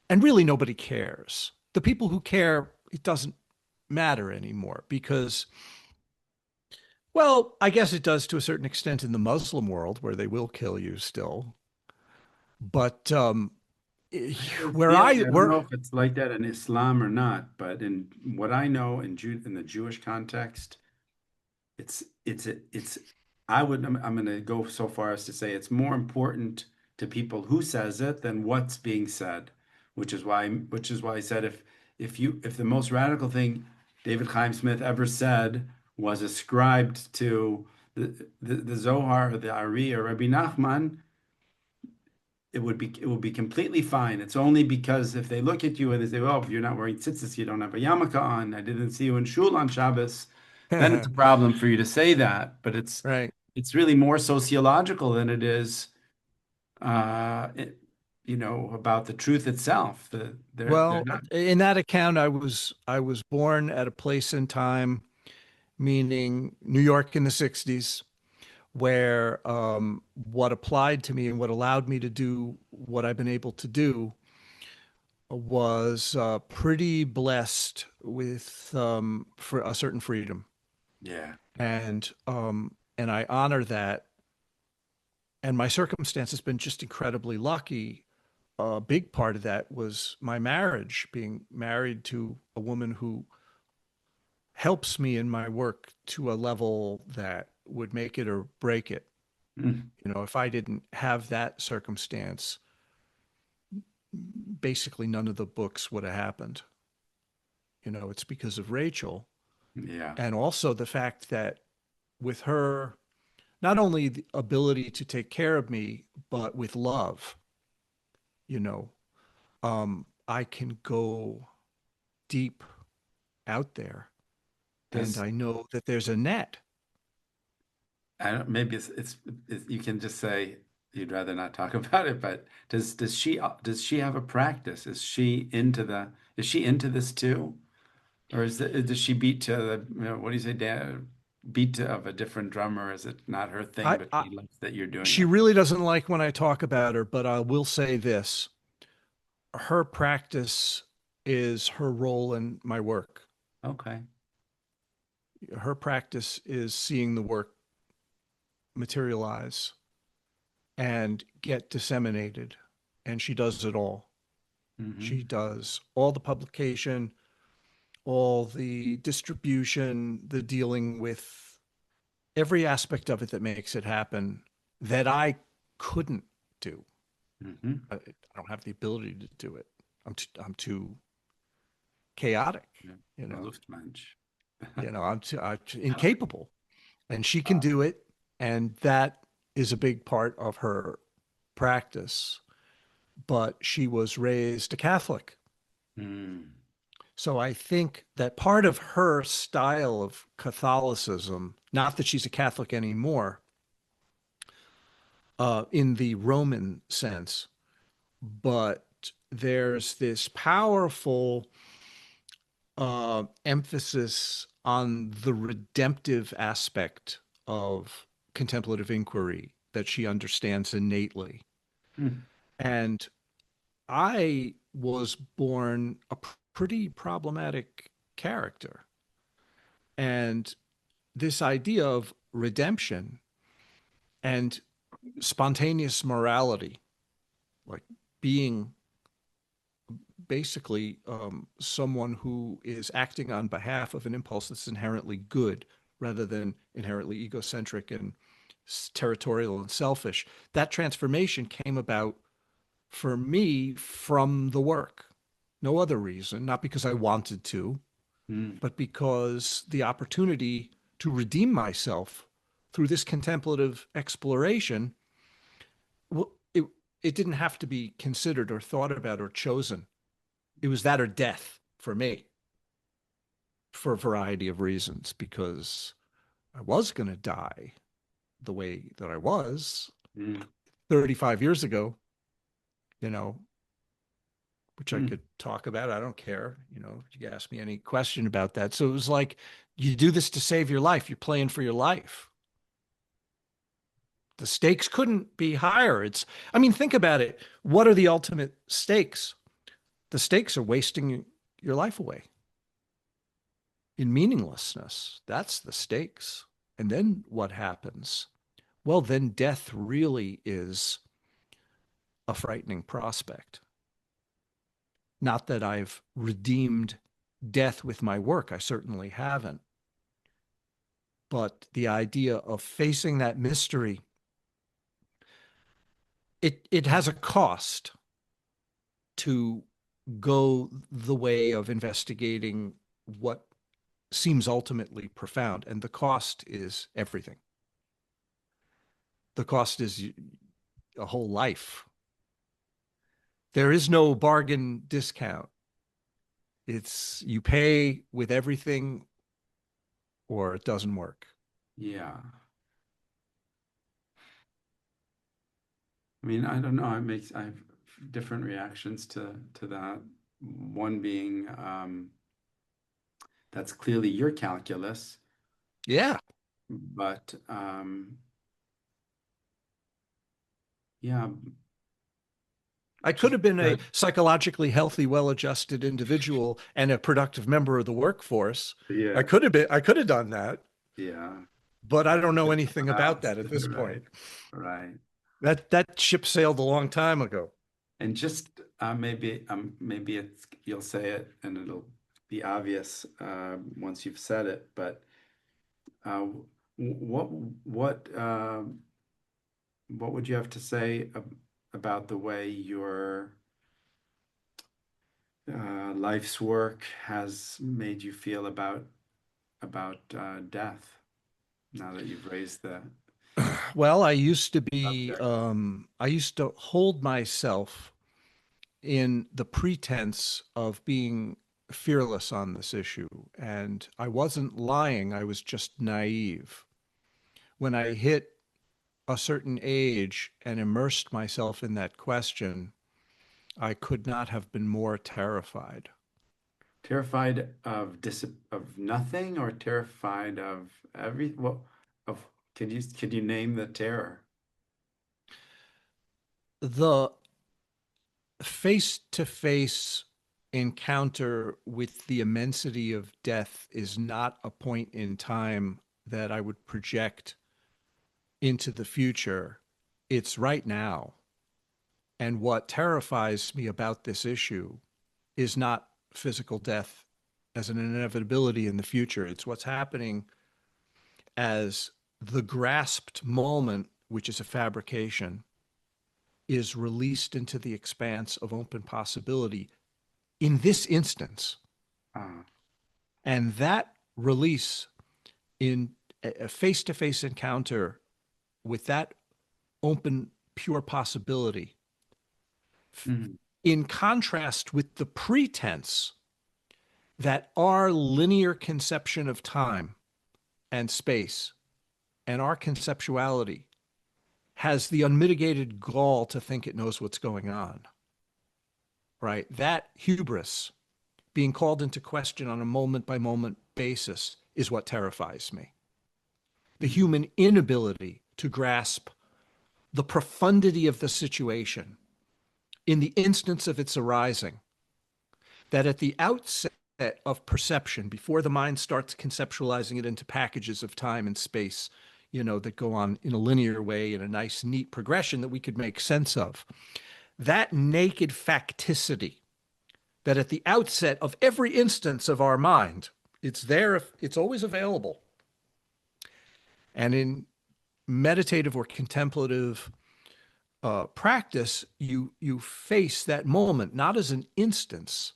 and really nobody cares. The people who care, it doesn't matter anymore because, well, I guess it does to a certain extent in the Muslim world where they will kill you still. But where Really, I I don't where know if it's like that in Islam or not, but in what I know in the Jewish context, it's I'm going to go so far as to say it's more important to people who says it than what's being said, which is why I said if the most radical thing David Chaim Smith ever said was ascribed to the Zohar or the Ari or Rabbi Nachman, it would be completely fine. It's only because if they look at you and they say, "Oh, if you're not wearing tzitzis, you don't have a yarmulke on. I didn't see you in shul on Shabbos," then it's a problem for you to say that. But it's right. it's really more sociological than it is, it, about the truth itself. They're Well, not. in that account, I was born at a place and time, meaning New York in the 60s, where what applied to me and what allowed me to do what I've been able to do was pretty blessed with for a certain freedom, Yeah. and I honor that. And my circumstance has been just incredibly lucky. A big part of that was my marriage, being married to a woman who helps me in my work to a level that would make it or break it. Mm. If I didn't have that circumstance, basically none of the books would have happened. It's because of Rachel. Yeah. And also the fact that with her, not only the ability to take care of me, but with love, you know, I can go deep out there, and Does I know that there's a net. I don't, maybe you can just say you'd rather not talk about it, but does she have a practice? Is she into this too? Or does she beat to what do you say, Dan? Beat to of a different drummer? Is it not her thing, I, but I she loves that you're doing She it? really doesn't like when I talk about her, but I will say this: her practice is her role in my work. Okay. Her practice is seeing the work materialize and get disseminated, and she does it all. Hmm. She does all the publication, all the distribution, the dealing with every aspect of it that makes it happen that I couldn't do. Hmm. I don't have the ability to do it. I'm too chaotic, Yeah. you A know. Luftmensch. I'm too incapable, and she can do it, and that is a big part of her practice. But she was raised a Catholic. Mm. So I think that part of her style of Catholicism, not that she's a Catholic anymore, in the Roman sense, but there's this powerful emphasis on the redemptive aspect of contemplative inquiry that she understands innately. Mm. And I was born a pretty problematic character. And this idea of redemption and spontaneous morality, like being basically someone who is acting on behalf of an impulse that's inherently good rather than inherently egocentric and territorial and selfish, that transformation came about for me from the work. No other reason, not because I wanted to, Mm. but because the opportunity to redeem myself through this contemplative exploration, well, it didn't have to be considered or thought about or chosen. It was that or death for me for a variety of reasons, because I was going to die the way that I was Mm. 35 years ago, you know, which I Mm. could talk about. I don't care. You ask me any question about that. So it was like, you do this to save your life. You're playing for your life. The stakes couldn't be higher. I mean, think about it. What are the ultimate stakes? The stakes are wasting your life away in meaninglessness. That's the stakes. And then what happens? Well, then death really is a frightening prospect. Not that I've redeemed death with my work, I certainly haven't. But the idea of facing that mystery, it has a cost to go the way of investigating what seems ultimately profound. And the cost is everything. The cost is a whole life. There is no bargain discount. It's you pay with everything or it doesn't work. Yeah. I mean, I don't know. I have different reactions to that. One being that's clearly your calculus, Yeah. but yeah, I could just have been a that, psychologically healthy, well-adjusted individual and a productive member of the workforce. yeah, I could have done that, yeah, but I don't know just anything about pronounced, that at this right, point. right. That ship sailed a long time ago. And just maybe it's you'll say it and it'll be obvious once you've said it, but uh, what what uh, what would you have to say about the way your life's work has made you feel about death now that you've raised the Well, subject? I used to hold myself in the pretense of being fearless on this issue. And I wasn't lying, I was just naive. When I hit a certain age and immersed myself in that question, I could not have been more terrified. Terrified of of nothing or terrified of of could you name the terror? The face to face encounter with the immensity of death is not a point in time that I would project into the future. It's right now. And what terrifies me about this issue is not physical death as an inevitability in the future. It's what's happening as the grasped moment, which is a fabrication, is released into the expanse of open possibility in this instance. Uh, And that release in a face to face encounter with that open, pure possibility, mhm. in contrast with the pretense that our linear conception of time and space and our conceptuality has the unmitigated gall to think it knows what's going on, right? That hubris being called into question on a moment by moment basis is what terrifies me. The Mhm. human inability to grasp the profundity of the situation in the instance of its arising, that at the outset of perception, before the mind starts conceptualizing it into packages of time and space, that go on in a linear way in a nice, neat progression that we could make sense of, that naked facticity that at the outset of every instance of our mind, it's there, it's always available. And in meditative or contemplative practice, you face that moment not as an instance,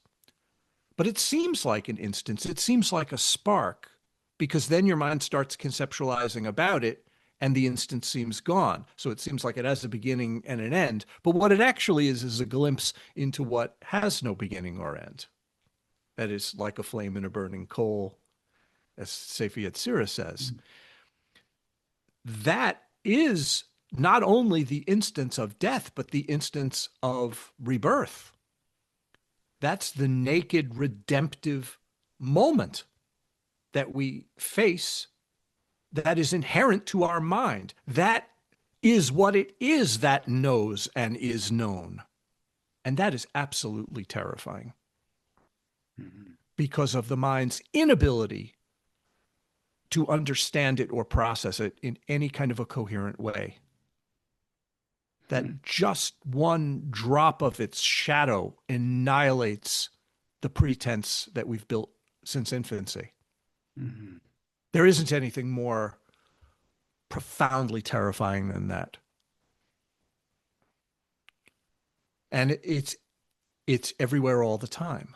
but it seems like an instance. It seems like a spark, because then your mind starts conceptualizing about it, and the instance seems gone. So it seems like it has a beginning and an end. But what it actually is a glimpse into what has no beginning or end. That is like a flame in a burning coal, as Sefer Yetzirah says. That is not only the instance of death, but the instance of rebirth. That's the naked redemptive moment that we face that is inherent to our mind. That is what it is that knows and is known. And that is absolutely terrifying Mhm. because of the mind's inability to understand it or process it in any kind of a coherent way. Mm, that just one drop of its shadow annihilates the pretense that we've built since infancy. mhm. There isn't anything more profoundly terrifying than that. And it's everywhere all the time.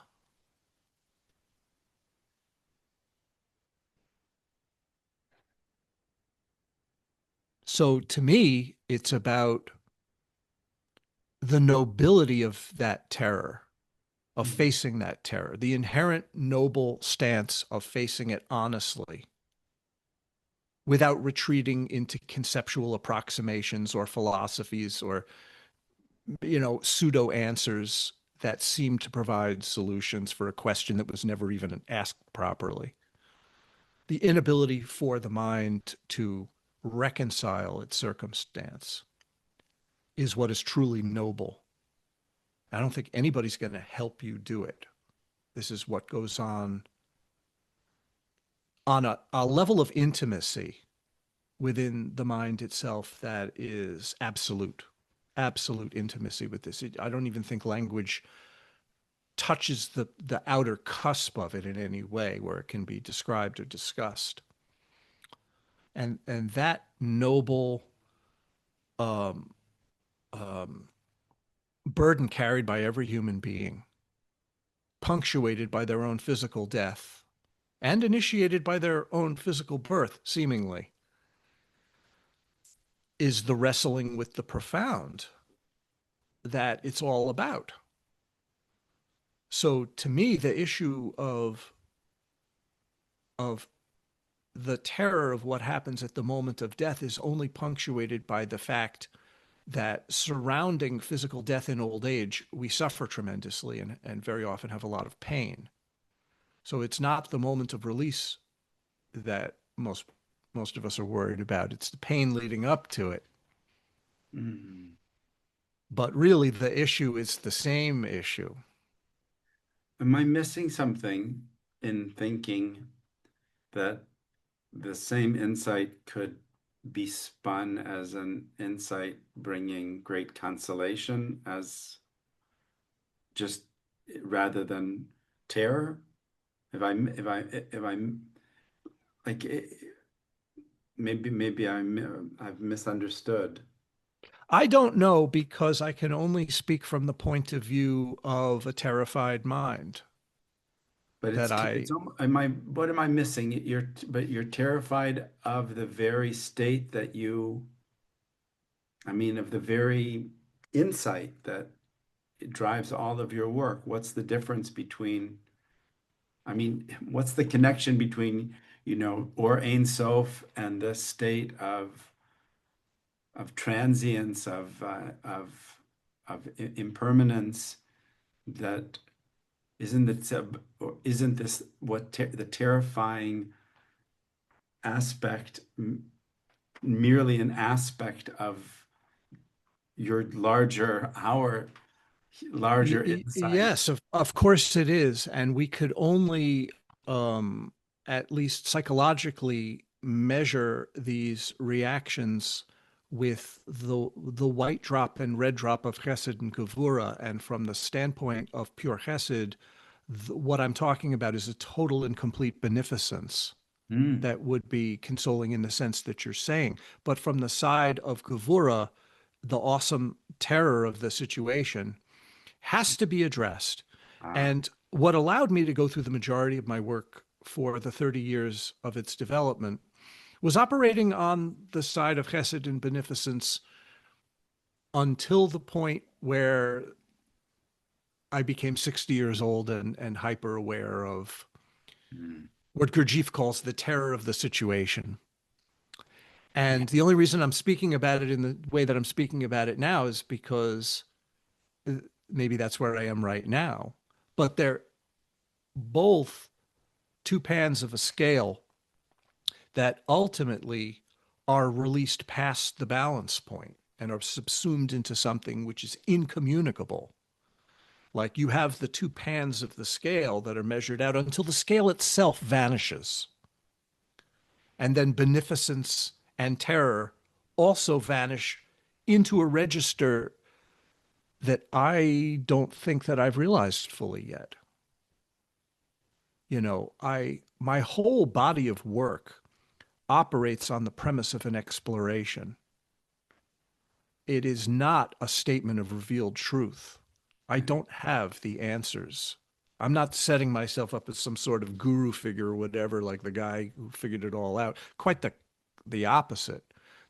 So to me, it's about the nobility of that terror, of Mhm. facing that terror, the inherent noble stance of facing it honestly without retreating into conceptual approximations or philosophies or, pseudo answers that seem to provide solutions for a question that was never even asked properly. The inability for the mind to reconcile its circumstance is what is truly noble. I don't think anybody's going to help you do it. This is what goes on a level of intimacy within the mind itself that is absolute intimacy with this. I don't even think language touches the outer cusp of it in any way where it can be described or discussed. And that noble um, um, burden carried by every human being, punctuated by their own physical death and initiated by their own physical birth, seemingly, is the wrestling with the profound that it's all about. So to me, the issue of the terror of what happens at the moment of death is only punctuated by the fact that surrounding physical death in old age, we suffer tremendously and very often have a lot of pain. So it's not the moment of release that most of us are worried about. It's the pain leading up to it. Mhm. But really, the issue is the same issue. Am I missing something in thinking that the same insight could be spun as an insight bringing great consolation as just rather than terror? If I like maybe I've misunderstood. I don't know because I can only speak from the point of view of a terrified mind But that it's am I what am I missing? You're terrified of the very state that you, I mean, of the very insight that drives all of your work. What's the difference between, I mean, what's the connection between, or Ein Sof and this state of transience, of impermanence that or isn't this what the terrifying aspect, merely an aspect of our larger insight? Yes, of course it is. And we could only, at least psychologically, measure these reactions with the white drop and red drop of Chesed and Gevura. And from the standpoint of pure Chesed, what I'm talking about is a total and complete beneficence Mm. that would be consoling in the sense that you're saying. But from the side of Gevura, the awesome terror of the situation has to be addressed. Ah. And what allowed me to go through the majority of my work for the 30 years of its development was operating on the side of chesed and beneficence until the point where I became 60 years old and hyper aware of Mm. what Gurdjieff calls the terror of the situation. Yeah. And the only reason I'm speaking about it in the way that I'm speaking about it now is because maybe that's where I am right now. But they're both two pans of a scale that ultimately are released past the balance point and are subsumed into something which is incommunicable. Like you have the two pans of the scale that are measured out until the scale itself vanishes. And then beneficence and terror also vanish into a register that I don't think that I've realized fully yet. My whole body of work operates on the premise of an exploration. It is not a statement of revealed truth. I don't have the answers. I'm not setting myself up as some sort of guru figure or whatever, like the guy who figured it all out. Quite the opposite.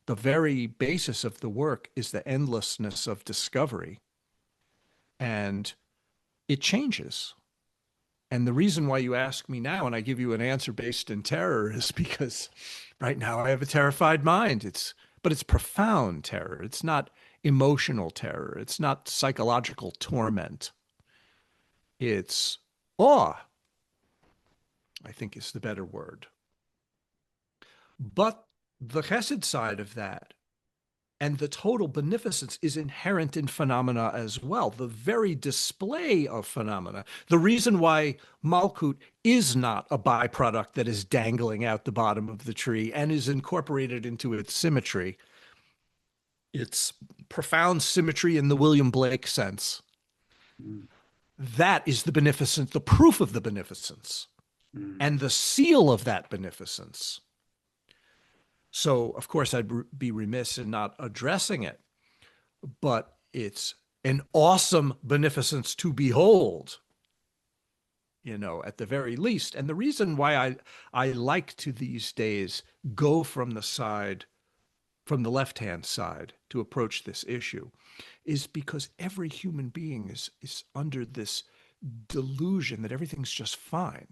The very basis of the work is the endlessness of discovery. And it changes. And the reason why you ask me now and I give you an answer based in terror is because right now I have a terrified mind. But it's profound terror. It's not emotional terror. It's not psychological torment. It's awe, I think is the better word. But the chesed side of that and the total beneficence is inherent in phenomena as well. The very display of phenomena. The reason why Malkut is not a byproduct that is dangling out the bottom of the tree and is incorporated into its symmetry, its profound symmetry in the William Blake sense. Mm. That is the beneficence, the proof of the beneficence, and the seal of that beneficence. So, of course, I'd be remiss in not addressing it, but it's an awesome beneficence to behold, at the very least. And the reason why I like to these days go from the left-hand side to approach this issue is because every human being is under this delusion that everything's just fine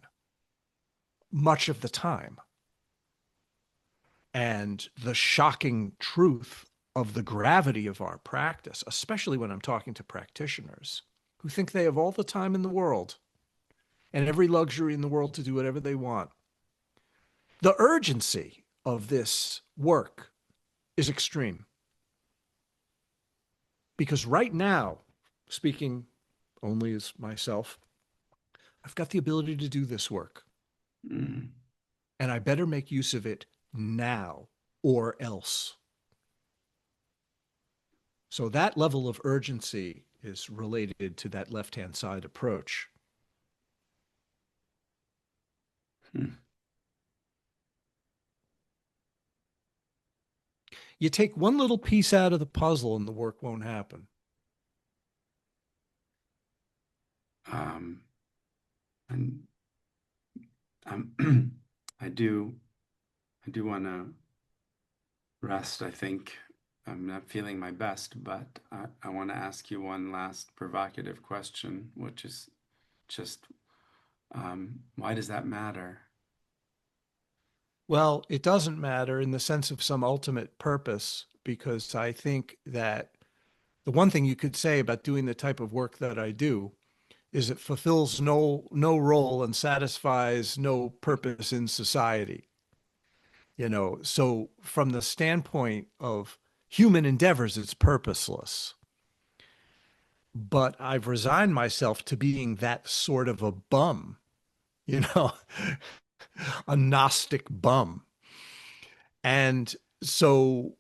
much of the time. And the shocking truth of the gravity of our practice, especially when I'm talking to practitioners who think they have all the time in the world and every luxury in the world to do whatever they want. The urgency of this work is extreme. Because right now, speaking only as myself, I've got the ability to do this work. Mm. And I better make use of it now or else. So that level of urgency is related to that left-hand side approach. Hmm. You take one little piece out of the puzzle and the work won't happen. And I do want to rest. I think I'm not feeling my best, but I want to ask you one last provocative question, which is just why does that matter? Well, it doesn't matter in the sense of some ultimate purpose, because I think that the one thing you could say about doing the type of work that I do is it fulfills no role and satisfies no purpose in society. So from the standpoint of human endeavors, it's purposeless. But I've resigned myself to being that sort of a bum, you know, a Gnostic bum. And so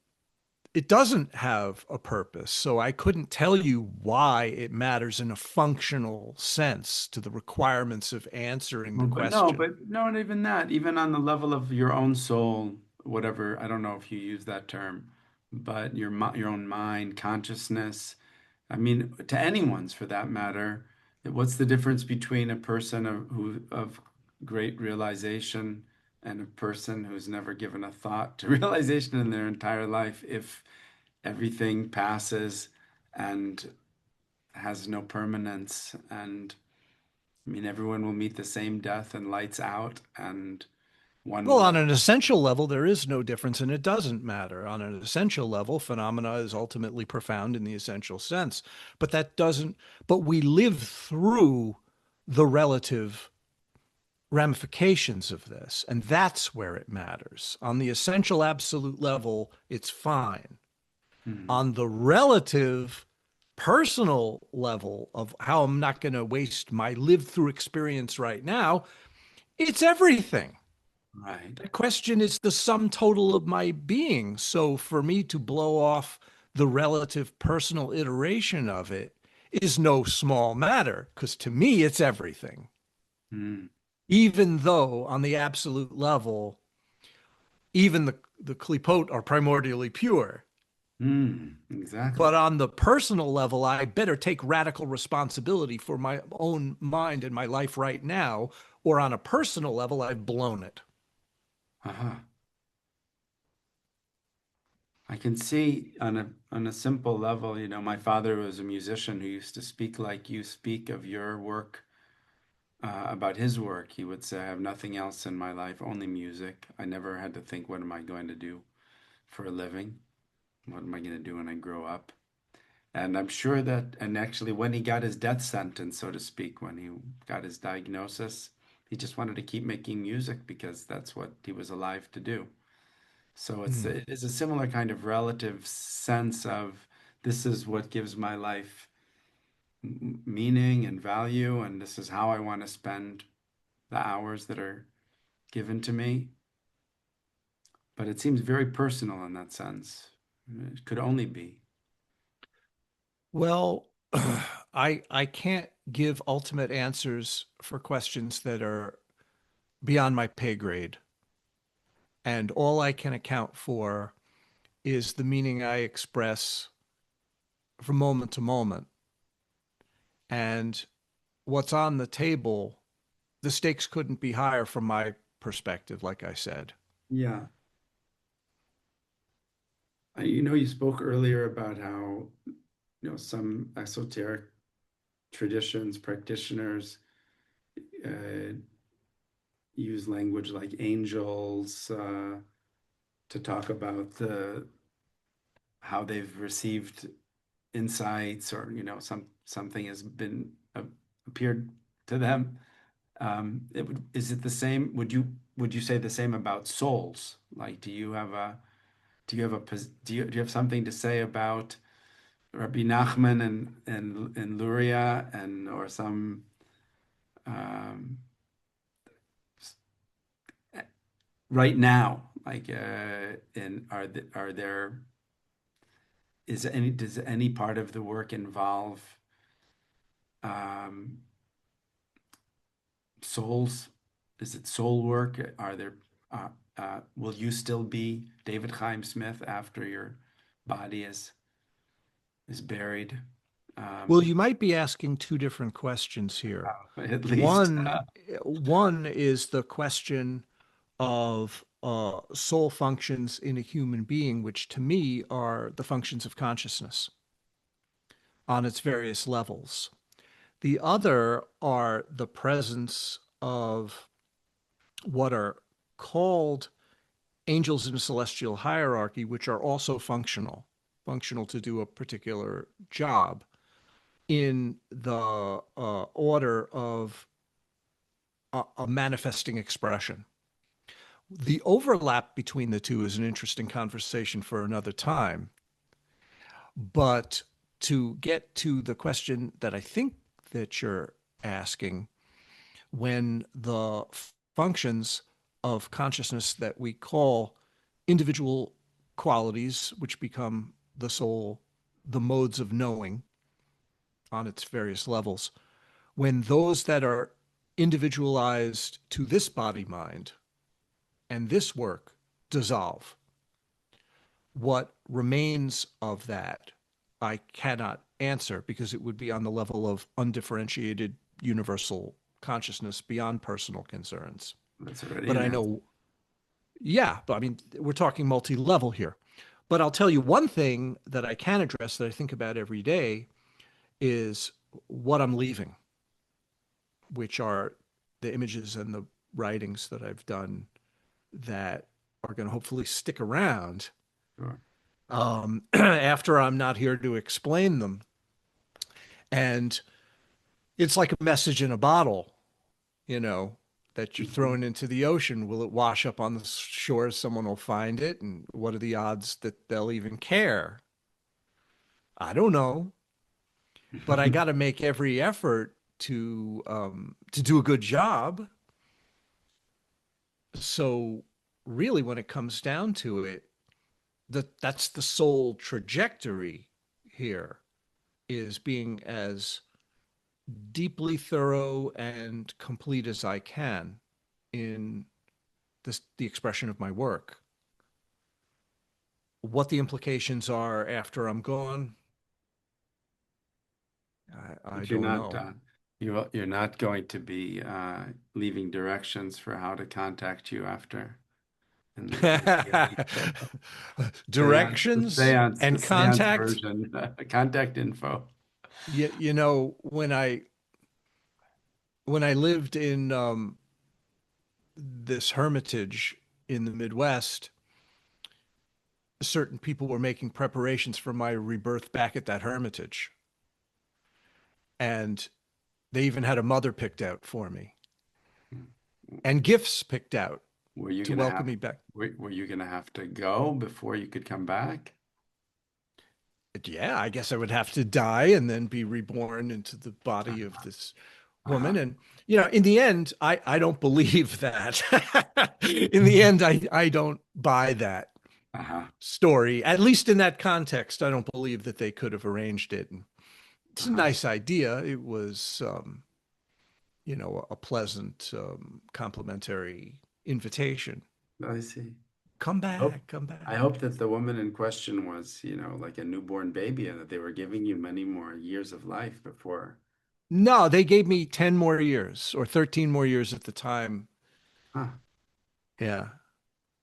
it doesn't have a purpose. So I couldn't tell you why it matters in a functional sense to the requirements of answering the question. But no, not even that. Even on the level of your own soul, whatever. I don't know if you use that term, but your own mind, consciousness. I mean, to anyone's for that matter. What's the difference between a person of great realization and a person who's never given a thought to realization in their entire life if everything passes and has no permanence? And I mean, everyone will meet the same death and lights out, and one Well, will. on an essential level, there is no difference and it doesn't matter. On an essential level, phenomena is ultimately profound in the essential sense. But but we live through the relative ramifications of this, and that's where it matters. On the essential absolute level, it's fine. Hmm. On the relative personal level of how I'm not going to waste my lived through experience right now, it's everything. Right. The question is the sum total of my being. So for me to blow off the relative personal iteration of it is no small matter, because to me, it's everything. Mm, Even though on the absolute level, even the klipot are primordially pure. exactly. But on the personal level, I better take radical responsibility for my own mind and my life right now, or on a personal level, I've blown it. Aha. I can see on a simple level, my father was a musician who used to speak like you speak of your work, about his work. He would say, I have nothing else in my life, only music. I never had to think, what am I going to do for a living? What am I going to do when I grow up? And I'm sure that, and actually, when he got his death sentence, so to speak, when he got his diagnosis, he just wanted to keep making music because that's what he was alive to do. So Hmm. it is a similar kind of relative sense of this is what gives my life meaning and value, and this is how I want to spend the hours that are given to me. But it seems very personal in that sense. It could only be. Well, I can't give ultimate answers for questions that are beyond my pay grade. And all I can account for is the meaning I express from moment to moment. And what's on the table, the stakes couldn't be higher from my perspective, like I said. Yeah. You spoke earlier about how, some esoteric traditions, practitioners uh, use language like angels to talk about how they've received insights, or something has been appeared to them. Is it the same? Would you say the same about souls? Like, do you have something to say about Rabbi Nachman and Luria, and or some um, right now, like, in are there does any part of the work involve um, souls? Is it soul work? Are there will you still be David Chaim Smith after your body is buried? Well, Um, you might be asking two different questions here. at least. One is the question of soul functions in a human being, which to me are the functions of consciousness on its various levels. The other are the presence of what are called angels in a celestial hierarchy, which are also functional to do a particular job in the order of a manifesting expression. The overlap between the two is an interesting conversation for another time. But to get to the question that I think that you're asking, when the functions of consciousness that we call individual qualities, which become the soul, the modes of knowing on its various levels, when those that are individualized to this body mind and this work dissolve, what remains of that, I cannot answer because it would be on the level of undifferentiated universal consciousness beyond personal concerns. That's already But an I answer. know, yeah, but I mean, we're talking multi level here. But I'll tell you one thing that I can address that I think about every day is what I'm leaving, which are the images and the writings that I've done that are going to hopefully stick around Sure. after I'm not here to explain them. And it's like a message in a bottle, you know, that you're throwing into the ocean. Will it wash up on the shore? Someone will find it. And what are the odds that they'll even care? I don't know. But I got to make every effort to do a good job. So really, when it comes down to it, that's the sole trajectory here, is being as deeply thorough and complete as I can in the expression of my work. What the implications are after I'm gone, I But you're don't not know. you're not going to be leaving directions for how to contact you after in the elite Directions the and seance contact. version, contact info. You know, when I lived in this hermitage in the Midwest, certain people were making preparations for my rebirth back at that hermitage. And they even had a mother picked out for me and gifts picked out Were you to gonna welcome have me back. were you gonna have to go before you could come back? Yeah, I guess I would have to die and then be reborn into the body of this Uh-huh. woman. And, you know, in the end, I don't believe that. In the end, I don't buy that Uh-huh. story. At least in that context, I don't believe that they could have arranged it. And it's a Uh-huh. nice idea. It was, you know, a pleasant, complimentary invitation. I see. Come I hope back, come I back. hope that the woman in question was, like a newborn baby and that they were giving you many more years of life before. No, they gave me 10 more years or 13 more years at the time. Huh. Yeah.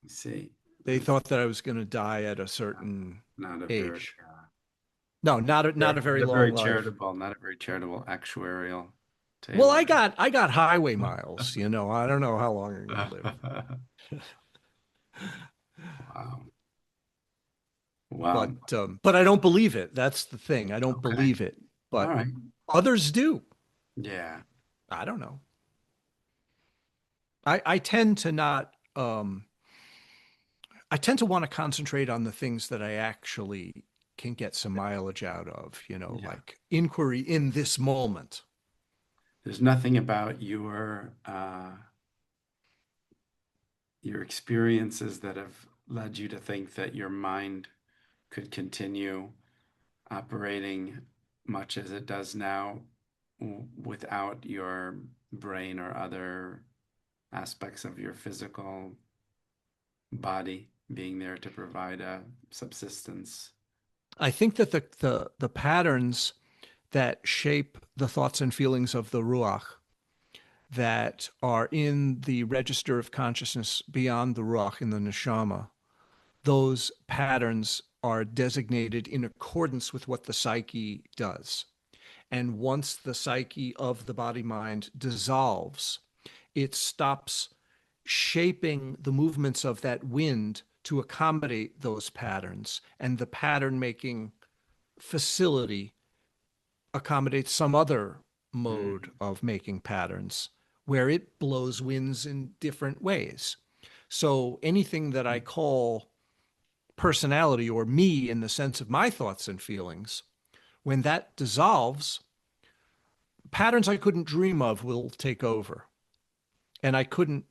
I see. They That's thought that I was going to die at a not, certain not a very age. No, not a very long life. not a very charitable actuarial Well, tale I got highway there. miles, you know. I don't know how long I'm going to live. Wow. Wow. But I don't believe it. That's the thing. I don't Okay. believe it. All But right. others do. Yeah. I don't know. I tend to not I tend to want to concentrate on the things that I actually can get some mileage out of, you know, Yeah. like inquiry in this moment. There's nothing about your experiences that have led you to think that your mind could continue operating much as it does now without your brain or other aspects of your physical body being there to provide a subsistence. I think that the patterns that shape the thoughts and feelings of the ruach that are in the register of consciousness beyond the ruach in the neshama, those patterns are designated in accordance with what the psyche does. And once the psyche of the body mind dissolves, it stops shaping the movements of that wind to accommodate those patterns. And the pattern making facility accommodates some other mode Mm. of making patterns where it blows winds in different ways. So anything that I call personality or me in the sense of my thoughts and feelings, when that dissolves, patterns I couldn't dream of will take over. And I couldn't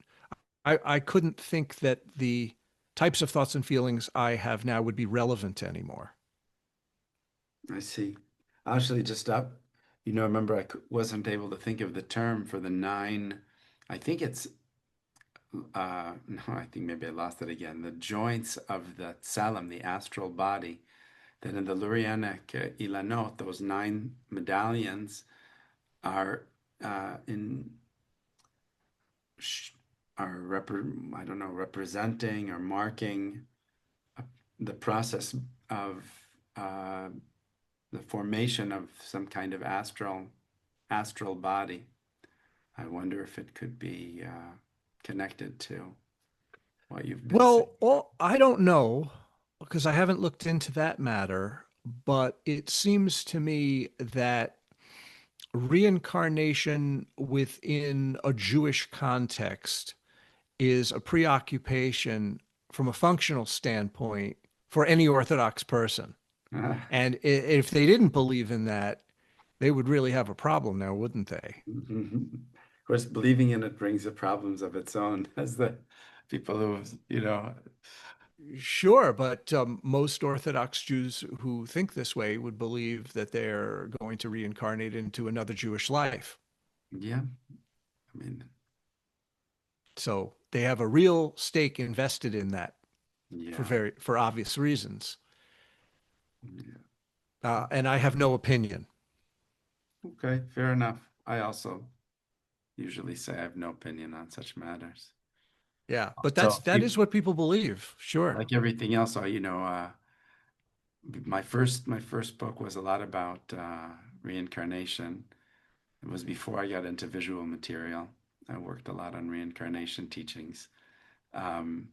think that the types of thoughts and feelings I have now would be relevant anymore. I see. Actually, just up, remember wasn't able to think of the term for the nine. I think it's, no, I think maybe I lost it again. The joints of the tsalem, the astral body, that in the Lurianic Ilanot, those nine medallions are in sh- are I don't know, representing or marking uh, the process of uh, the formation of some kind of astral body. I wonder if it could be connected to what you've been saying. Well, I don't know because I haven't looked into that matter, but it seems to me that reincarnation within a Jewish context is a preoccupation from a functional standpoint for any Orthodox person. And if they didn't believe in that, they would really have a problem now, wouldn't they? Of course, believing in it brings the problems of its own, as the people who, Sure, but most Orthodox Jews who think this way would believe that they're going to reincarnate into another Jewish life. Yeah, I mean, So they have a real stake invested in that yeah, for obvious reasons. yeah. And I have no opinion. Okay, fair enough. I also usually say I have no opinion on such matters. Yeah, but So, that is what people believe. Sure. like everything else, my first book was a lot about reincarnation. It was before I got into visual material. I worked a lot on reincarnation teachings. Um,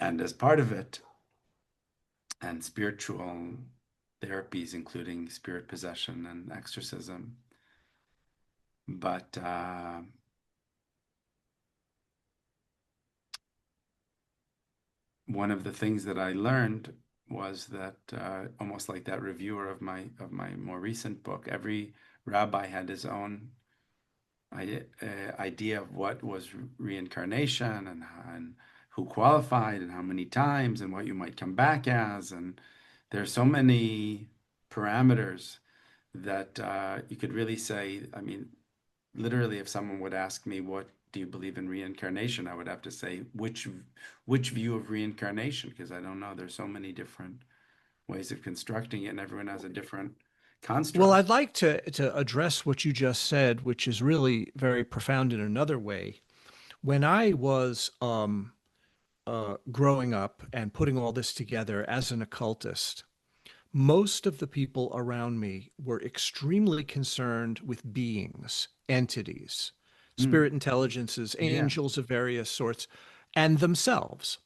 and as part of it, and spiritual therapies, including spirit possession and exorcism. But one of the things that I learned was that almost like that reviewer of my more recent book, every rabbi had his own idea of what was reincarnation and who qualified and how many times and what you might come back as. And there's so many parameters that you could really say, I mean, literally, if someone would ask me, what do you believe in reincarnation? I would have to say, which view of reincarnation? Because I don't know. There's so many different ways of constructing it, and everyone has a different Well, construct. I'd like to address what you just said, which is really very profound in another way. When I was growing up and putting all this together as an occultist, most of the people around me were extremely concerned with beings, entities, Mm, spirit intelligences, yeah. angels of various sorts, and themselves.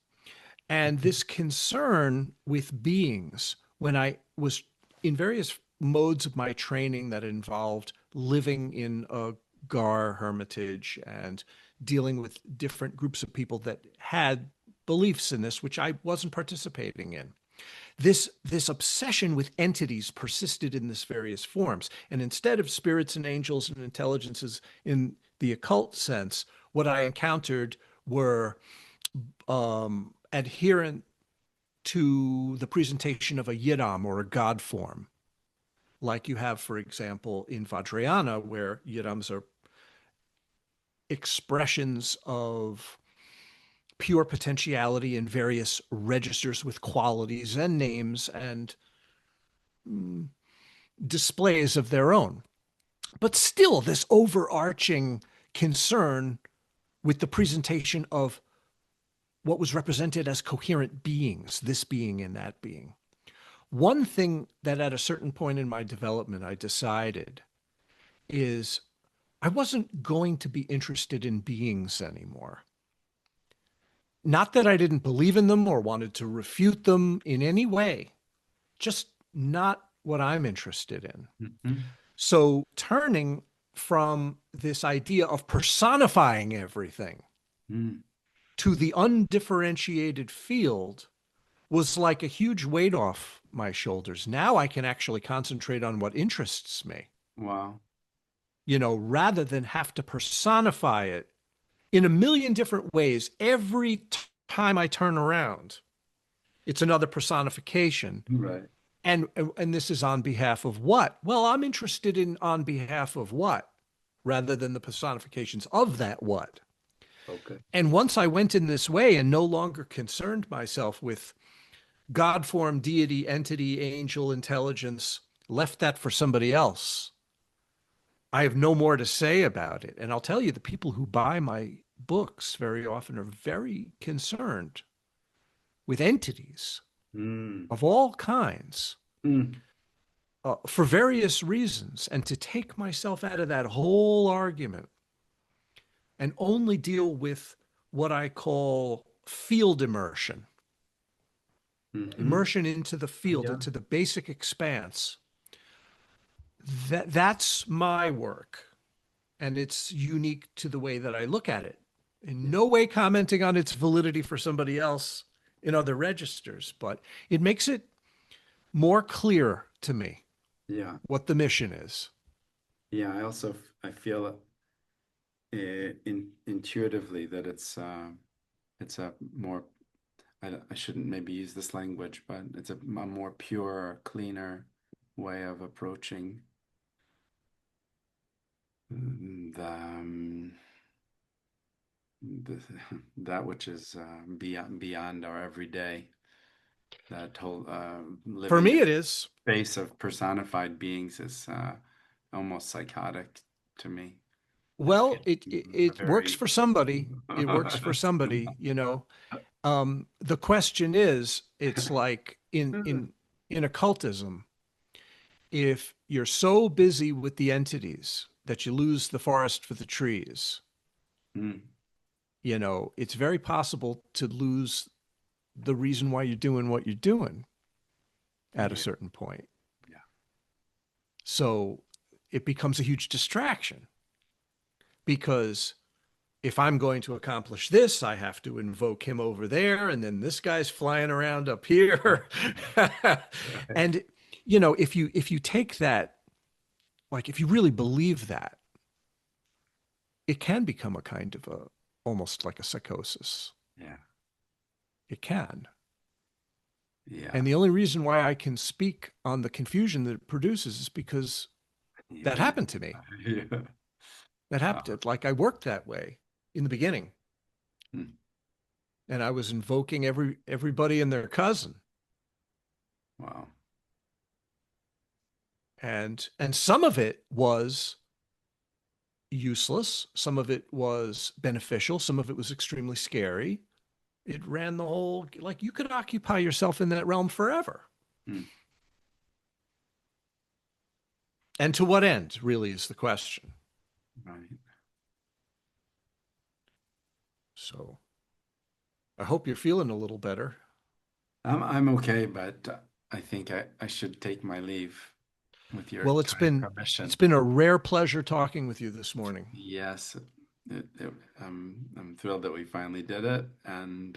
And this concern with beings, when I was in various modes of my training that involved living in a Gar hermitage and dealing with different groups of people that had beliefs in this, which I wasn't participating in. This obsession with entities persisted in this various forms. And instead of spirits and angels and intelligences in the occult sense, what I encountered were adherent to the presentation of a yidam or a god form, like you have, for example, in Vajrayana, where yidams are expressions of pure potentiality in various registers with qualities and names and displays of their own. But still, this overarching concern with the presentation of what was represented as coherent beings, this being and that being. One thing that at a certain point in my development I decided is I wasn't going to be interested in beings anymore. Not that I didn't believe in them or wanted to refute them in any way, just not what I'm interested in. Mhm. So turning from this idea of personifying everything Mm, to the undifferentiated field was like a huge weight off my shoulders. Now I can actually concentrate on what interests me, wow. rather than have to personify it in a million different ways. Every time I turn around, it's another personification. Right. And this is on behalf of what? Well, I'm interested in on behalf of what, rather than the personifications of that what. Okay. And once I went in this way and no longer concerned myself with God form, deity, entity, angel, intelligence, left that for somebody else, I have no more to say about it. And I'll tell you, the people who buy my books very often are very concerned with entities Mm, of all kinds mm, for various reasons. And to take myself out of that whole argument and only deal with what I call field immersion, hmm. immersion into the field, Yeah. into the basic expanse. That's my work, and it's unique to the way that I look at it. In Yeah. no way commenting on its validity for somebody else in other registers, but it makes it more clear to me Yeah. what the mission is. Yeah. I feel intuitively that it's a more I shouldn't maybe use this language, but it's a more pure, cleaner way of approaching the that which is beyond our everyday. That whole For living in me, it is. the space of personified beings is almost psychotic to me. I feel Well, it works very for somebody. It works for somebody, you know. The question is, it's like in occultism, if you're so busy with the entities that you lose the forest for the trees, Mm, you know, it's very possible to lose the reason why you're doing what you're doing at a yeah, certain point. yeah, So it becomes a huge distraction because if I'm going to accomplish this, I have to invoke him over there, and then this guy's flying around up here. right. And you know, if you take that, like if you really believe that, it can become a kind of a almost like a psychosis. Yeah, It can. yeah, And the only reason why I can speak on the confusion that it produces is because that yeah, happened to me. yeah. That Uh, happened. Like I worked that way in the beginning, mm, and I was invoking everybody and their cousin. wow. And some of it was useless, some of it was beneficial, some of it was extremely scary. It ran the whole, like you could occupy yourself in that realm forever. Mm, And to what end, really, is the question. right. So I hope you're feeling a little better. I'm okay, but I think I should take my leave with your Well, kind it's permission. been a rare pleasure talking with you this morning. Yes, I'm thrilled that we finally did it, and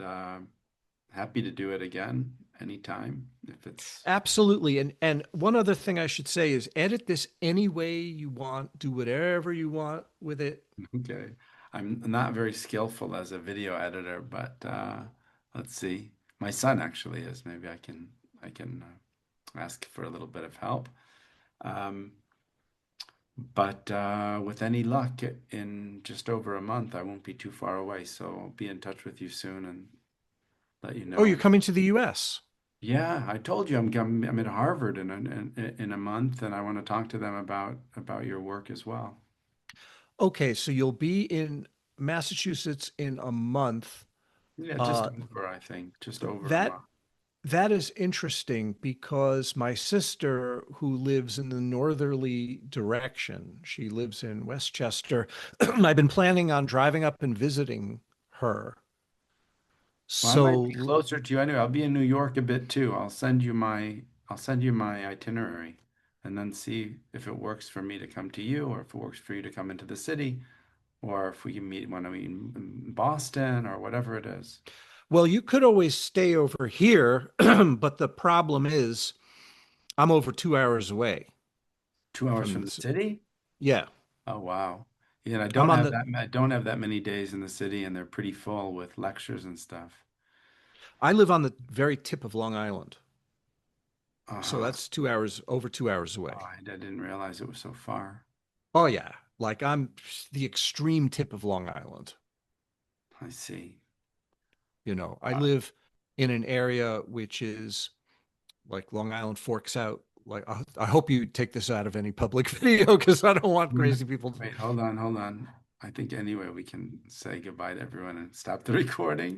happy to do it again anytime if it's Absolutely. And one other thing I should say is edit this any way you want, do whatever you want with it. okay. I'm not very skillful as a video editor, but let's see. My son actually is. Maybe I can ask for a little bit of help. Um, but with any luck, in just over a month, I won't be too far away. So I'll be in touch with you soon and let you Oh, you're know. coming to the US. Yeah, I told you I'm at Harvard in a month, and I want to talk to them about your work as well. Okay, so you'll be in Massachusetts in a month. Yeah, just Uh, over, I think, just over a that month. that is interesting because my sister, who lives in the northerly direction, she lives in Westchester. I've been planning on driving up and visiting her. Well, I might be So, closer to you anyway. I'll be in New York a bit too. I'll send you my itinerary and then see if it works for me to come to you or if it works for you to come into the city or if we can meet when I meet in Boston or whatever it is. well, you could always stay over here, but the problem is I'm over 2 hours away 2 hours from from the this. city? Yeah, Oh wow. Yeah, and I I'm don't on have the that I don't have that many days in the city and they're pretty full with lectures and stuff. I live on the very tip of Long Island. So Uh-huh. that's 2 hours, over 2 hours Oh, away. I didn't realize it was so far. Oh, yeah. Like I'm the extreme tip of Long Island. I see. You know, I Uh, live in an area which is like Long Island forks out. Like, I hope you take this out of any public video because I don't want crazy people to. Wait, hold on, hold on. I think anyway we can say goodbye to everyone and stop the recording.